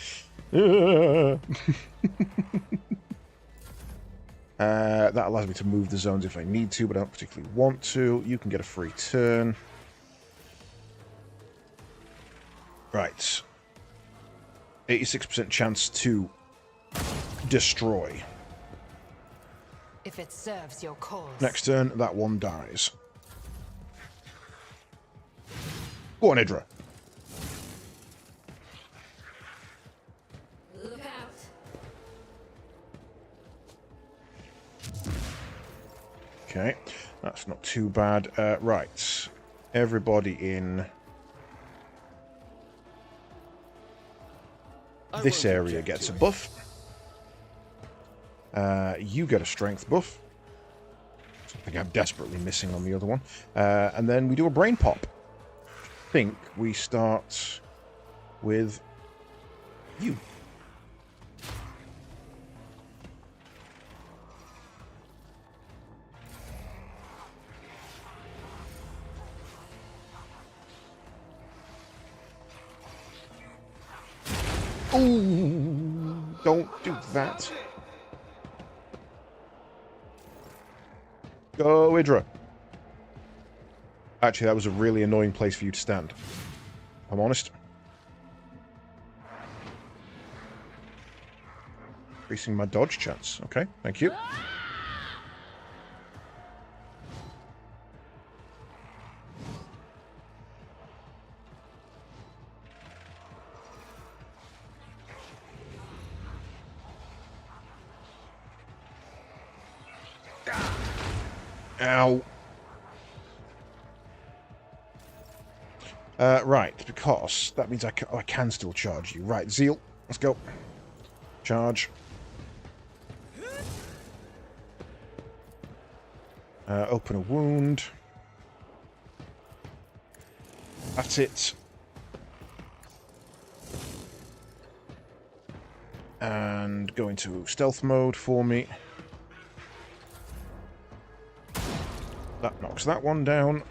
That allows me to move the zones if I need to, but I don't particularly want to. You can get a free turn. Right. 86% chance to destroy. If it serves your cause. Next turn, that one dies. Go on, Idra. Look out. Okay, that's not too bad. Right. Everybody in this area gets a buff. You get a strength buff. Something I'm desperately missing on the other one. And then we do a brain pop. I think we start with you. Ooh, don't do that. Go, Idra. Actually, that was a really annoying place for you to stand. I'm honest. Increasing my dodge chance. Okay, thank you. Ow. Right, because that means I can still charge you. Right, Zeal, let's go. Charge. Open a wound. That's it. And go into stealth mode for me. That knocks that one down.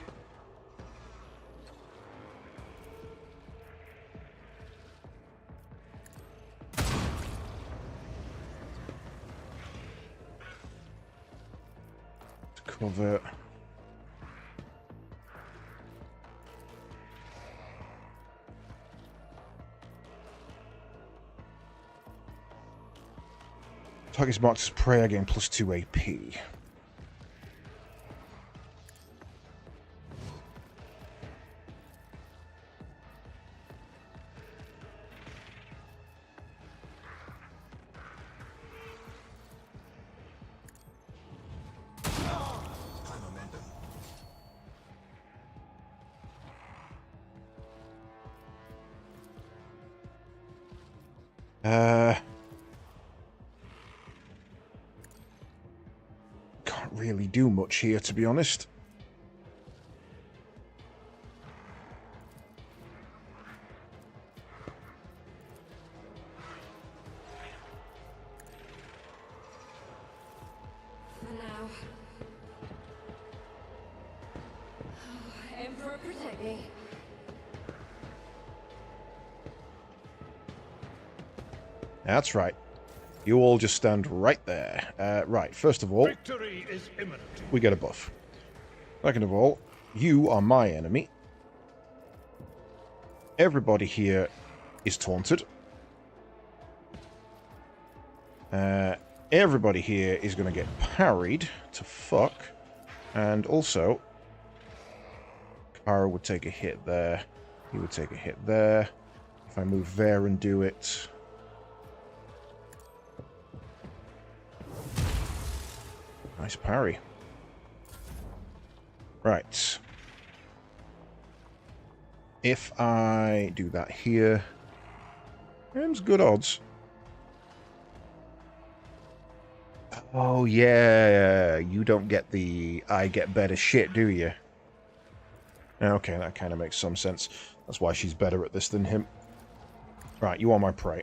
Cover. Target's marked as prey again, plus 2 AP. Can't really do much here, to be honest. Now. Oh, Emperor, protect me. That's right. You all just stand right there. Right, first of all, Victory is imminent. we get a buff. Second of all, you are my enemy. Everybody here is taunted. Everybody here is going to get parried to fuck. And also, Kara would take a hit there. He would take a hit there. If I move there and do it... Nice parry. Right. If I do that here, there's good odds. Oh, yeah. You don't get the I get better shit, do you? Okay, that kind of makes some sense. That's why she's better at this than him. Right, you are my prey.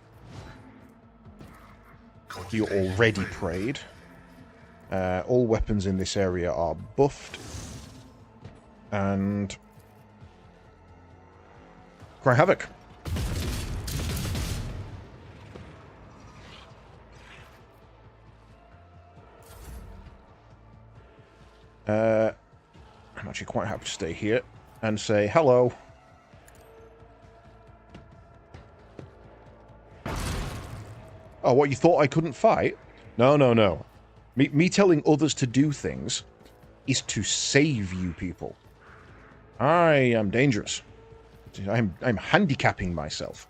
You're already preyed. All weapons in this area are buffed. And... cry havoc. I'm actually quite happy to stay here and say hello. Oh, what, you thought I couldn't fight? No, no, no. Me telling others to do things is to save you people. I am dangerous. I'm handicapping myself.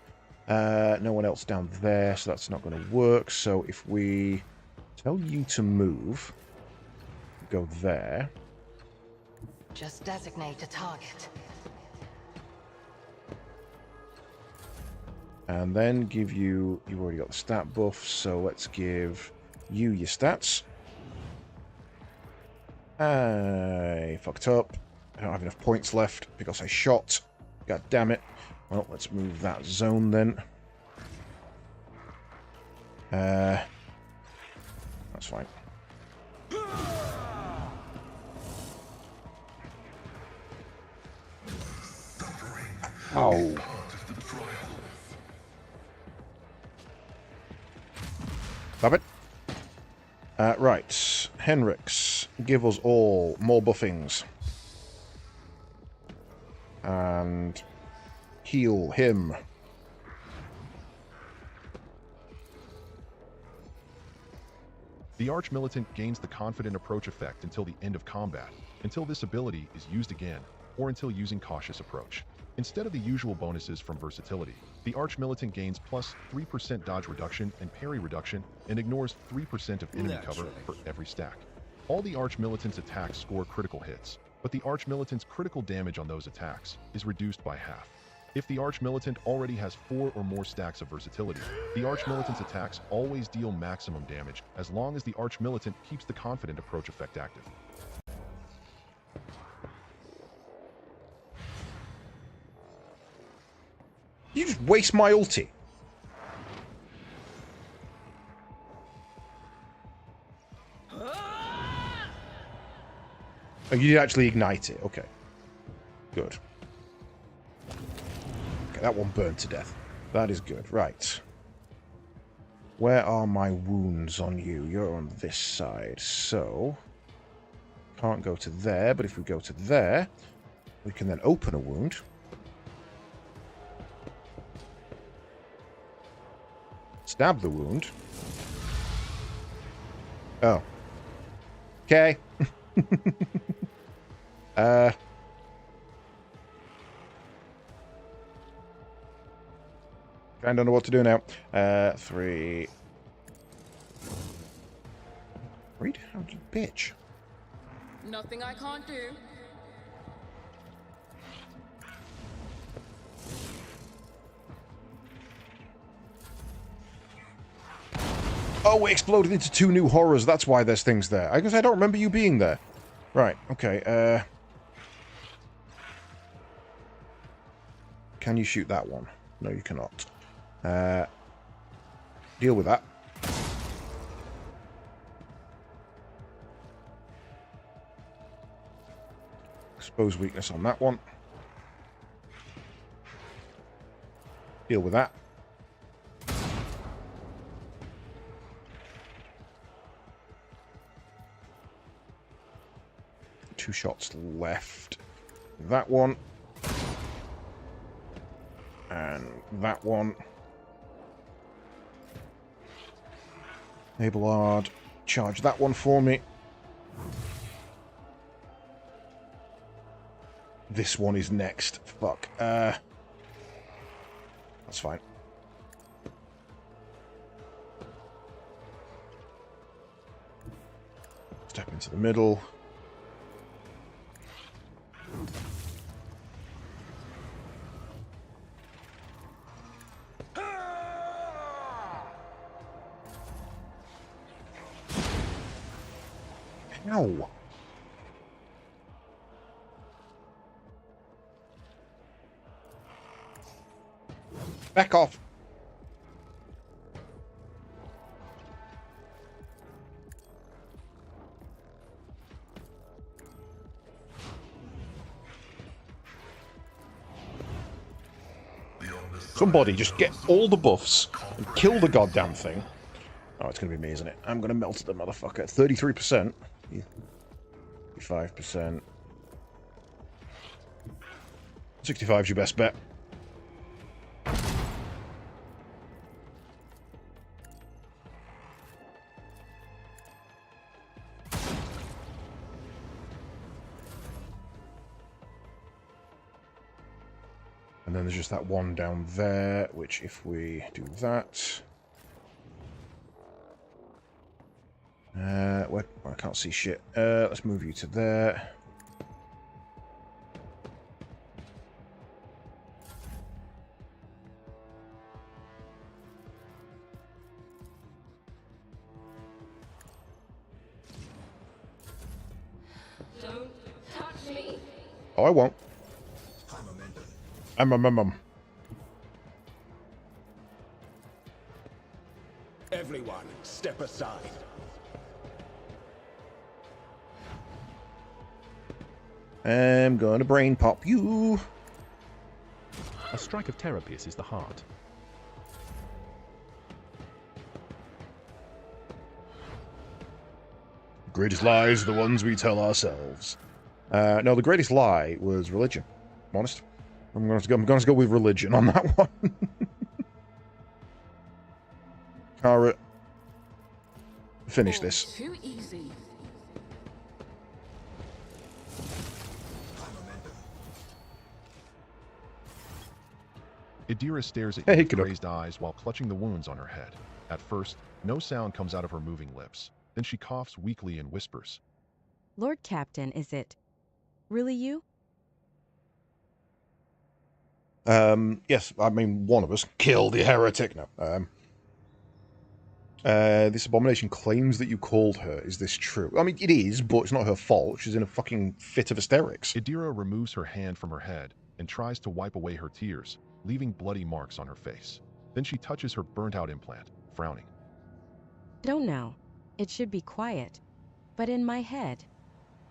No one else down there, so that's not going to work. So if we tell you to move, go there. Just designate a target. And then give you... You've already got the stat buff, so let's give you your stats. I fucked up. I don't have enough points left because I shot. God damn it. Well, let's move that zone then. That's fine. Oh. Stop it. Right. Henrix, give us all more buffings. And heal him. The Arch-Militant gains the Confident Approach effect until the end of combat, until this ability is used again, or until using Cautious Approach. Instead of the usual bonuses from versatility, the Arch-Militant gains plus 3% dodge reduction and parry reduction and ignores 3% of enemy cover for every stack. All the Arch-Militant's attacks score critical hits, but the Arch-Militant's critical damage on those attacks is reduced by half. If the Arch-Militant already has 4 or more stacks of versatility, the Arch-Militant's attacks always deal maximum damage as long as the Arch-Militant keeps the Confident Approach effect active. You just waste my ulti. Oh, you did actually ignite it. Okay. Good. Okay, that one burned to death. That is good. Right. Where are my wounds on you? You're on this side. So, can't go to there, but if we go to there, we can then open a wound. Stab the wound. Oh. Okay. Kinda don't know what to do now. 3. Read? How did you bitch? Nothing I can't do. Oh, it exploded into 2 new horrors. That's why there's things there. I guess I don't remember you being there. Right, okay, Can you shoot that one? No, you cannot. Deal with that. Expose weakness on that one. Deal with that. Two shots left. That one. And that one. Abelard. Charge that one for me. This one is next. Fuck. That's fine. Step into the middle. Ow. Back off. Somebody just get all the buffs and kill the goddamn thing. Oh, it's going to be me, isn't it? I'm going to melt the motherfucker. 33%. 5%. 65's your best bet. And then there's just that one down there, which if we do that... where? I can't see shit. Let's move you to there. Don't touch me. Oh, I won't. Everyone, step aside. I'm gonna brain pop you. A strike of terror pierces the heart. Greatest lies are the ones we tell ourselves. No, the greatest lie was religion. I'm honest. I'm gonna go with religion on that one. Kara, finish this. Too easy. Idira stares at Hey, you with kiddo. crazed eyes while clutching the wounds on her head. At first, no sound comes out of her moving lips. Then she coughs weakly and whispers. Lord Captain, is it really you? Yes, I mean, one of us. Kill the heretic. No. This abomination claims that you called her. Is this true? I mean, it is, but it's not her fault. She's in a fucking fit of hysterics. Idira removes her hand from her head and tries to wipe away her tears, leaving bloody marks on her face. Then she touches her burnt-out implant, frowning. Don't know. It should be quiet. But in my head,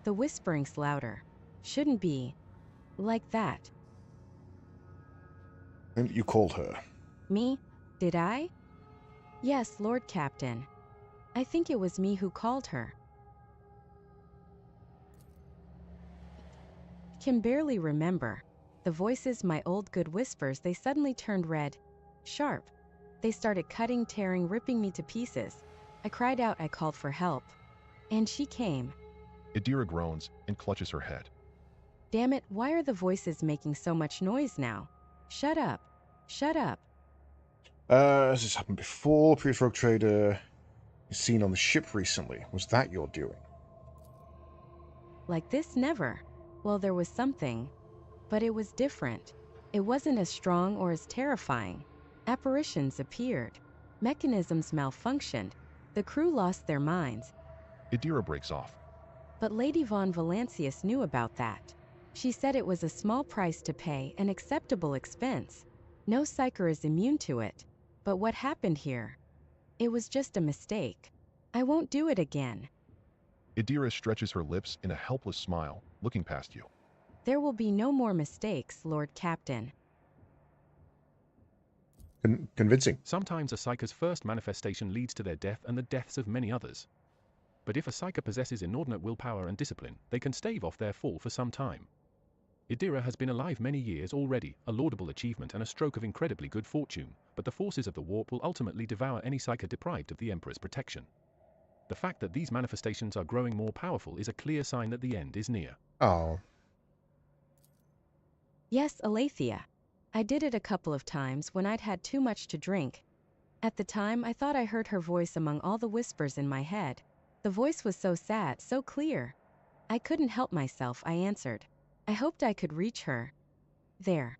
the whispering's louder. Shouldn't be like that. And you called her. Me? Did I? Yes, Lord Captain. I think it was me who called her. Can barely remember. The voices, my old good whispers, they suddenly turned red. Sharp. They started cutting, tearing, ripping me to pieces. I cried out, I called for help. And she came. Idira groans and clutches her head. Damn it, why are the voices making so much noise now? Shut up. Shut up. Has this happened before? Previous rogue trader is seen on the ship recently. Was that your doing? Like this, never. Well, there was something. But it was different. It wasn't as strong or as terrifying. Apparitions appeared. Mechanisms malfunctioned. The crew lost their minds. Idira breaks off. But Lady von Valancius knew about that. She said it was a small price to pay, an acceptable expense. No psyker is immune to it. But what happened here? It was just a mistake. I won't do it again. Idira stretches her lips in a helpless smile, looking past you. There will be no more mistakes, Lord Captain. Convincing. Sometimes a psyker's first manifestation leads to their death and the deaths of many others. But if a psyker possesses inordinate willpower and discipline, they can stave off their fall for some time. Idira has been alive many years already, a laudable achievement and a stroke of incredibly good fortune, but the forces of the warp will ultimately devour any psyker deprived of the Emperor's protection. The fact that these manifestations are growing more powerful is a clear sign that the end is near. Oh. Yes, Aletheia. I did it a couple of times when I'd had too much to drink. At the time, I thought I heard her voice among all the whispers in my head. The voice was so sad, so clear. I couldn't help myself, I answered. I hoped I could reach her. There.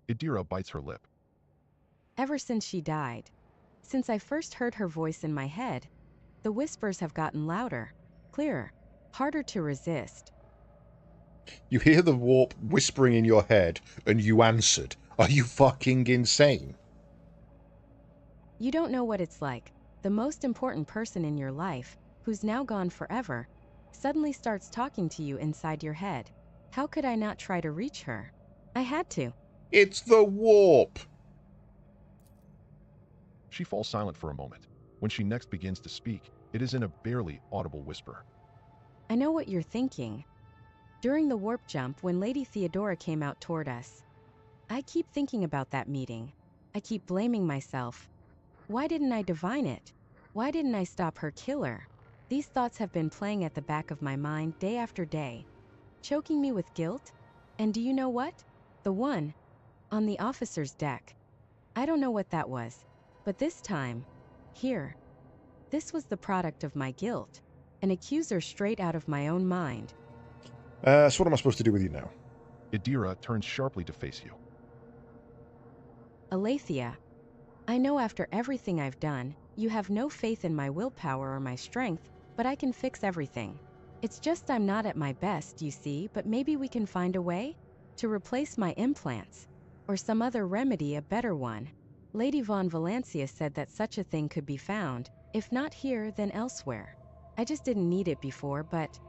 Idira bites her lip. Ever since she died, since I first heard her voice in my head, the whispers have gotten louder, clearer, harder to resist. You hear the warp whispering in your head, and you answered. Are you fucking insane? You don't know what it's like. The most important person in your life, who's now gone forever, suddenly starts talking to you inside your head. How could I not try to reach her? I had to. It's the warp! She falls silent for a moment. When she next begins to speak, it is in a barely audible whisper. I know what you're thinking. During the warp jump, when Lady Theodora came out toward us, I keep thinking about that meeting. I keep blaming myself. Why didn't I divine it? Why didn't I stop her killer? These thoughts have been playing at the back of my mind day after day, choking me with guilt. And do you know what? The one on the officer's deck. I don't know what that was, but this time, here, this was the product of my guilt, an accuser straight out of my own mind. So what am I supposed to do with you now? Idira turns sharply to face you. Aletheia, I know after everything I've done, you have no faith in my willpower or my strength, but I can fix everything. It's just I'm not at my best, you see, but maybe we can find a way to replace my implants, or some other remedy, a better one. Lady von Valancius said that such a thing could be found, if not here, then elsewhere. I just didn't need it before, but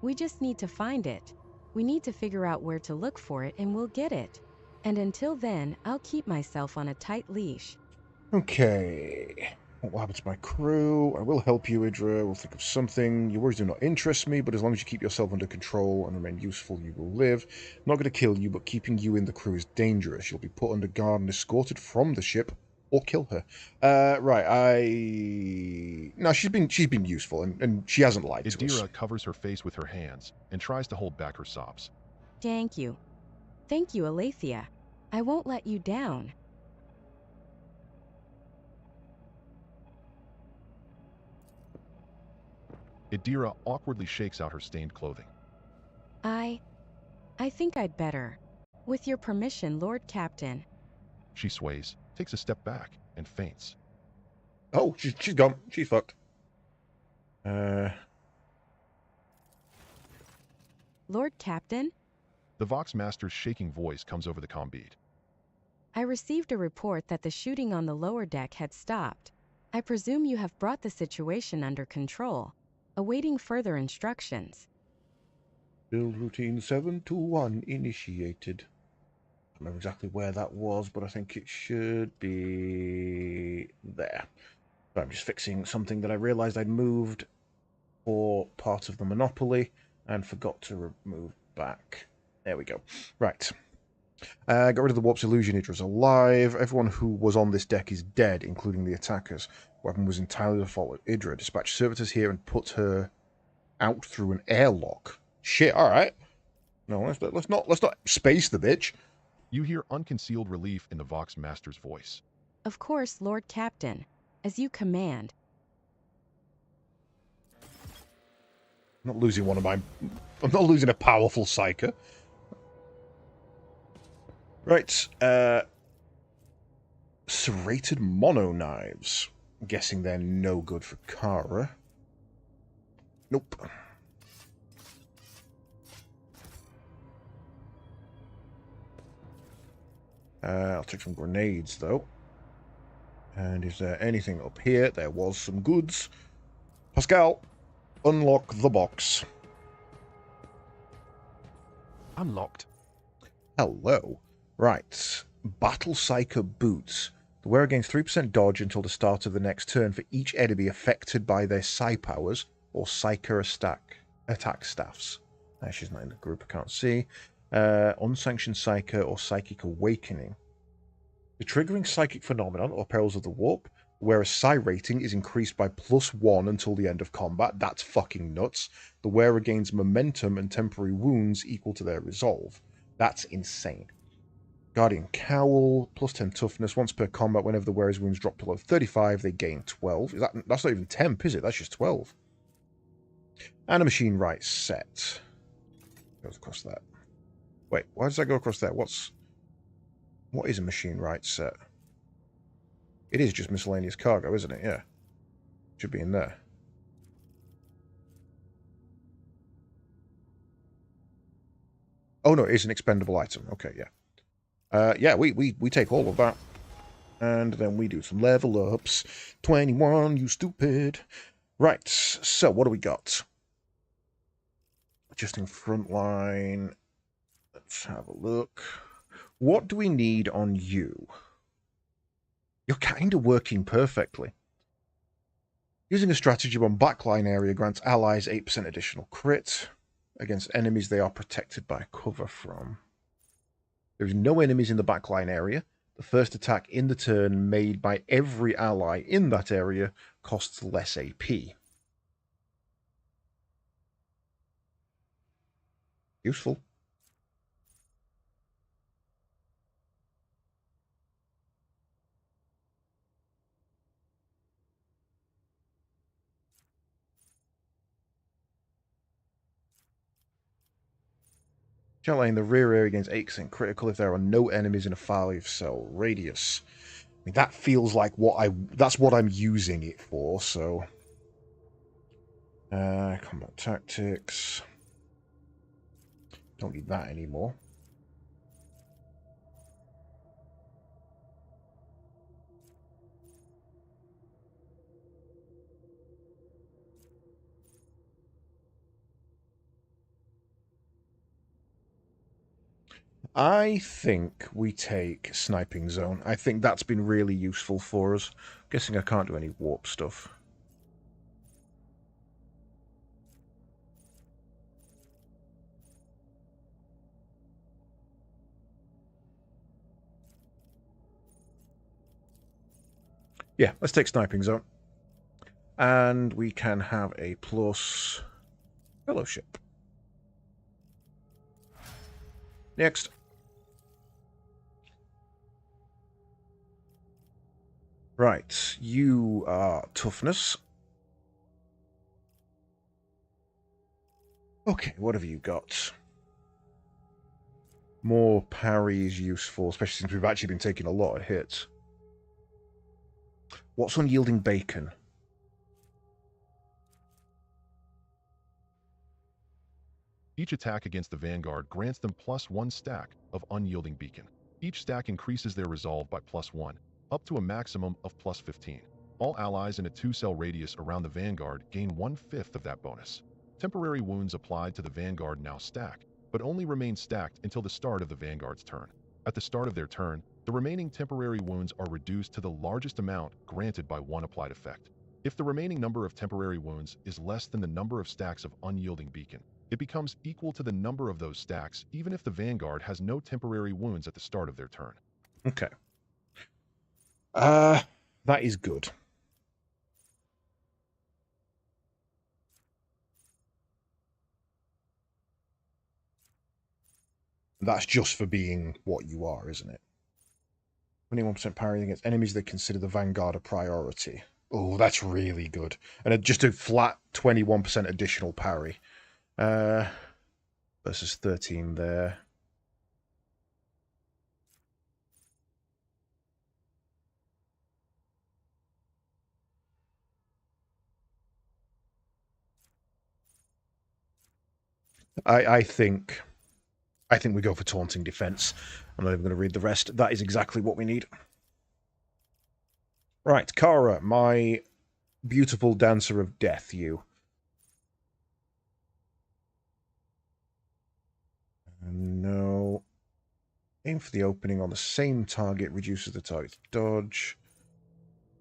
we just need to find it. We need to figure out where to look for it, and we'll get it. And until then, I'll keep myself on a tight leash. Okay. What will happen to my crew? I will help you, Idra. We'll think of something. Your worries do not interest me, but as long as you keep yourself under control and remain useful, you will live. I'm not going to kill you, but keeping you in the crew is dangerous. You'll be put under guard and escorted from the ship, or kill her. No, she's been useful, and she hasn't lied to us. Idira covers her face with her hands and tries to hold back her sobs. Thank you. Thank you, Aletheia. I won't let you down. Idira awkwardly shakes out her stained clothing. I think I'd better. With your permission, Lord Captain. She sways, takes a step back, and faints. Oh, she's gone. She's fucked. Lord Captain? The Vox Master's shaking voice comes over the comm bead. I received a report that the shooting on the lower deck had stopped. I presume you have brought the situation under control, awaiting further instructions. Build routine 721 initiated. I don't know exactly where that was, but I think it should be there. But I'm just fixing something that I realized I'd moved for part of the Monopoly and forgot to remove back. There we go. Right. Got rid of the warp's illusion. Idra's alive. Everyone who was on this deck is dead, including the attackers. Weapon was entirely the fault of Idra. Dispatch servitors here and put her out through an airlock. Shit. All right. No, let's not space the bitch. You hear unconcealed relief in the Vox Master's voice. Of course, Lord Captain, as you command. I'm not losing one of my. I'm not losing a powerful psyker. Right. Serrated mono knives. I'm guessing they're no good for Kara. Nope. I'll take some grenades, though. And is there anything up here? There was some goods. Pascal, unlock the box. Unlocked. Hello. Right. Battle Psyker Boots. The wearer gains 3% dodge until the start of the next turn for each enemy affected by their Psi powers or Psyker attack staffs. She's not in the group, I can't see. Unsanctioned Psyker or Psychic Awakening. The triggering psychic phenomenon or perils of the warp, where a psi rating is increased by +1 until the end of combat. That's fucking nuts. The wearer gains momentum and temporary wounds equal to their resolve. That's insane. Guardian Cowl, +10 toughness. Once per combat, whenever the wearer's wounds drop below 35, they gain 12. That's not even temp, is it? That's just 12. And a machine right set. Goes across that. Wait, why does that go across there? What is a machine right set? It is just miscellaneous cargo, isn't it? Yeah. Should be in there. Oh no, it is an expendable item. Okay, yeah. Yeah, we take all of that. And then we do some level ups. 21, you stupid. Right, so what do we got? Just in front line. Let's have a look. What do we need on you? You're kind of working perfectly. Using a stratagem on backline area grants allies 8% additional crit against enemies they are protected by cover from. There is no enemies in the backline area. The first attack in the turn made by every ally in that area costs less AP. Useful. Shell in the rear area gains 8% critical if there are no enemies in a 5-cell radius. I mean, that feels like that's what I'm using it for, so... combat tactics... Don't need that anymore. I think we take Sniping Zone. I think that's been really useful for us. I'm guessing I can't do any warp stuff. Yeah, let's take Sniping Zone. And we can have a plus Fellowship. Next. Right, you are Toughness. Okay, what have you got? More parry is useful, especially since we've actually been taking a lot of hits. What's Unyielding Bacon? Each attack against the Vanguard grants them +1 stack of Unyielding Beacon. Each stack increases their resolve by +1, up to a maximum of +15. All allies in a 2-cell radius around the Vanguard gain 1/5 of that bonus. Temporary wounds applied to the Vanguard now stack, but only remain stacked until the start of the Vanguard's turn. At the start of their turn, the remaining temporary wounds are reduced to the largest amount granted by one applied effect. If the remaining number of temporary wounds is less than the number of stacks of Unyielding Beacon, it becomes equal to the number of those stacks, even if the Vanguard has no temporary wounds at the start of their turn. Okay. That is good. That's just for being what you are, isn't it? 21% parry against enemies that consider the Vanguard a priority. Oh, that's really good. And just a flat 21% additional parry. Versus 13 there. I think we go for taunting defense. I'm not even going to read the rest. That is exactly what we need. Right, Kara, my beautiful dancer of death, you. No. Aim for the opening on the same target, reduces the target's dodge.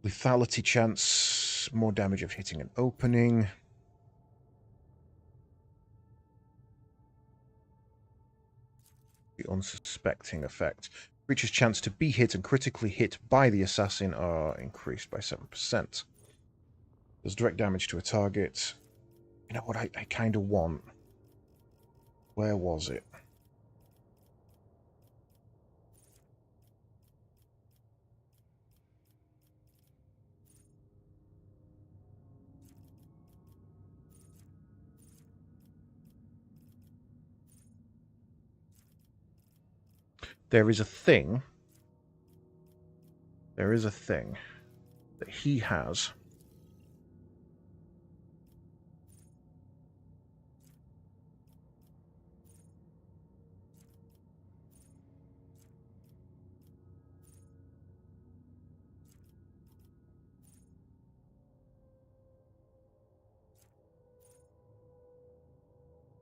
Lethality chance, more damage of hitting an opening. The unsuspecting effect. Creature's chance to be hit and critically hit by the assassin are increased by 7%. Does direct damage to a target. You know what I kind of want? Where was it? There is a thing that he has.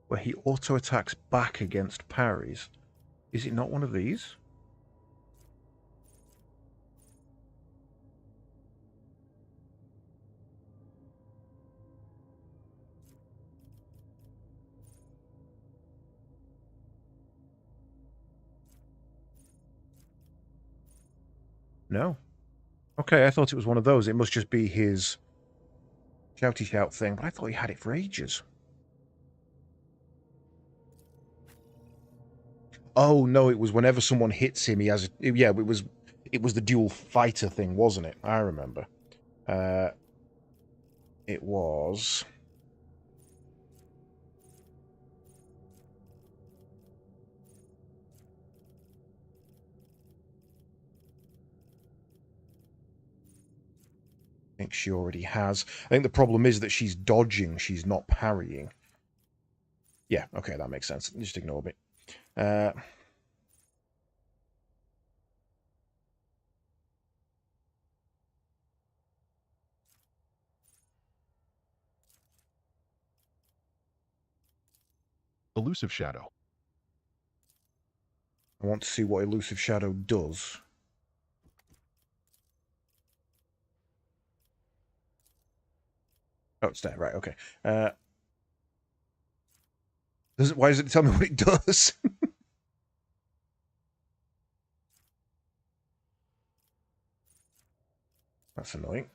Where he auto-attacks back against parries. Is it not one of these? No. Okay, I thought it was one of those. It must just be his shouty shout thing, but I thought he had it for ages. Oh no, it was whenever someone hits him, he has. Yeah, it was the dual fighter thing, wasn't it? I remember. It was. I think she already has. I think the problem is that she's dodging, she's not parrying. Yeah, okay, that makes sense. Just ignore me. Elusive Shadow. I want to see what Elusive Shadow does. Oh, it's there, right, okay. Why does it tell me what it does? That's annoying.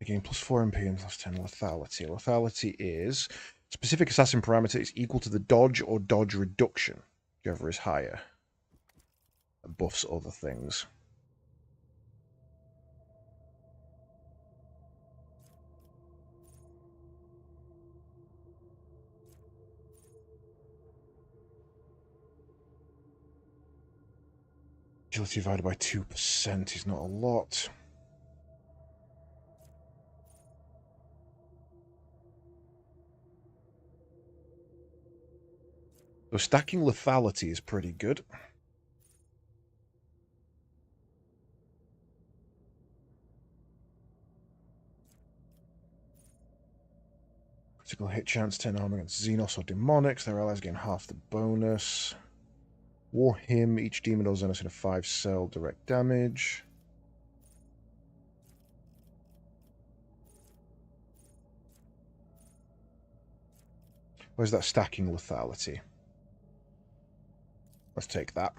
Again, plus 4 MP and plus 10 lethality. Lethality is specific assassin parameter is equal to the dodge or dodge reduction, whichever is higher. That buffs other things. Agility divided by 2% is not a lot. So stacking lethality is pretty good. Critical hit chance, 10 armor against Xenos or Demonics. Their allies gain half the bonus. War Hymn, each demon or Xenos in a 5-cell direct damage. Where's that stacking lethality? Let's take that.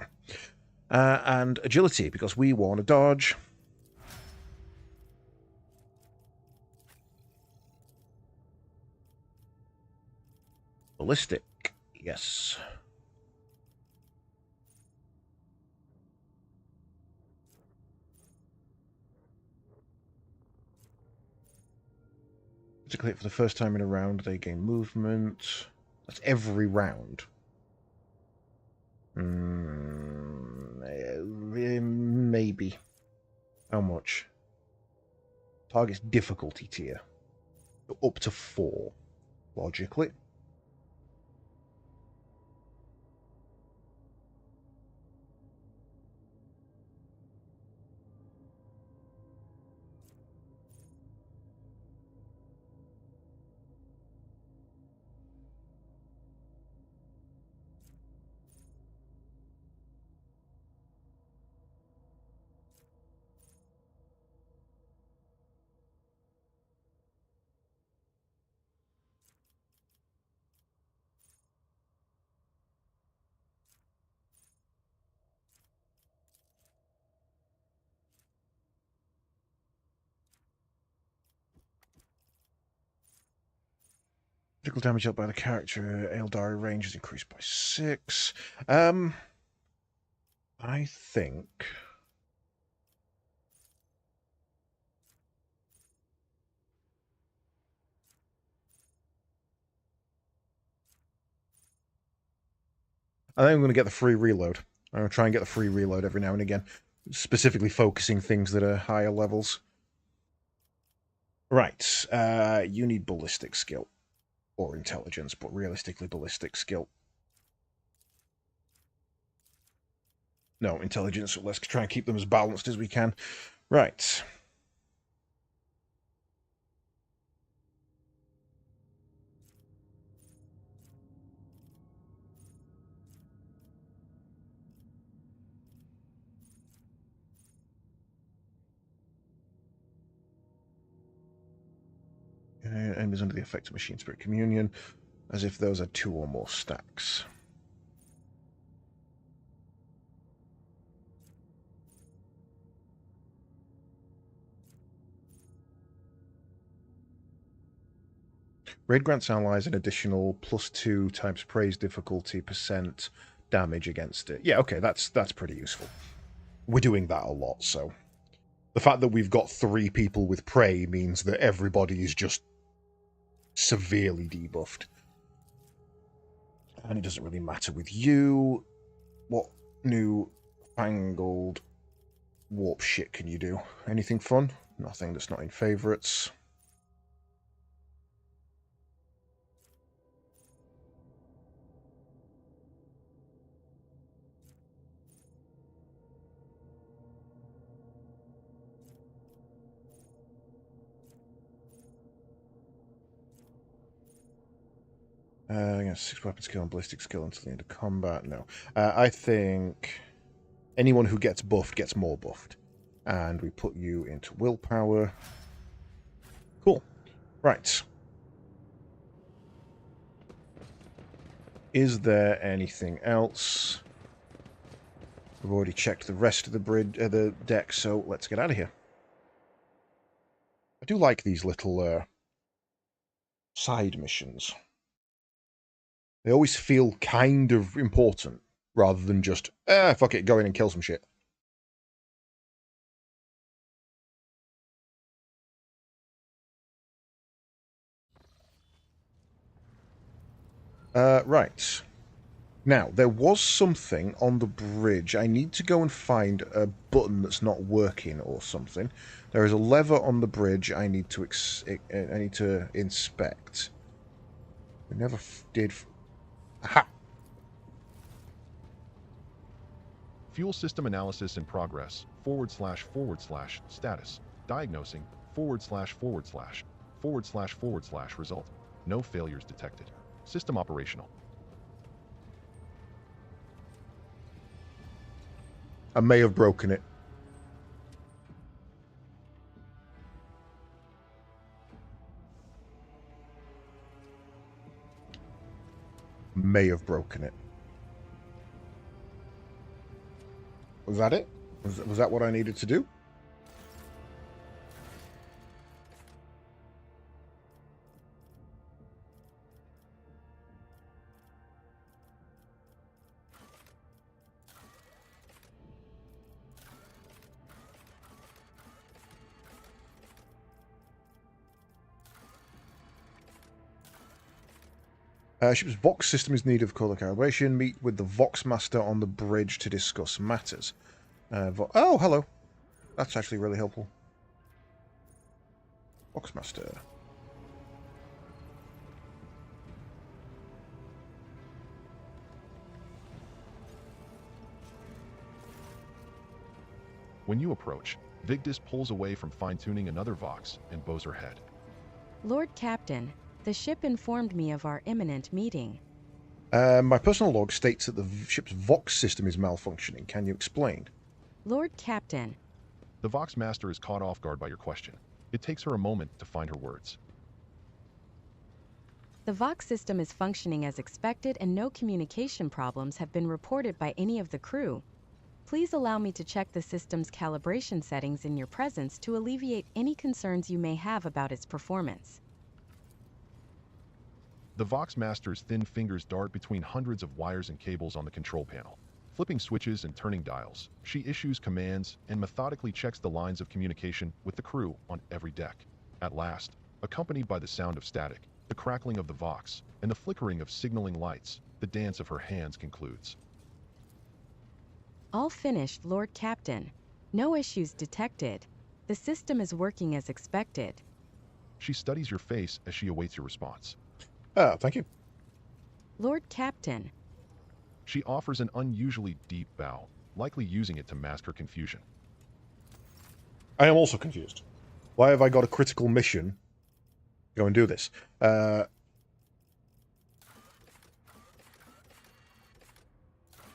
And agility, because we want to dodge. Ballistic, yes. Critically hit for the first time in a round, they gain movement. That's every round. Maybe. How much? Target's difficulty tier. Up to 4, logically. Critical damage up by the character. Eldari range is increased by 6. I think... I think I'm going to get the free reload. I'm going to try and get the free reload every now and again. Specifically focusing things that are higher levels. Right. You need ballistic skill. Or intelligence, but realistically ballistic skill. No, intelligence. So let's try and keep them as balanced as we can. Right. Enemies under the effect of Machine Spirit Communion, as if those had 2 or more stacks. Raid grants allies an additional +2 times praise difficulty % damage against it. Yeah, okay, that's pretty useful. We're doing that a lot, so... The fact that we've got 3 people with prey means that everybody is just severely debuffed. And it doesn't really matter with you. What new fangled warp shit can you do? Anything fun? Nothing that's not in favourites. Yeah, 6 weapon skill and ballistic skill until the end of combat. No. I think anyone who gets buffed gets more buffed. And we put you into willpower. Cool. Right. Is there anything else? We've already checked the rest of the bridge, the deck, so let's get out of here. I do like these little side missions. They always feel kind of important, rather than just, fuck it, go in and kill some shit. Right. Now, there was something on the bridge. I need to go and find a button that's not working or something. There is a lever on the bridge I need to inspect. We never did... Aha! Fuel system analysis in progress, // status, diagnosing, // result. No failures detected. System operational. I may have broken it. May have broken it. Was that it? Was that what I needed to do? Ship's Vox system is in need of color calibration. Meet with the Vox Master on the bridge to discuss matters. Oh, hello. That's actually really helpful. Vox Master. When you approach, Vigdis pulls away from fine-tuning another Vox and bows her head. Lord Captain, the ship informed me of our imminent meeting. My personal log states that the ship's Vox system is malfunctioning. Can you explain? Lord Captain. The Vox Master is caught off guard by your question. It takes her a moment to find her words. The Vox system is functioning as expected and no communication problems have been reported by any of the crew. Please allow me to check the system's calibration settings in your presence to alleviate any concerns you may have about its performance. The Vox Master's thin fingers dart between hundreds of wires and cables on the control panel. Flipping switches and turning dials, she issues commands and methodically checks the lines of communication with the crew on every deck. At last, accompanied by the sound of static, the crackling of the Vox, and the flickering of signaling lights, the dance of her hands concludes. All finished, Lord Captain. No issues detected. The system is working as expected. She studies your face as she awaits your response. Thank you. Lord Captain. She offers an unusually deep bow, likely using it to mask her confusion. I am also confused. Why have I got a critical mission? Go and do this.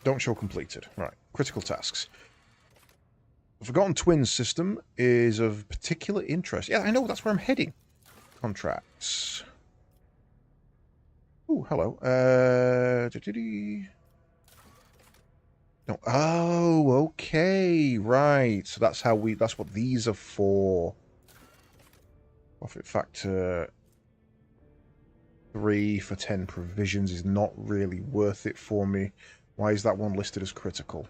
Don't show completed. Right. Critical tasks. The Forgotten Twins system is of particular interest. Yeah, I know. That's where I'm heading. Contracts. Oh, hello. No. Oh, okay. Right. So that's how we... That's what these are for. Profit factor 3 for 10 provisions is not really worth it for me. Why is that one listed as critical?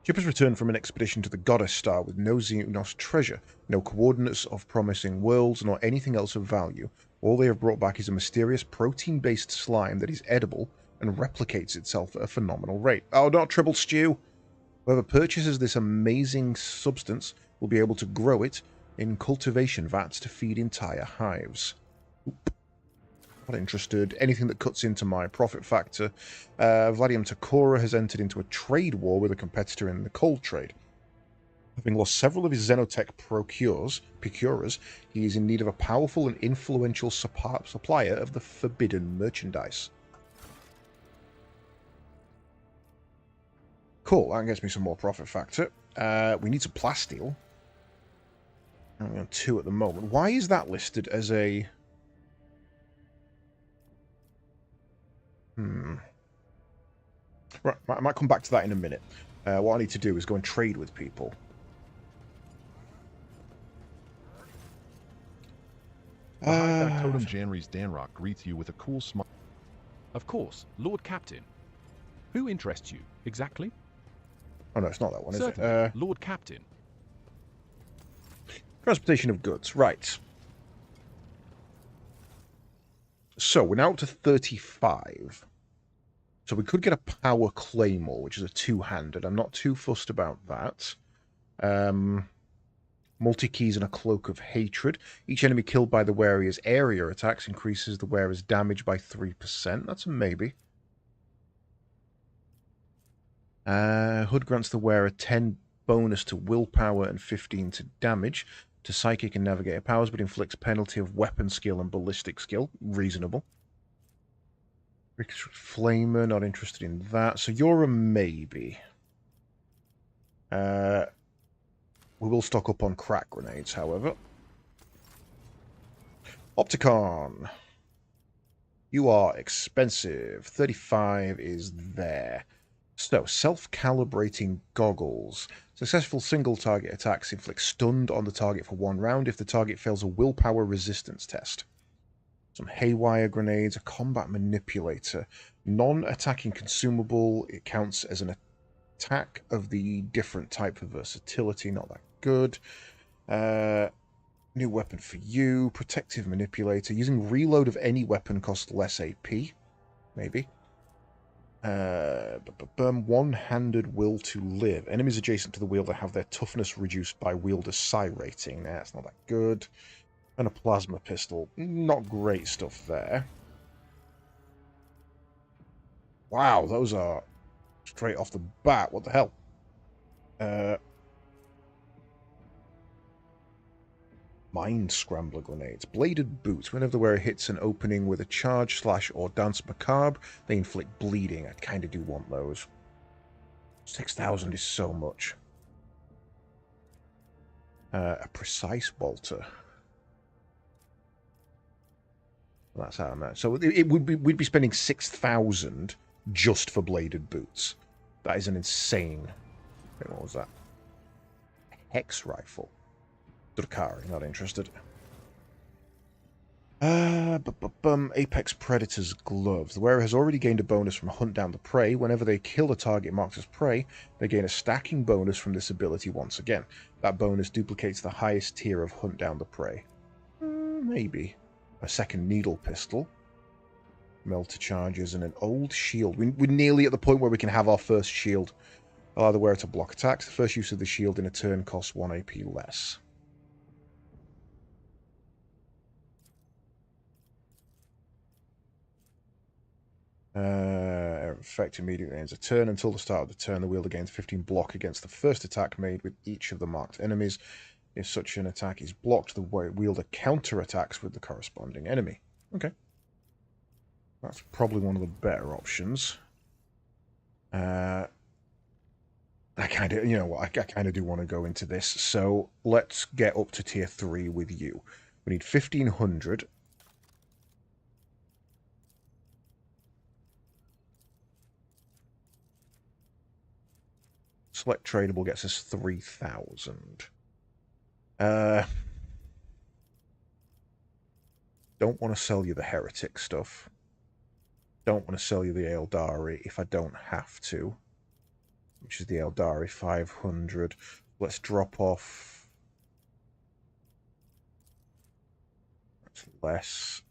Ship has returned from an expedition to the Goddess Star with no Xenos treasure, no coordinates of promising worlds, nor anything else of value. All they have brought back is a mysterious protein-based slime that is edible and replicates itself at a phenomenal rate. Oh, not Tribble Stew! Whoever purchases this amazing substance will be able to grow it in cultivation vats to feed entire hives. Oop. Not interested. Anything that cuts into my profit factor. Vladium Takora has entered into a trade war with a competitor in the coal trade. Having lost several of his Xenotech procurers, he is in need of a powerful and influential supplier of the forbidden merchandise. Cool, that gets me some more profit factor. We need some plasteel. I'm on 2 at the moment. Why is that listed as a... Right, I might come back to that in a minute. What I need to do is go and trade with people. The High Factotum Janry's Danrock greets you with a cool smile. Of course, Lord Captain. Who interests you, exactly? Oh no, it's not that one, Certainly, is it? Lord Captain. Transportation of goods, right. So, we're now up to 35. So we could get a power claymore, which is a 2-handed. I'm not too fussed about that. Multi-keys and a cloak of hatred. Each enemy killed by the wearer's area attacks increases the wearer's damage by 3%. That's a maybe. Hood grants the wearer 10 bonus to willpower and 15 to damage, to psychic and navigator powers, but inflicts penalty of weapon skill and ballistic skill. Reasonable. Flamer, not interested in that. So you're a maybe. We will stock up on crack grenades, however. Opticon. You are expensive. 35 is there. So, self-calibrating goggles. Successful single-target attacks inflict stunned on the target for 1 round if the target fails a willpower resistance test. Some haywire grenades, a combat manipulator. Non-attacking consumable, it counts as an attack of the different type for versatility, not that good. New weapon for you, protective manipulator. Using reload of any weapon costs less AP, maybe. One-handed will to live. Enemies adjacent to the wielder have their toughness reduced by wielder psi rating. Nah, that's not that good. And a plasma pistol. Not great stuff there. Wow, those are straight off the bat. What the hell? Mind Scrambler Grenades. Bladed Boots. Whenever the wearer hits an opening with a charge, slash, or dance macabre, they inflict bleeding. I kind of do want those. 6,000 is so much. A Precise Bolter. That's how much. So it would be, we'd be spending 6,000 just for Bladed Boots. That is an insane... Wait, what was that? Hex Rifle. Drakari, not interested. Apex Predator's Gloves. The wearer has already gained a bonus from Hunt Down the Prey. Whenever they kill a target marked as prey, they gain a stacking bonus from this ability once again. That bonus duplicates the highest tier of Hunt Down the Prey. Maybe. A second needle pistol. Melter charges and an old shield. We're nearly at the point where we can have our first shield. Allow the wearer to block attacks. The first use of the shield in a turn costs 1 AP less. Effect immediately ends a turn. Until the start of the turn, the wielder gains 15 block against the first attack made with each of the marked enemies. If such an attack is blocked, the wielder counterattacks with the corresponding enemy. Okay. That's probably one of the better options. I kind of, you know what, I kind of do want to go into this. So let's get up to tier 3 with you. We need 1,500. Select tradable gets us 3,000. Don't want to sell you the heretic stuff. Don't want to sell you the Eldari if I don't have to. Which is the Eldari 500. Let's drop off. That's less.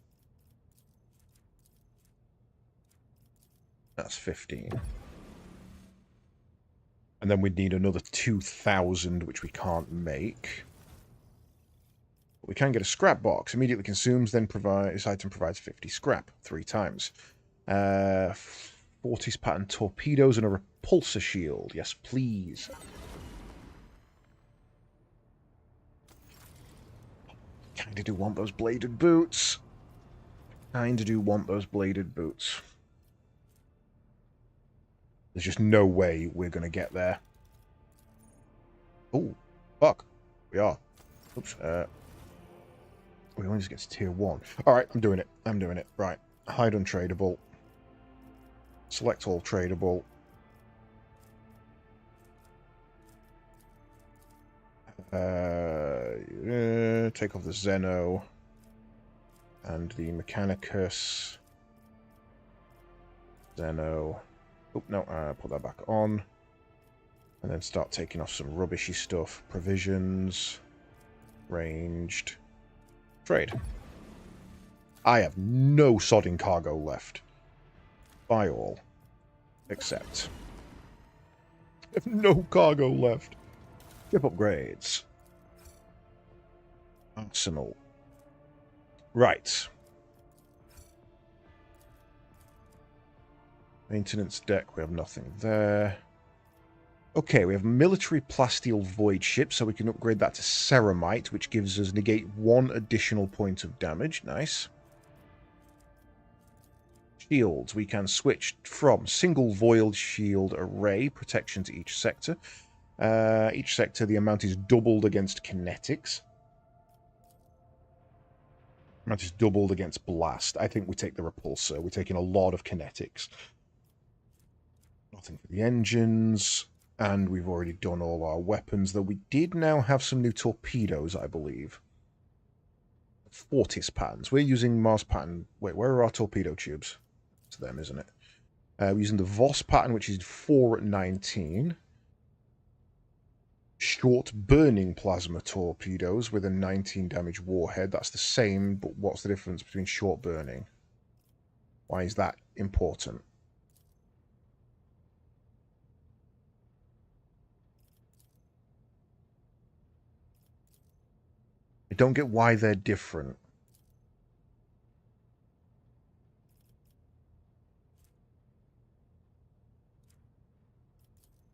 That's 15. And then we'd need another 2,000, which we can't make. But we can get a scrap box. Immediately consumes, then this item provides 50 scrap 3 times. 40s pattern torpedoes and a repulsor shield. Yes, please. Kinda do want those bladed boots. Kinda do want those bladed boots. There's just no way we're going to get there. Oh, fuck. We are. Oops. We only just get to tier 1. Alright, I'm doing it. I'm doing it. Right. Hide untradable. Select all tradable. Take off the Zeno. And the Mechanicus. Zeno. Oh, no, put that back on. And then start taking off some rubbishy stuff. Provisions. Ranged. Trade. I have no sodding cargo left. Buy all. Accept. I have no cargo left. Ship upgrades. Arsenal. Right. Maintenance deck, we have nothing there. Okay, we have military plasteel void ship, so we can upgrade that to ceramite, which gives us negate 1 additional point of damage. Nice. Shields, we can switch from single void shield array, protection to each sector. Each sector, the amount is doubled against kinetics. Amount is doubled against blast. I think we take the repulsor. We're taking a lot of kinetics. Nothing for the engines. And we've already done all our weapons, though we did now have some new torpedoes, I believe. Fortis patterns. We're using Mars pattern. Wait, where are our torpedo tubes? It's them, isn't it? We're using the Voss pattern, which is 4 at 19. Short burning plasma torpedoes with a 19 damage warhead. That's the same, but what's the difference between short burning? Why is that important? I don't get why they're different.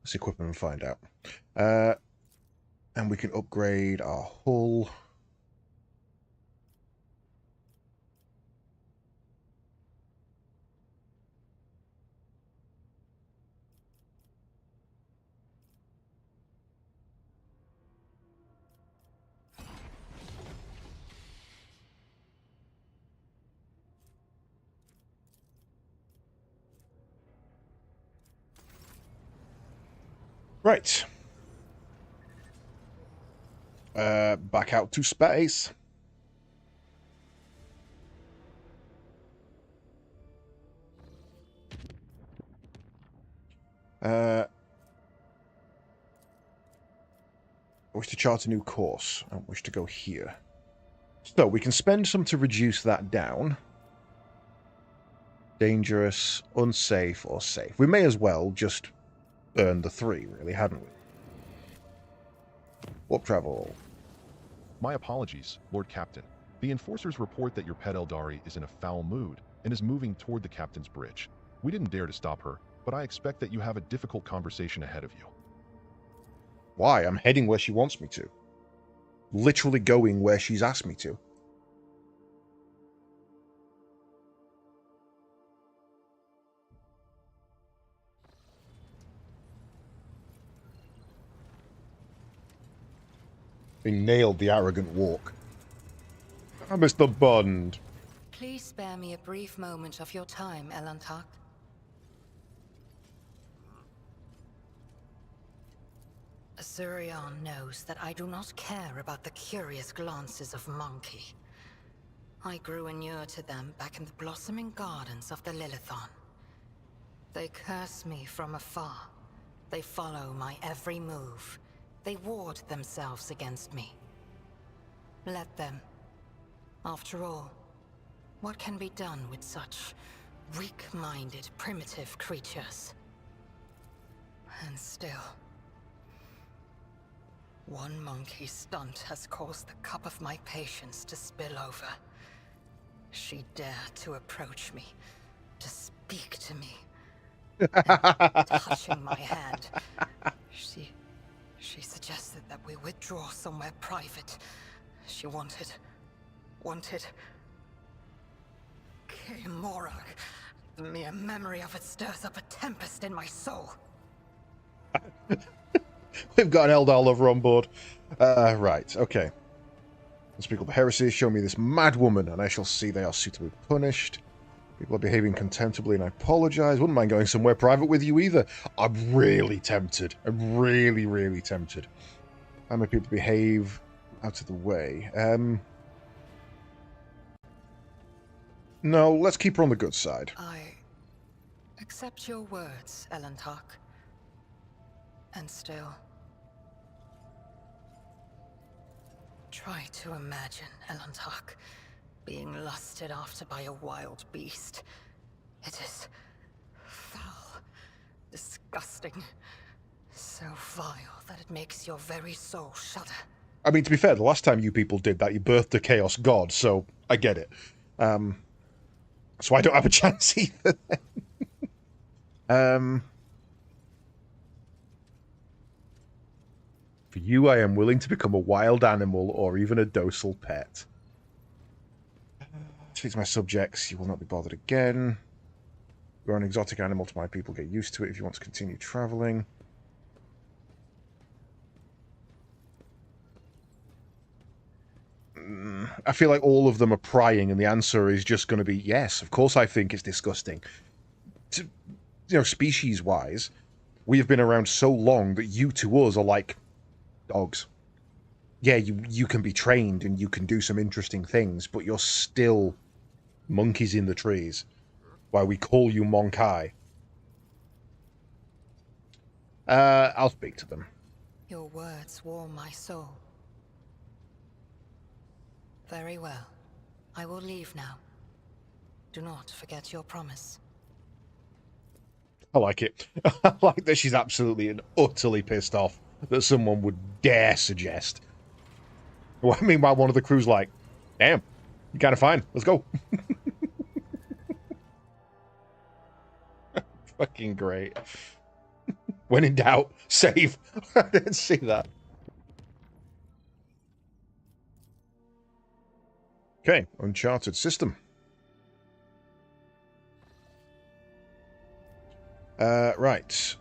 Let's equip them and find out. And we can upgrade our hull. Right. Back out to space. I wish to chart a new course. I wish to go here. So we can spend some to reduce that down. Dangerous, unsafe, or safe. We may as well just earn the 3, really, hadn't we? Warp travel. My apologies, Lord Captain. The enforcers report that your pet Eldari is in a foul mood and is moving toward the captain's bridge. We didn't dare to stop her, but I expect that you have a difficult conversation ahead of you. Why? I'm heading where she wants me to. Literally going where she's asked me to. He nailed the arrogant walk. Mr. Bond. Please spare me a brief moment of your time, Elantak. Azurion knows that I do not care about the curious glances of Monkey. I grew inured to them back in the blossoming gardens of the Lilithon. They curse me from afar. They follow my every move. They ward themselves against me. Let them. After all, what can be done with such weak-minded, primitive creatures? And still, one monkey stunt has caused the cup of my patience to spill over. She dared to approach me, to speak to me. And touching my hand, she suggested that we withdraw somewhere private. She wanted Morag. The mere memory of it stirs up a tempest in my soul. We've got an Eldar lover on board. Right, okay. Unspeakable heresies, show me this mad woman, and I shall see they are suitably punished. People are behaving contemptibly, and I apologize. Wouldn't mind going somewhere private with you either. I'm really tempted. I'm really, really tempted. How many people behave out of the way? No, let's keep her on the good side. I accept your words, Elantak. And still, try to imagine, Elantak, being lusted after by a wild beast. It is foul, disgusting, so vile that it makes your very soul shudder. I mean, to be fair, the last time you people did that, you birthed a chaos god, so I get it. So I don't have a chance either. For you, I am willing to become a wild animal or even a docile pet. Speak to my subjects, you will not be bothered again. You're an exotic animal to my people, get used to it if you want to continue traveling. I feel like all of them are prying, and the answer is just going to be yes. Of course, I think it's disgusting. Species-wise, we have been around so long that you to us are like dogs. Yeah, you can be trained and you can do some interesting things, but you're still monkeys in the trees. Why we call you Monkai. I'll speak to them. Your words warm my soul. Very well. I will leave now. Do not forget your promise. I like it. I like that she's absolutely and utterly pissed off that someone would dare suggest. Well, meanwhile, one of the crew's like, damn, you're kind of fine. Let's go. Fucking great. When in doubt, save. I didn't see that. Okay, uncharted system. Right.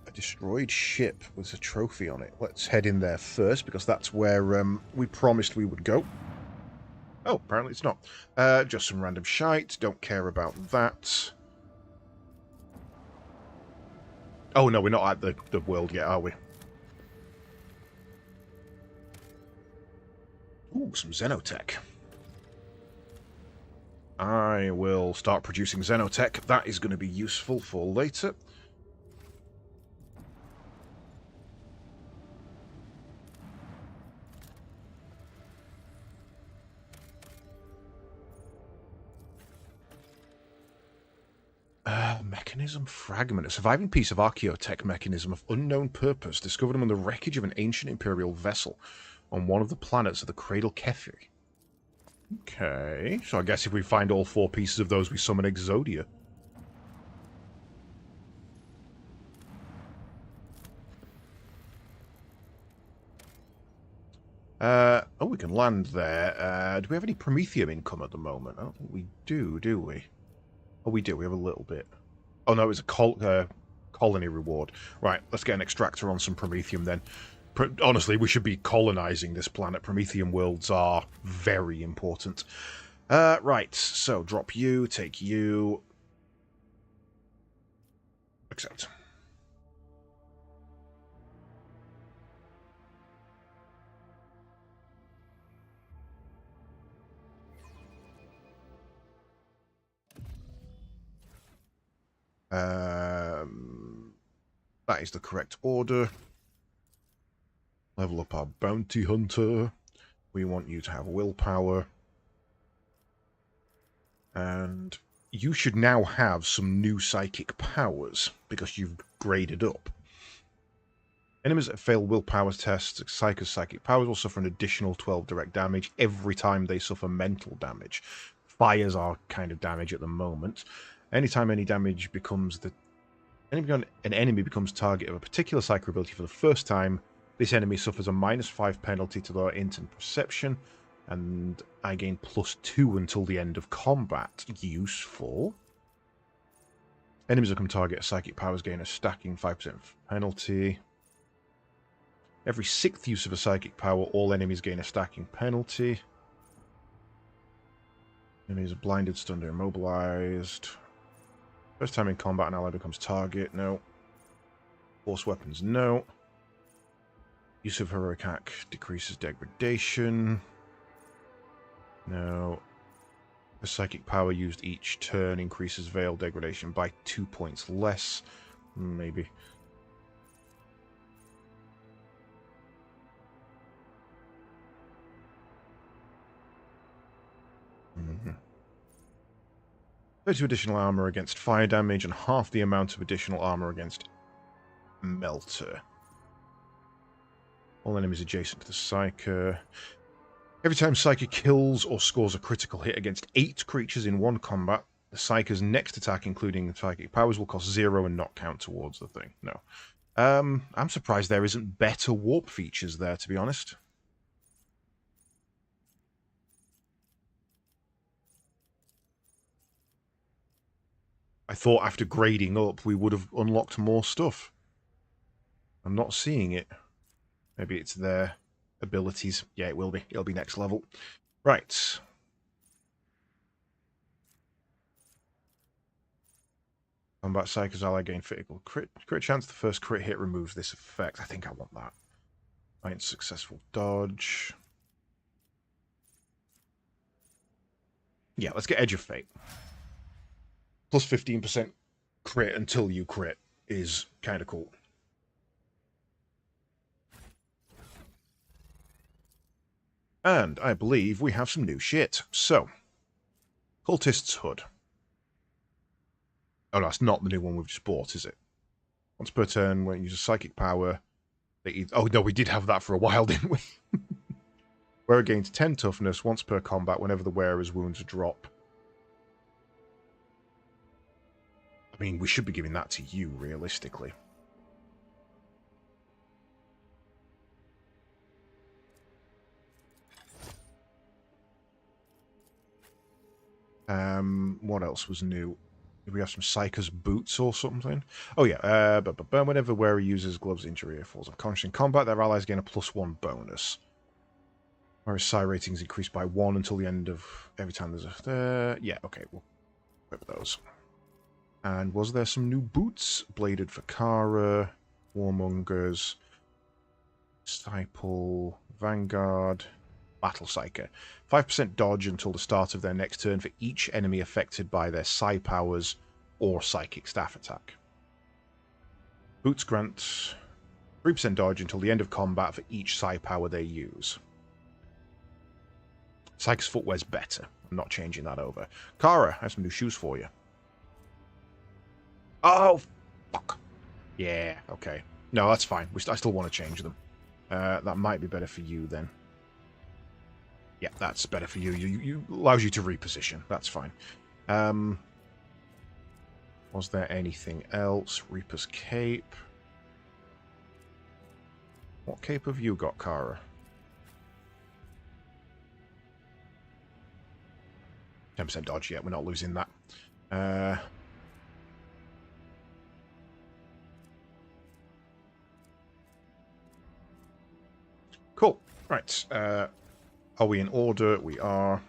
A destroyed ship with a trophy on it. Let's head in there first, because that's where we promised we would go. Oh, apparently it's not. Just some random shite. Don't care about that. Oh, no, we're not at the world yet, are we? Ooh, some Xenotech. I will start producing Xenotech. That is going to be useful for later. Mechanism fragment. A surviving piece of archaeotech mechanism of unknown purpose discovered among the wreckage of an ancient imperial vessel on one of the planets of the Cradle Kefir. Okay, so I guess if we find all 4 pieces of those, we summon Exodia. Oh, we can land there. Do we have any Promethium income at the moment? I don't think we do we? Oh, we do. We have a little bit. Oh, no, it's a colony reward. Right, let's get an extractor on some Promethium then. Honestly, we should be colonizing this planet. Promethium worlds are very important. Right, so drop you, take you. Accept. That is the correct order. Level up our bounty hunter. We want you to have willpower. And you should now have some new psychic powers because you've graded up. Enemies that fail willpower tests, Psycho's psychic powers will suffer an additional 12 direct damage every time they suffer mental damage. Fires are kind of damage at the moment. Anytime any damage becomes an enemy becomes target of a particular psychic ability for the first time, this enemy suffers a -5 penalty to their int and perception, and I gain +2 until the end of combat. Useful. Enemies that become target of psychic powers gain a stacking 5% penalty. Every 6th use of a psychic power, all enemies gain a stacking penalty. Enemies are blinded, stunned, or immobilized. First time in combat, an ally becomes target. No. Force weapons. No. Use of heroic hack decreases degradation. No. A psychic power used each turn increases veil degradation by 2 points less. Maybe. Mm-hmm. 32 additional armor against fire damage and half the amount of additional armor against melter. All enemies adjacent to the Psyker. Every time Psyker kills or scores a critical hit against 8 creatures in one combat, the Psyker's next attack, including psychic powers, will cost 0 and not count towards the thing. No. I'm surprised there isn't better warp features there, to be honest. I thought after grading up, we would have unlocked more stuff. I'm not seeing it. Maybe it's their abilities. Yeah, it will be. It'll be next level. Right. Combat Psycho's ally gain critical crit chance. The first crit hit removes this effect. I think I want that. Right, successful dodge. Yeah, let's get Edge of Fate. Plus 15% crit until you crit is kind of cool. And I believe we have some new shit. So, Cultist's Hood. Oh, no, that's not the new one we've just bought, is it? Once per turn, when you use a psychic power... Oh, no, we did have that for a while, didn't we? Wearer gains 10 toughness once per combat whenever the wearer's wounds drop. I mean, we should be giving that to you, realistically. What else was new? Did we have some Psyker's boots or something? Oh yeah, whenever wearer uses gloves, injury or falls unconscious in combat, their allies gain a +1 bonus. Whereas Psi ratings increase by 1 until the end of every time there's a... yeah, okay, we'll equip those. And was there some new boots? Bladed for Kara, Warmongers, Disciple, Vanguard, Battle Psyker. 5% dodge until the start of their next turn for each enemy affected by their Psi powers or Psychic Staff attack. Boots grant 3% dodge until the end of combat for each Psi power they use. Psychic's footwear's better. I'm not changing that over. Kara, I have some new shoes for you. Oh, fuck. Yeah, okay. No, that's fine. I still want to change them. That might be better for you, then. Yeah, that's better for you. You allows you to reposition. That's fine. Was there anything else? Reaper's Cape. What cape have you got, Kara? 10% dodge. Yeah, we're not losing that. Cool. Right. Are we in order? We are.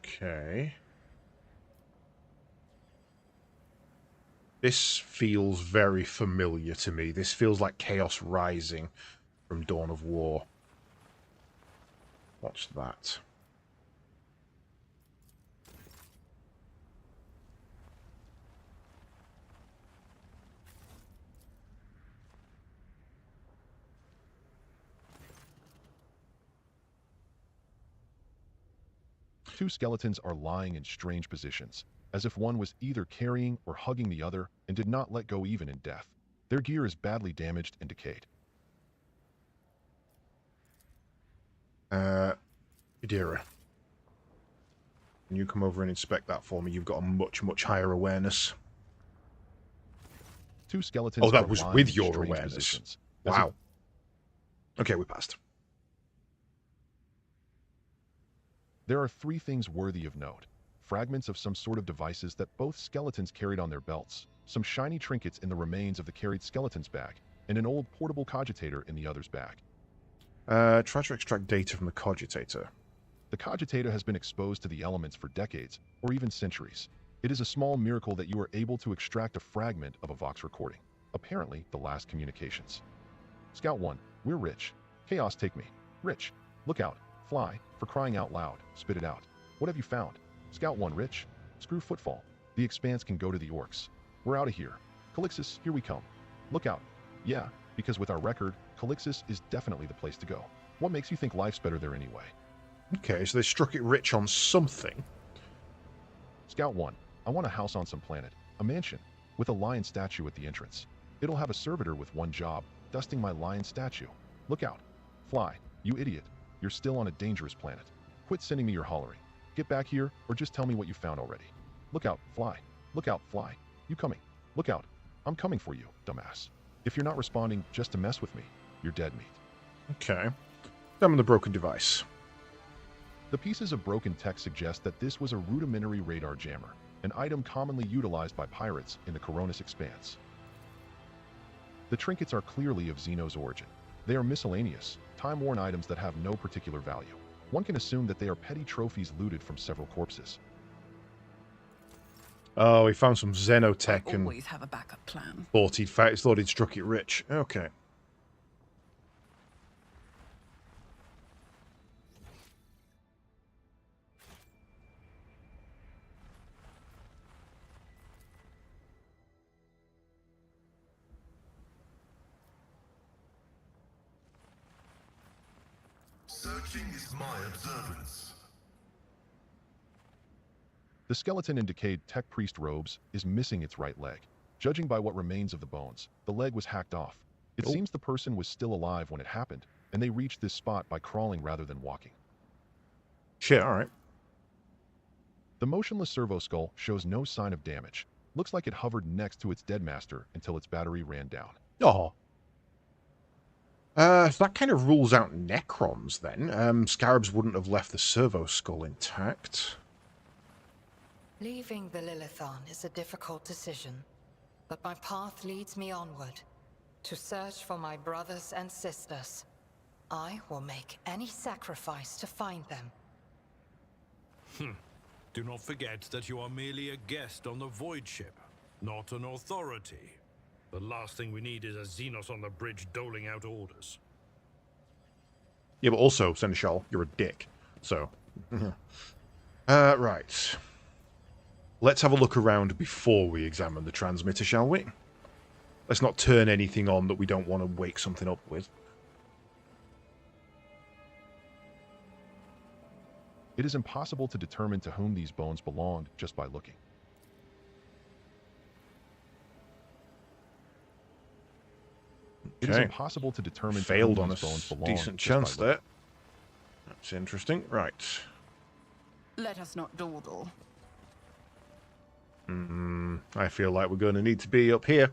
Okay. This feels very familiar to me. This feels like Chaos Rising from Dawn of War. Watch that. Two skeletons are lying in strange positions, as if one was either carrying or hugging the other and did not let go even in death. Their gear is badly damaged and decayed. Idira, can you come over and inspect that for me? You've got a much, much higher awareness. Two skeletons. Oh, that are was lying with in your strange awareness. positions, as Wow. if Okay, we passed. there are three things worthy of note. Fragments of some sort of devices that both skeletons carried on their belts, some shiny trinkets in the remains of the carried skeleton's bag, and an old portable cogitator in the other's bag. Try to extract data from the cogitator. The cogitator has been exposed to the elements for decades, or even centuries. It is a small miracle that you are able to extract a fragment of a Vox recording, apparently the last communications. Scout 1, we're rich. Chaos, take me. Rich. Look out. Fly. For crying out loud. Spit it out. What have you found? Scout 1, Rich. Screw footfall. The expanse can go to the orcs. We're out of here. Calixis, here we come. Look out. Yeah, because with our record, Calixis is definitely the place to go. What makes you think life's better there anyway? Okay, so they struck it rich on something. Scout 1, I want a house on some planet. A mansion. With a lion statue at the entrance. It'll have a servitor with one job, dusting my lion statue. Look out. Fly. You idiot. You're still on a dangerous planet. Quit sending me your hollering. Get back here, or just tell me what you found already. Look out, Fly. Look out, Fly. You coming. Look out. I'm coming for you, dumbass. If you're not responding just to mess with me, you're dead meat. Okay. Summon the broken device. The pieces of broken tech suggest that this was a rudimentary radar jammer, an item commonly utilized by pirates in the Coronis Expanse. The trinkets are clearly of Xeno's origin. They are miscellaneous, time-worn items that have no particular value. One can assume that they are petty trophies looted from several corpses. Oh, he found some Xenotech I and always have a backup plan. thought he'd struck it rich. Okay. Searching is my observance. The skeleton in decayed tech priest robes is missing its right leg. Judging by what remains of the bones, the leg was hacked off. It seems the person was still alive when it happened, and they reached this spot by crawling rather than walking. Shit, alright. The motionless servo skull shows no sign of damage. Looks like it hovered next to its dead master until its battery ran down. Oh. So that kind of rules out Necrons, then. Scarabs wouldn't have left the servo skull intact. Leaving the Lilithon is a difficult decision, but my path leads me onward, to search for my brothers and sisters. I will make any sacrifice to find them. Do not forget that you are merely a guest on the Void Ship, not an authority. The last thing we need is a Xenos on the bridge doling out orders. Yeah, but also, Seneschal, you're a dick. So, right. Let's have a look around before we examine the transmitter, shall we? Let's not turn anything on that we don't want to wake something up with. It is impossible to determine to whom these bones belonged just by looking. It is impossible to determine Failed to on whom a these bones belonged decent just by chance looking. there. That's interesting. Right. Let us not dawdle. I feel like we're going to need to be up here.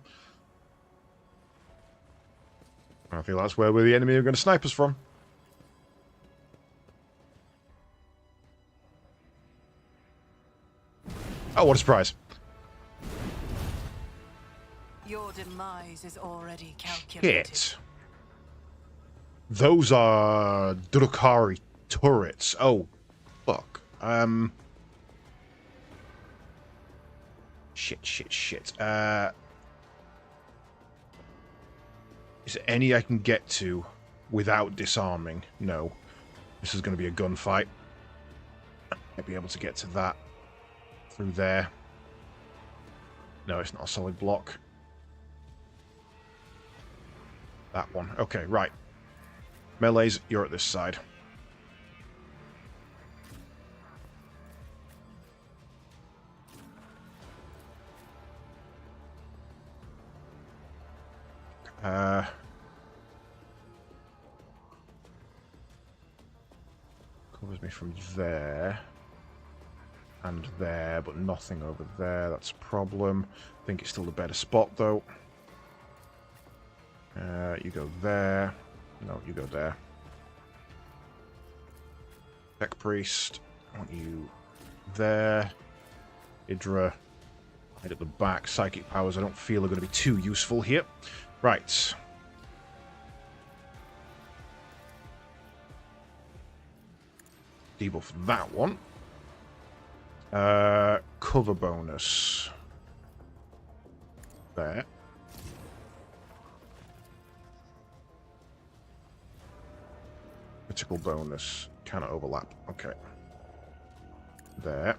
I feel that's where the enemy are going to snipe us from. Oh, what a surprise. Your demise is already calculated. Shit. Those are Drukhari turrets. Oh, fuck. Shit. Is there any I can get to without disarming? No. This is going to be a gunfight. I'll be able to get to that through there. No, it's not a solid block. That one. Okay, right. Melees, you're at this side. Covers me from there and there, but nothing over there. That's a problem. I think it's still the better spot, though. You go there. No, you go there. Tech Priest. I want you there. Idra. Right at the back. Psychic powers I don't feel are going to be too useful here. Right. Debuff that one. Cover bonus. There. Critical bonus. Cannot overlap. Okay. There.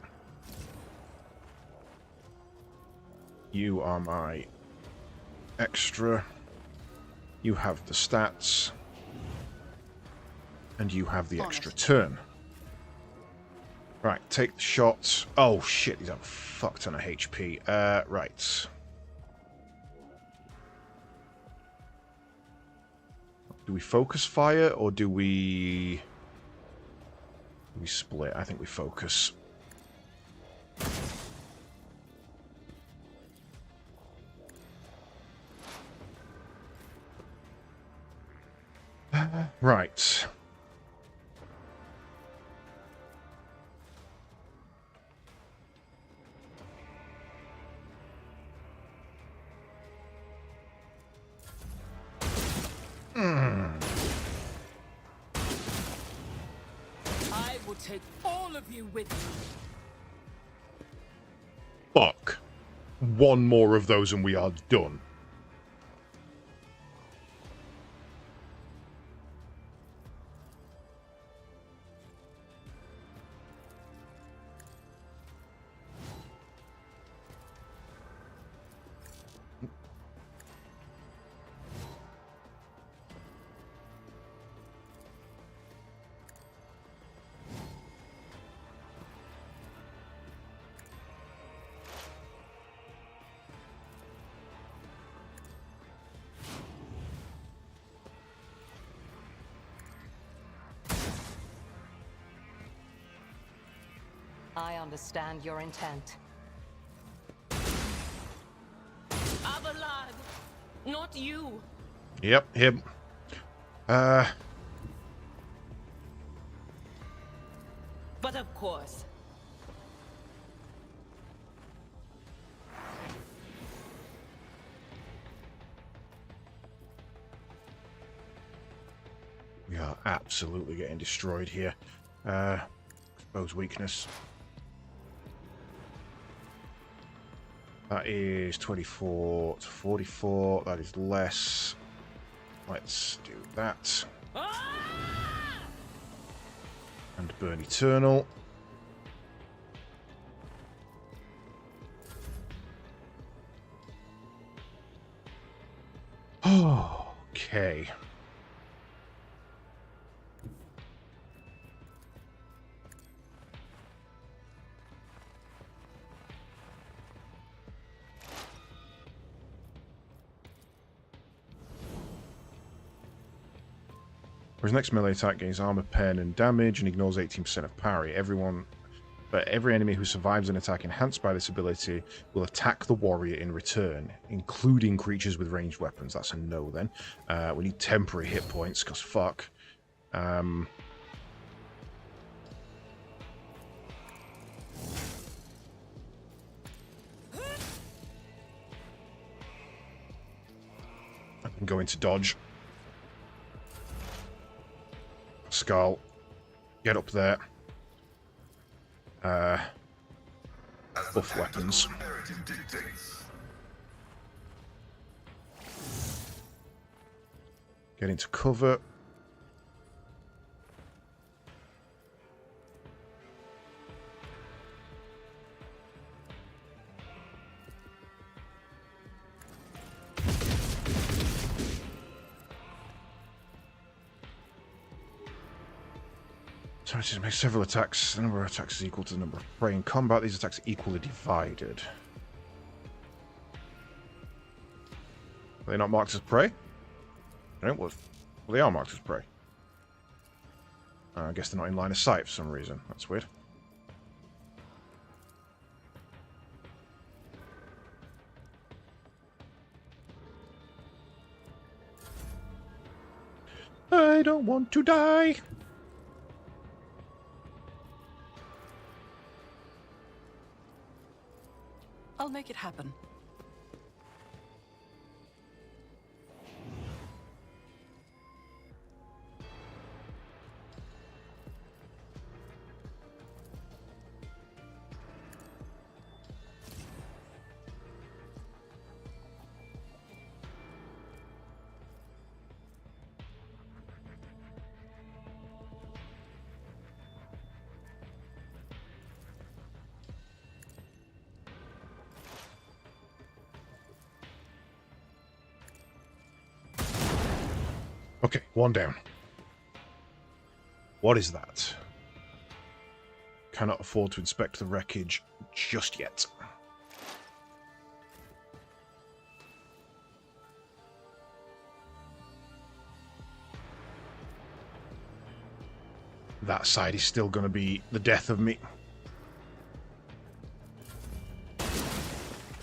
You are my extra. You have the stats. And you have the extra turn. Right, take the shot. Oh shit, he's got a fuck ton of HP. Right. Do we focus fire or do we split? I think we focus. Right. I will take all of you with me. Fuck. One more of those and we are done. I understand your intent. Avalad, not you. Yep, him. But of course. absolutely getting destroyed here. Suppose weakness. That is 24 to 44. That is less. Let's do that. And burn eternal. Okay. Whereas next melee attack gains armor, pen, and damage, and ignores 18% of parry. But every enemy who survives an attack enhanced by this ability will attack the warrior in return, including creatures with ranged weapons. That's a no then. We need temporary hit points, because fuck. I can go into dodge. Skull. Get up there. Buff weapons. Get into cover. Targeted make several attacks. The number of attacks is equal to the number of prey in combat. These attacks are equally divided. Are they not marked as prey? No, well, they are marked as prey. I guess they're not in line of sight for some reason. That's weird. I don't want to die. I'll make it happen. Okay, one down. What is that? Cannot afford to inspect the wreckage just yet. That side is still going to be the death of me.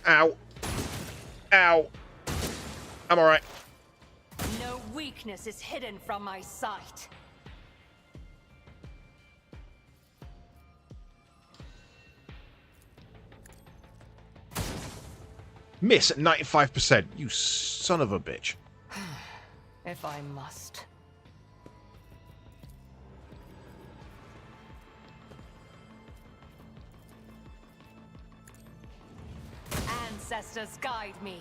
Ow. Ow. I'm alright. No weakness is hidden from my sight. Miss at 95%. You son of a bitch. If I must. Ancestors guide me.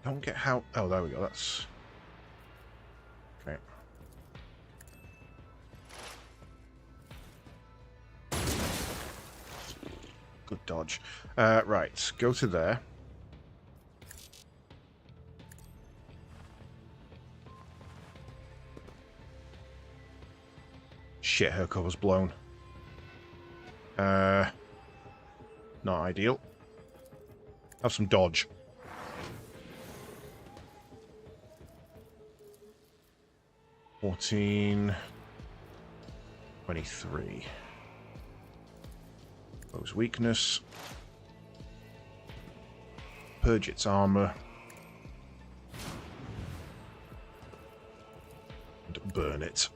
Don't get how... Oh, there we go. That's... Okay. Good dodge. Right. Go to there. Shit, her cover's blown. Not ideal. Have some dodge. $14, $23. Those weakness. Purge its armor. And burn it.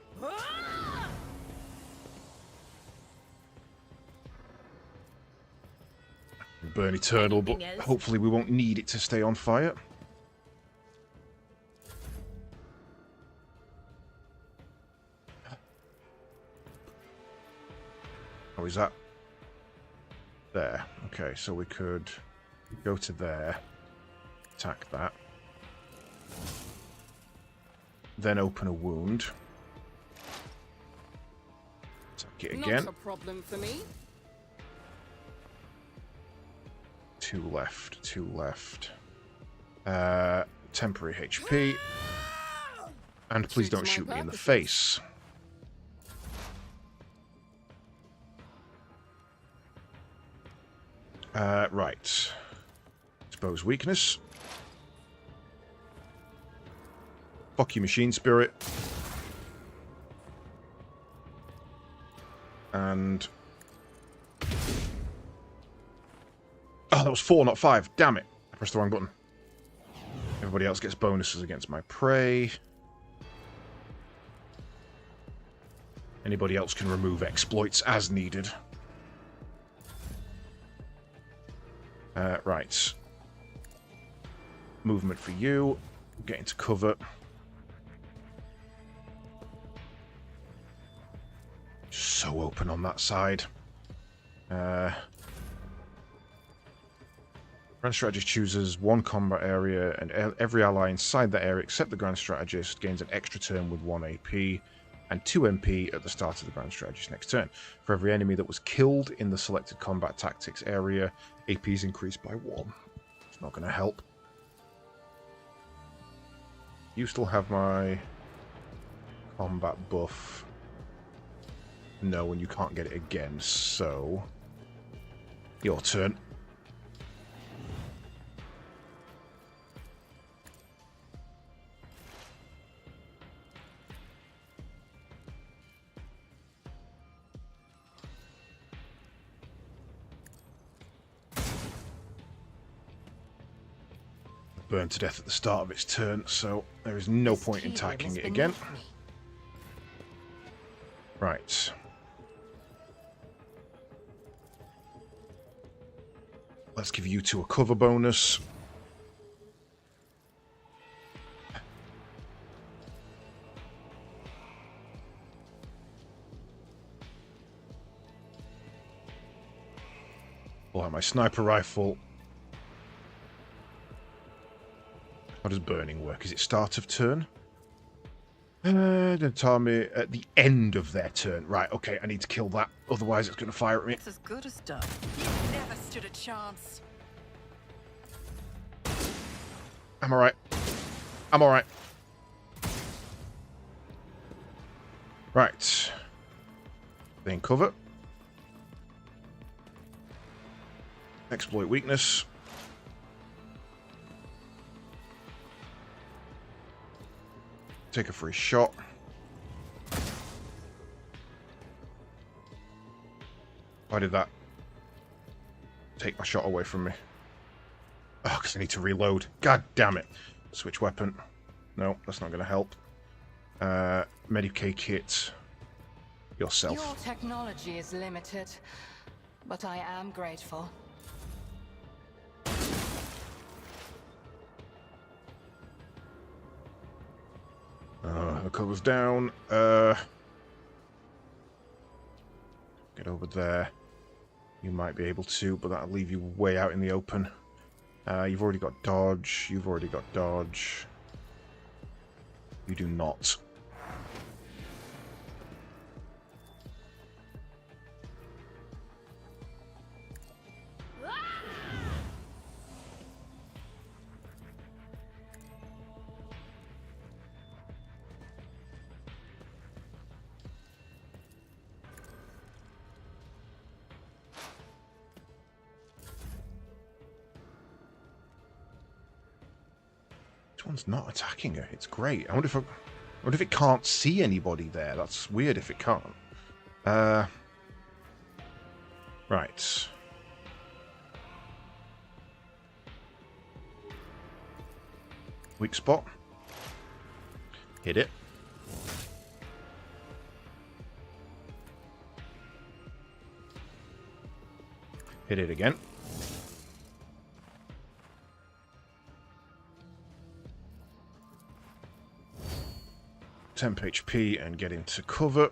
might burn eternal, but hopefully we won't need it to stay on fire. Oh, is that there? Okay, so we could go to there, attack that, then open a wound. Attack it again. Not a problem for me. 2 left, 2 left. Temporary HP. And please don't shoot me in the face. Right. Expose weakness. Fuck you, machine spirit. And... oh, that was 4, not 5. Damn it. I pressed the wrong button. Everybody else gets bonuses against my prey. Anybody else can remove exploits as needed. Right. Movement for you. Get into cover. So open on that side. Grand Strategist chooses 1 combat area, and every ally inside that area except the Grand Strategist gains an extra turn with 1 AP and 2 MP at the start of the Grand Strategist's next turn. For every enemy that was killed in the selected combat tactics area, AP is increased by 1. It's not going to help. You still have my combat buff. No, and you can't get it again, so... your turn. Burned to death at the start of its turn, so there is no point in attacking it again. Right. Let's give you 2 a cover bonus. Pull out my sniper rifle. How does burning work? Is it start of turn? Army at the end of their turn. Right, okay, I need to kill that. Otherwise it's going to fire at me. It's as good as done. You never stood a chance. I'm alright. I'm alright. Right. Stay in cover. Exploit weakness. Take a free shot. Why did that take my shot away from me? Oh, because I need to reload. God damn it. Switch weapon. No, that's not going to help. Medicae kit. Yourself. Your technology is limited, but I am grateful. The cover's down. Get over there. You might be able to, but that'll leave you way out in the open. You've already got dodge. You've already got dodge. You do not. This one's not attacking her. It's great. I wonder if it can't see anybody there. That's weird if it can't. Right. Weak spot. Hit it. Hit it again. temp HP and get into cover.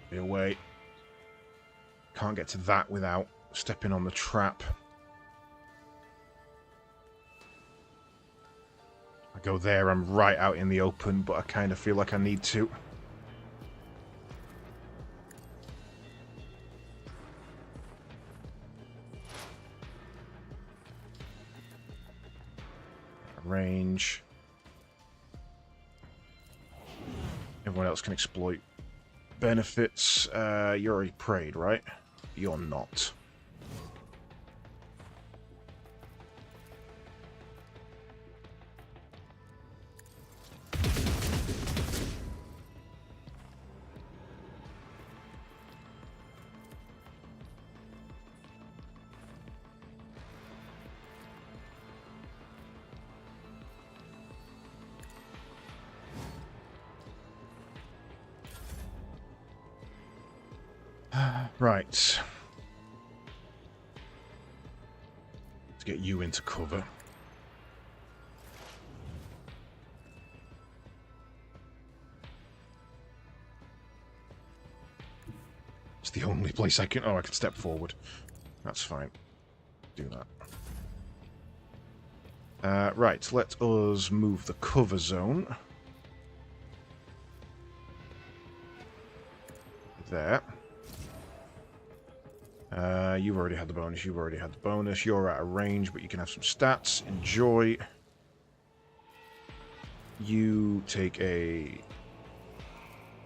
Be away. Can't get to that without stepping on the trap. I go there, I'm right out in the open, but I kind of feel like I need to. Range. Everyone else can exploit benefits. You're already prayed, right? You're not. Right. Let's get you into cover. It's the only place I can... Oh, I can step forward. That's fine. Do that. Right, let us move the cover zone. There. You've already had the bonus, you've already had the bonus. You're out of range, but you can have some stats. Enjoy. You take a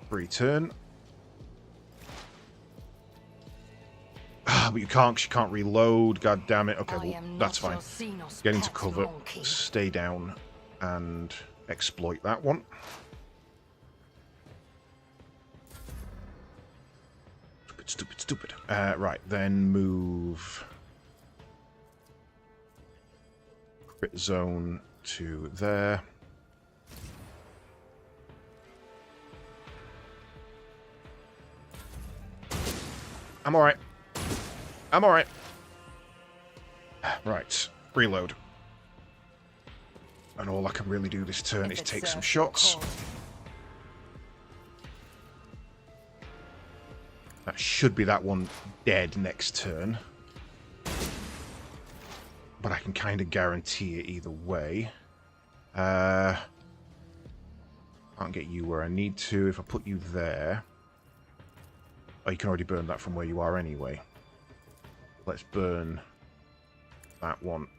free turn. But you can't, 'cause you can't reload. God damn it. Okay, well, that's fine. Get into cover, stay down, and exploit that one. Stupid. Right, then move crit zone to there. I'm alright. I'm alright. Right, reload. And all I can really do this turn is take some shots. That should be that one dead next turn. But I can kind of guarantee it either way. Can't get you where I need to. If I put you there... Oh, you can already burn that from where you are anyway. Let's burn that one.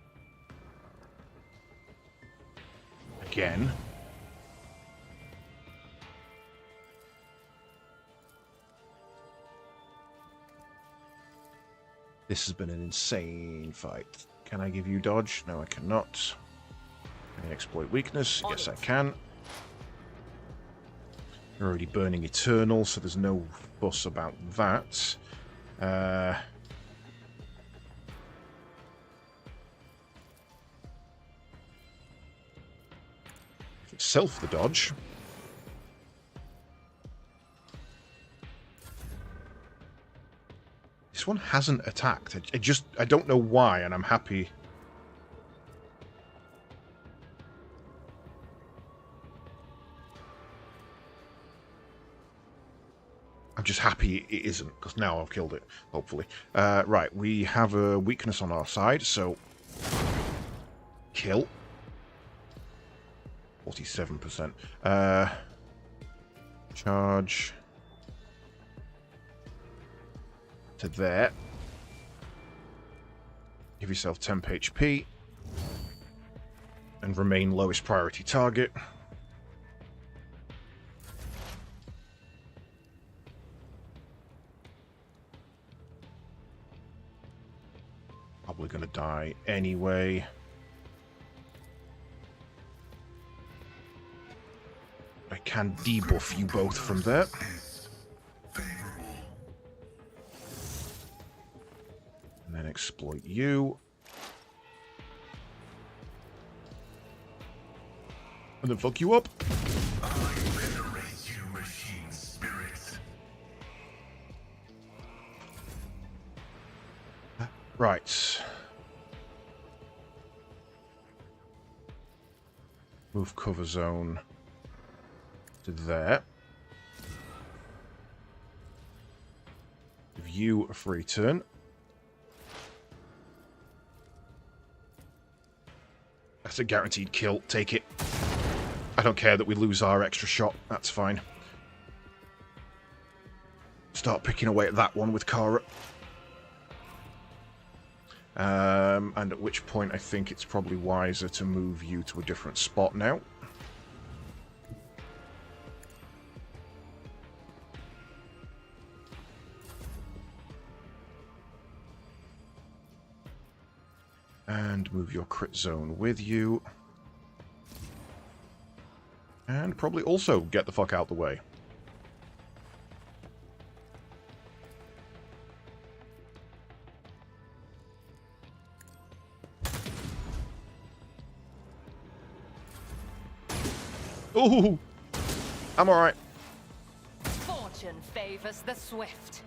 Again. This has been an insane fight. Can I give you dodge? No, I cannot. Can I exploit weakness? Yes, I can. You're already burning Eternal, so there's no fuss about that. Self the dodge. This one hasn't attacked. I don't know why, and I'm happy. I'm just happy it isn't, because now I've killed it, hopefully. Right, we have a weakness on our side, so... Kill. 47%. Charge... to there. Give yourself temp HP. And remain lowest priority target. Probably gonna die anyway. I can debuff you both from there. And then exploit you. And then fuck you up. I venerate you, machine spirits. Right. Move cover zone to there. Give you a free turn. That's a guaranteed kill. Take it. I don't care that we lose our extra shot. That's fine. Start picking away at that one with Kara. And at which point I think it's probably wiser to move you to a different spot now. And move your crit zone with you. And probably also get the fuck out the way. Ooh! I'm alright. Fortune favors the swift.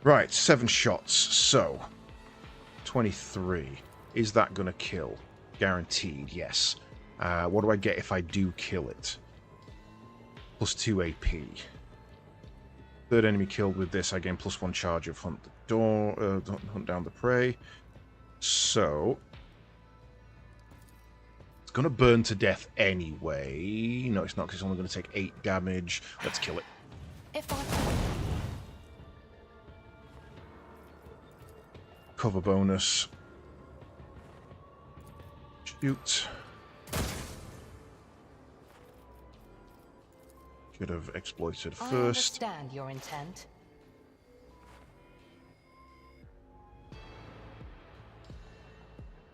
Right, 7 shots. So, 23. Is that gonna kill? Guaranteed, yes. What do I get if I do kill it? Plus 2 AP. Third enemy killed with this, I gain +1 charge of hunt down the prey. So, it's gonna burn to death anyway. No, it's not, because it's only gonna take 8 damage. Let's kill it. Cover bonus. Shoot. Should have exploited first. I understand your intent.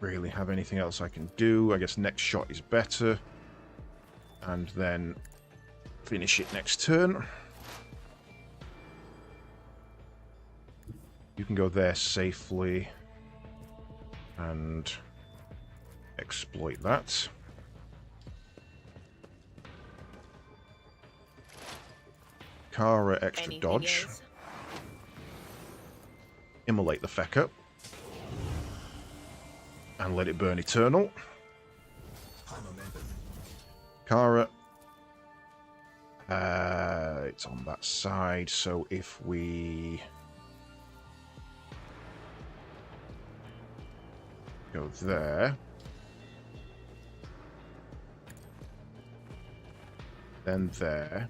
Really have anything else I can do? I guess next shot is better. And then finish it next turn. You can go there safely and exploit that. Kara extra dodge. Immolate the fecker. And let it burn eternal. Kara. It's on that side, so if we go there, then there,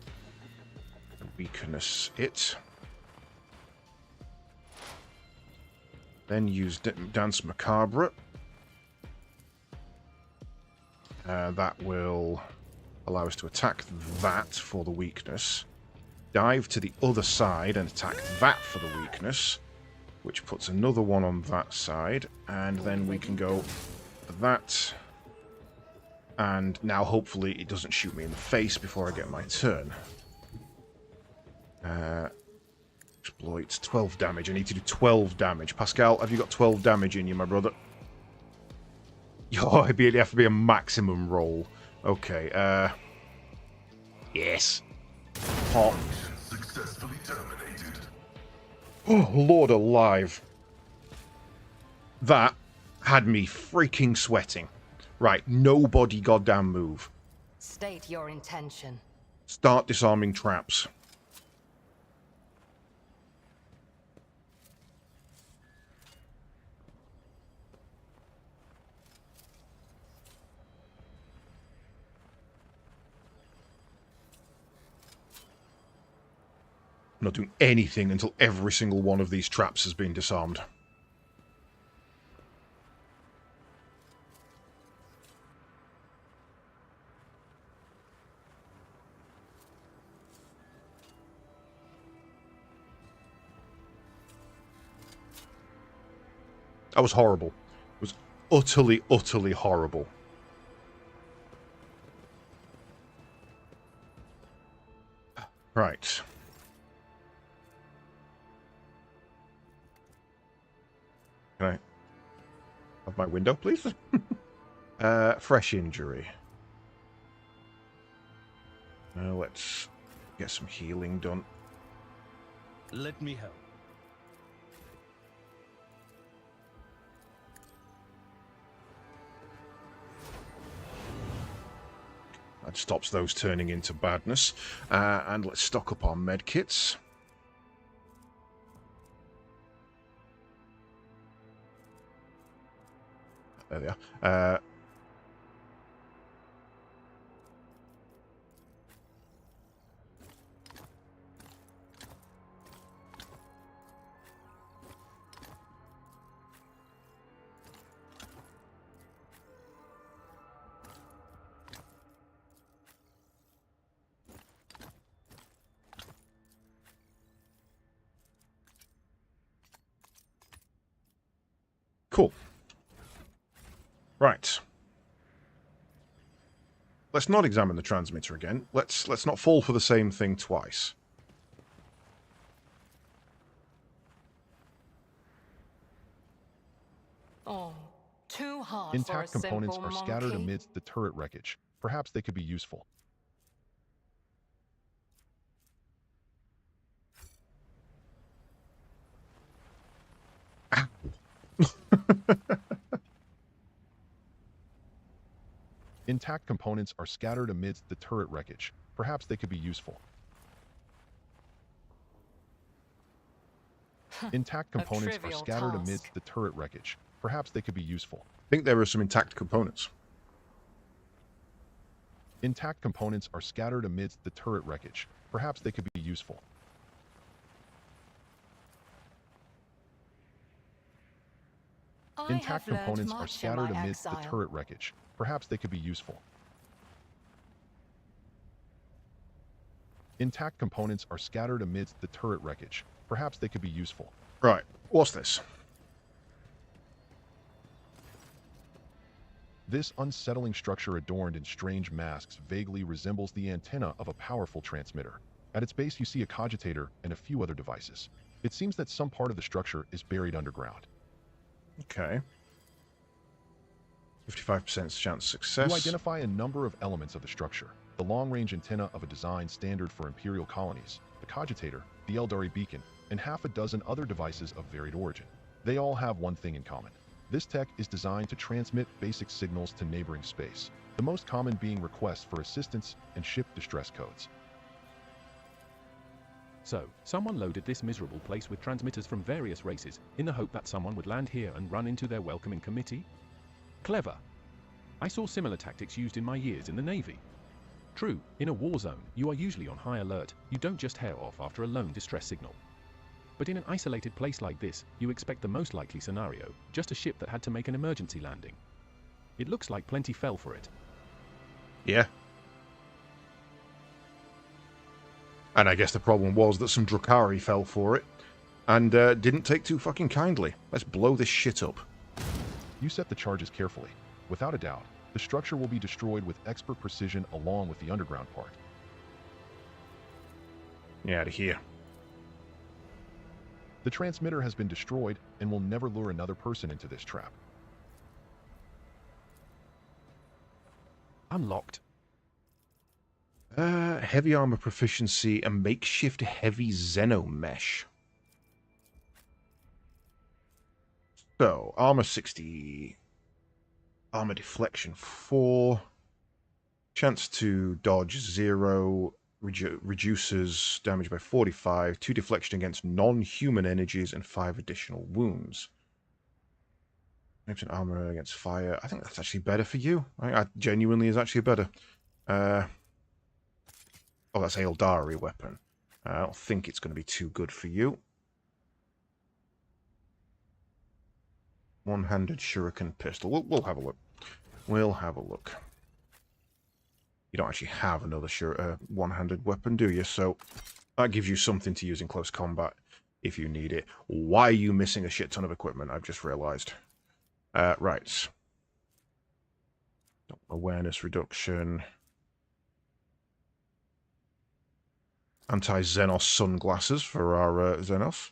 weakness it, then use Dance Macabre. That will allow us to attack that for the weakness. Dive to the other side and attack that for the weakness, which puts another one on that side. And then we can go for that. And now hopefully it doesn't shoot me in the face before I get my turn. Exploit 12 damage. I need to do 12 damage. Pascal, have you got 12 damage in you, my brother? Oh, it'd have to be a maximum roll. Okay, yes. Pop. Successfully terminated. Oh, Lord alive. That had me freaking sweating. Right, nobody goddamn move. State your intention. Start disarming traps. I'm not doing anything until every single one of these traps has been disarmed. That was horrible. It was utterly, utterly horrible. Right. Can I have my window, please? Fresh injury. Let's get some healing done. Let me help. That stops those turning into badness. And let's stock up our med kits. There they are. Cool. Right. Let's not examine the transmitter again. Let's not fall for the same thing twice. Oh, too hard Intact for a components simple are scattered monkey. amidst the turret wreckage. Perhaps they could be useful. Intact components are scattered amidst the turret wreckage. Perhaps they could be useful. Intact components are scattered amidst the turret wreckage. Perhaps they could be useful. I think there are some intact components. Intact components are scattered amidst the turret wreckage. Perhaps they could be useful. Intact components are scattered amidst the turret wreckage. Perhaps they could be useful. Intact components are scattered amidst the turret wreckage. Perhaps they could be useful. Right. What's this? This unsettling structure adorned in strange masks vaguely resembles the antenna of a powerful transmitter. At its base you see a cogitator and a few other devices. It seems that some part of the structure is buried underground. Okay. 55% chance of success. You identify a number of elements of the structure. The long-range antenna of a design standard for Imperial colonies, the cogitator, the Eldari beacon, and half a dozen other devices of varied origin. They all have one thing in common. This tech is designed to transmit basic signals to neighboring space, the most common being requests for assistance and ship distress codes. So, someone loaded this miserable place with transmitters from various races in the hope that someone would land here and run into their welcoming committee? Clever. I saw similar tactics used in my years in the Navy. True, in a war zone, you are usually on high alert. You don't just hair off after a lone distress signal. But in an isolated place like this, you expect the most likely scenario, just a ship that had to make an emergency landing. It looks like plenty fell for it. Yeah. And I guess the problem was that some Drukhari fell for it and didn't take too fucking kindly. Let's blow this shit up. You set the charges carefully. Without a doubt, the structure will be destroyed with expert precision along with the underground part. Get out of here. The transmitter has been destroyed and will never lure another person into this trap. Unlocked. Heavy armor proficiency and makeshift heavy Xeno mesh. So, armor 60. Armor deflection 4. Chance to dodge 0. Reduces damage by 45. 2 deflection against non-human energies and 5 additional wounds. Makes an armor against fire. I think that's actually better for you. I genuinely is actually better. Oh, that's Eldari weapon. I don't think it's going to be too good for you. One-handed shuriken pistol. We'll have a look. We'll have a look. You don't actually have another one-handed weapon, do you? So that gives you something to use in close combat if you need it. Why are you missing a shit ton of equipment? I've just realized. Right. Awareness reduction. Anti-Xenos sunglasses for our Xenos.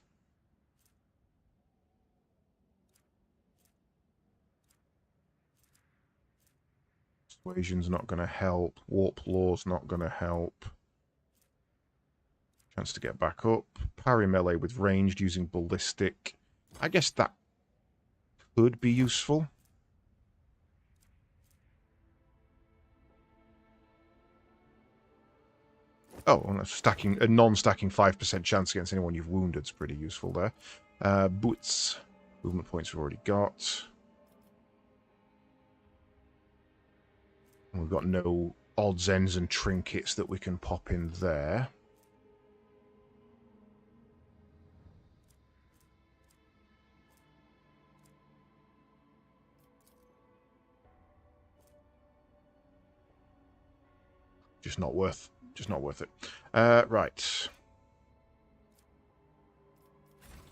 Persuasion's not going to help. Warp Law's not going to help. Chance to get back up. Parry melee with ranged using ballistic. I guess that could be useful. Oh, and a non-stacking 5% chance against anyone you've wounded is pretty useful there. Boots. Movement points we've already got. We've got no odds, ends, and trinkets that we can pop in there. Just not worth it. Right.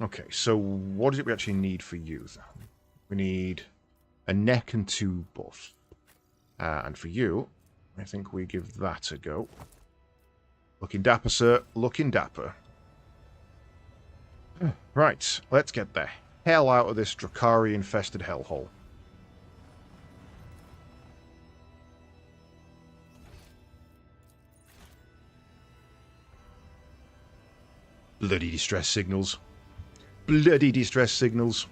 Okay, so what is it we actually need for you? We need a neck and 2 buffs. And for you, I think we give that a go. Looking dapper, sir. Looking dapper. Right, let's get the hell out of this Drakari-infested hellhole. Bloody distress signals. Bloody distress signals.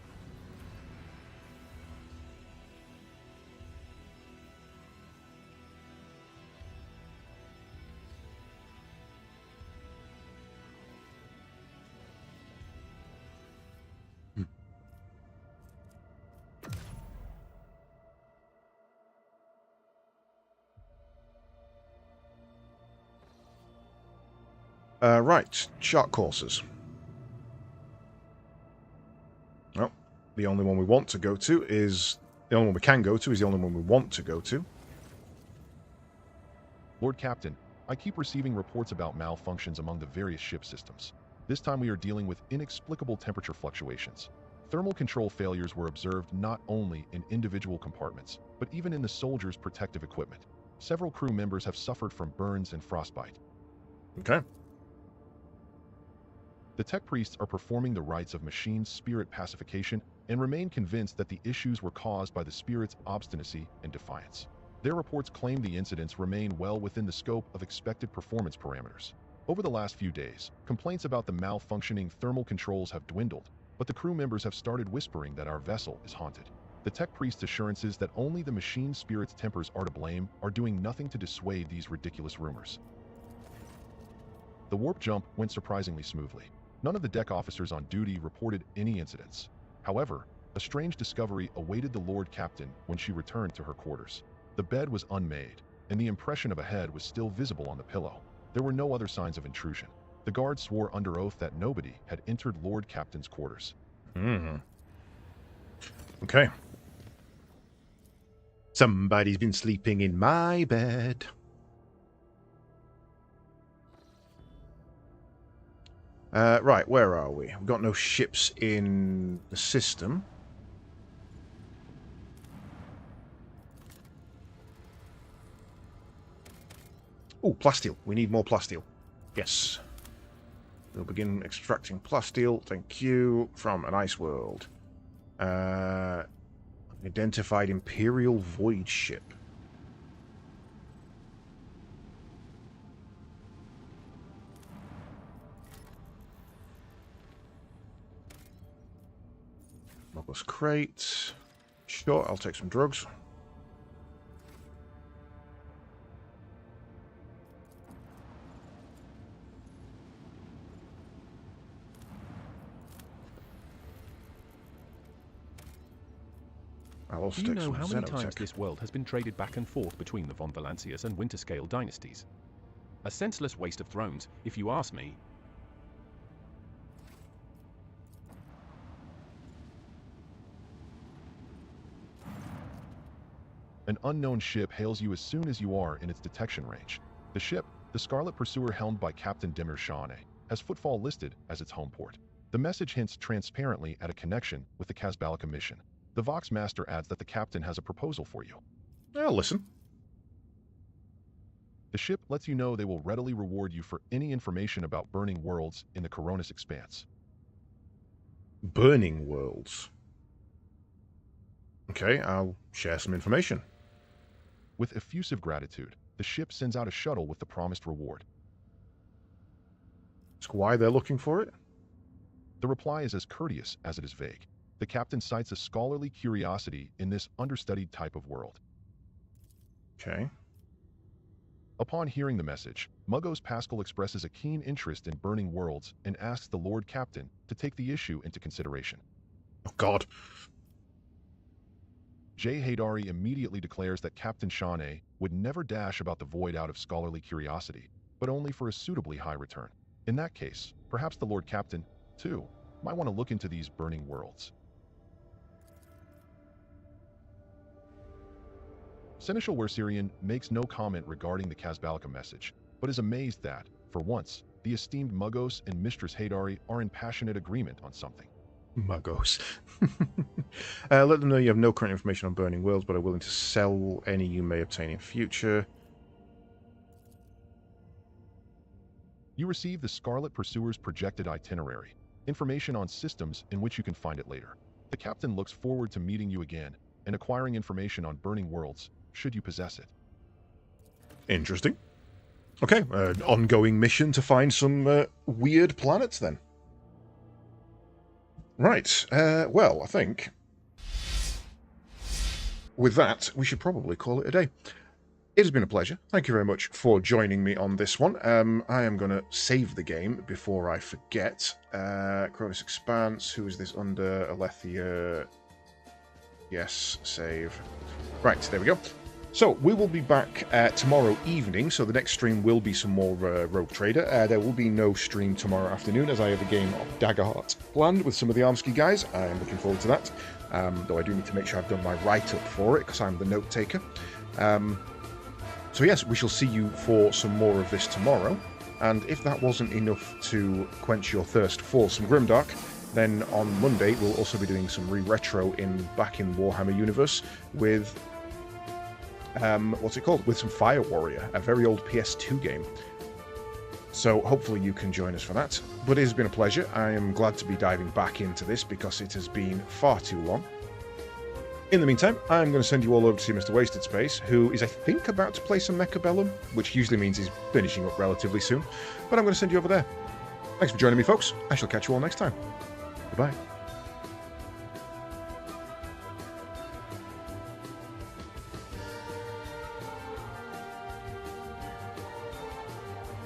Right, chart courses. Well, the only one we want to go to is... The only one we can go to is the only one we want to go to. Lord Captain, I keep receiving reports about malfunctions among the various ship systems. This time we are dealing with inexplicable temperature fluctuations. Thermal control failures were observed not only in individual compartments, but even in the soldiers' protective equipment. Several crew members have suffered from burns and frostbite. Okay. The tech priests are performing the rites of machine spirit pacification and remain convinced that the issues were caused by the spirit's obstinacy and defiance. Their reports claim the incidents remain well within the scope of expected performance parameters. Over the last few days, complaints about the malfunctioning thermal controls have dwindled, but the crew members have started whispering that our vessel is haunted. The tech priest's assurances that only the machine spirit's tempers are to blame are doing nothing to dissuade these ridiculous rumors. The warp jump went surprisingly smoothly. None of the deck officers on duty reported any incidents. However, a strange discovery awaited the Lord Captain when she returned to her quarters. The bed was unmade, and the impression of a head was still visible on the pillow. There were no other signs of intrusion. The guard swore under oath that nobody had entered Lord Captain's quarters. Okay. Somebody's been sleeping in my bed. Right, where are we? We've got no ships in the system. Oh, plasteel. We need more plasteel. Yes. We'll begin extracting plasteel, thank you, from an ice world. Identified Imperial Void ship. Mobus crate. Sure, I'll take some drugs. I'll also Do you take know some how many times Xenotech. this world has been traded back and forth between the Von Valancius and Winterscale dynasties? A senseless waste of thrones, if you ask me. An unknown ship hails you as soon as you are in its detection range. The ship, the Scarlet Pursuer helmed by Captain Dimir Shane, has Footfall listed as its home port. The message hints transparently at a connection with the Kazbalika mission. The Vox Master adds that the captain has a proposal for you. I'll listen. The ship lets you know they will readily reward you for any information about burning worlds in the Coronis Expanse. Burning worlds. Okay, I'll share some information. With effusive gratitude, the ship sends out a shuttle with the promised reward. Ask why they're looking for it? The reply is as courteous as it is vague. The captain cites a scholarly curiosity in this understudied type of world. Okay. Upon hearing the message, Muggos Pascal expresses a keen interest in burning worlds and asks the Lord Captain to take the issue into consideration. Oh, God. Jay Haydari immediately declares that Captain Shawnee would never dash about the void out of scholarly curiosity, but only for a suitably high return. In that case, perhaps the Lord Captain, too, might want to look into these burning worlds. Seneschal Wersirian makes no comment regarding the Kazbalika message, but is amazed that, for once, the esteemed Muggos and Mistress Haydari are in passionate agreement on something. Muggos. Let them know you have no current information on burning worlds, but are willing to sell any you may obtain in future. You receive the Scarlet Pursuer's projected itinerary, information on systems in which you can find it later. The captain looks forward to meeting you again and acquiring information on burning worlds, should you possess it. Interesting. Okay, an ongoing mission to find some weird planets then. Right, well, I think with that, we should probably call it a day. It has been a pleasure. Thank you very much for joining me on this one. I am going to save the game before I forget. Cronus Expanse, who is this under? Alethea. Yes, save. Right, there we go. So, we will be back tomorrow evening, so the next stream will be some more Rogue Trader. There will be no stream tomorrow afternoon, as I have a game of Daggerheart planned with some of the Armsky guys. I am looking forward to that, though I do need to make sure I've done my write-up for it, because I'm the note-taker. So yes, we shall see you for some more of this tomorrow, and if that wasn't enough to quench your thirst for some Grimdark, then on Monday we'll also be doing some re-retro back in Warhammer Universe with... what's it called? With some Fire Warrior, a very old PS2 game. So hopefully you can join us for that. But it has been a pleasure. I am glad to be diving back into this because it has been far too long. In the meantime, I'm going to send you all over to see Mr. Wasted Space, who is, I think, about to play some Mechabellum, which usually means he's finishing up relatively soon. But I'm going to send you over there. Thanks for joining me, folks. I shall catch you all next time. Goodbye.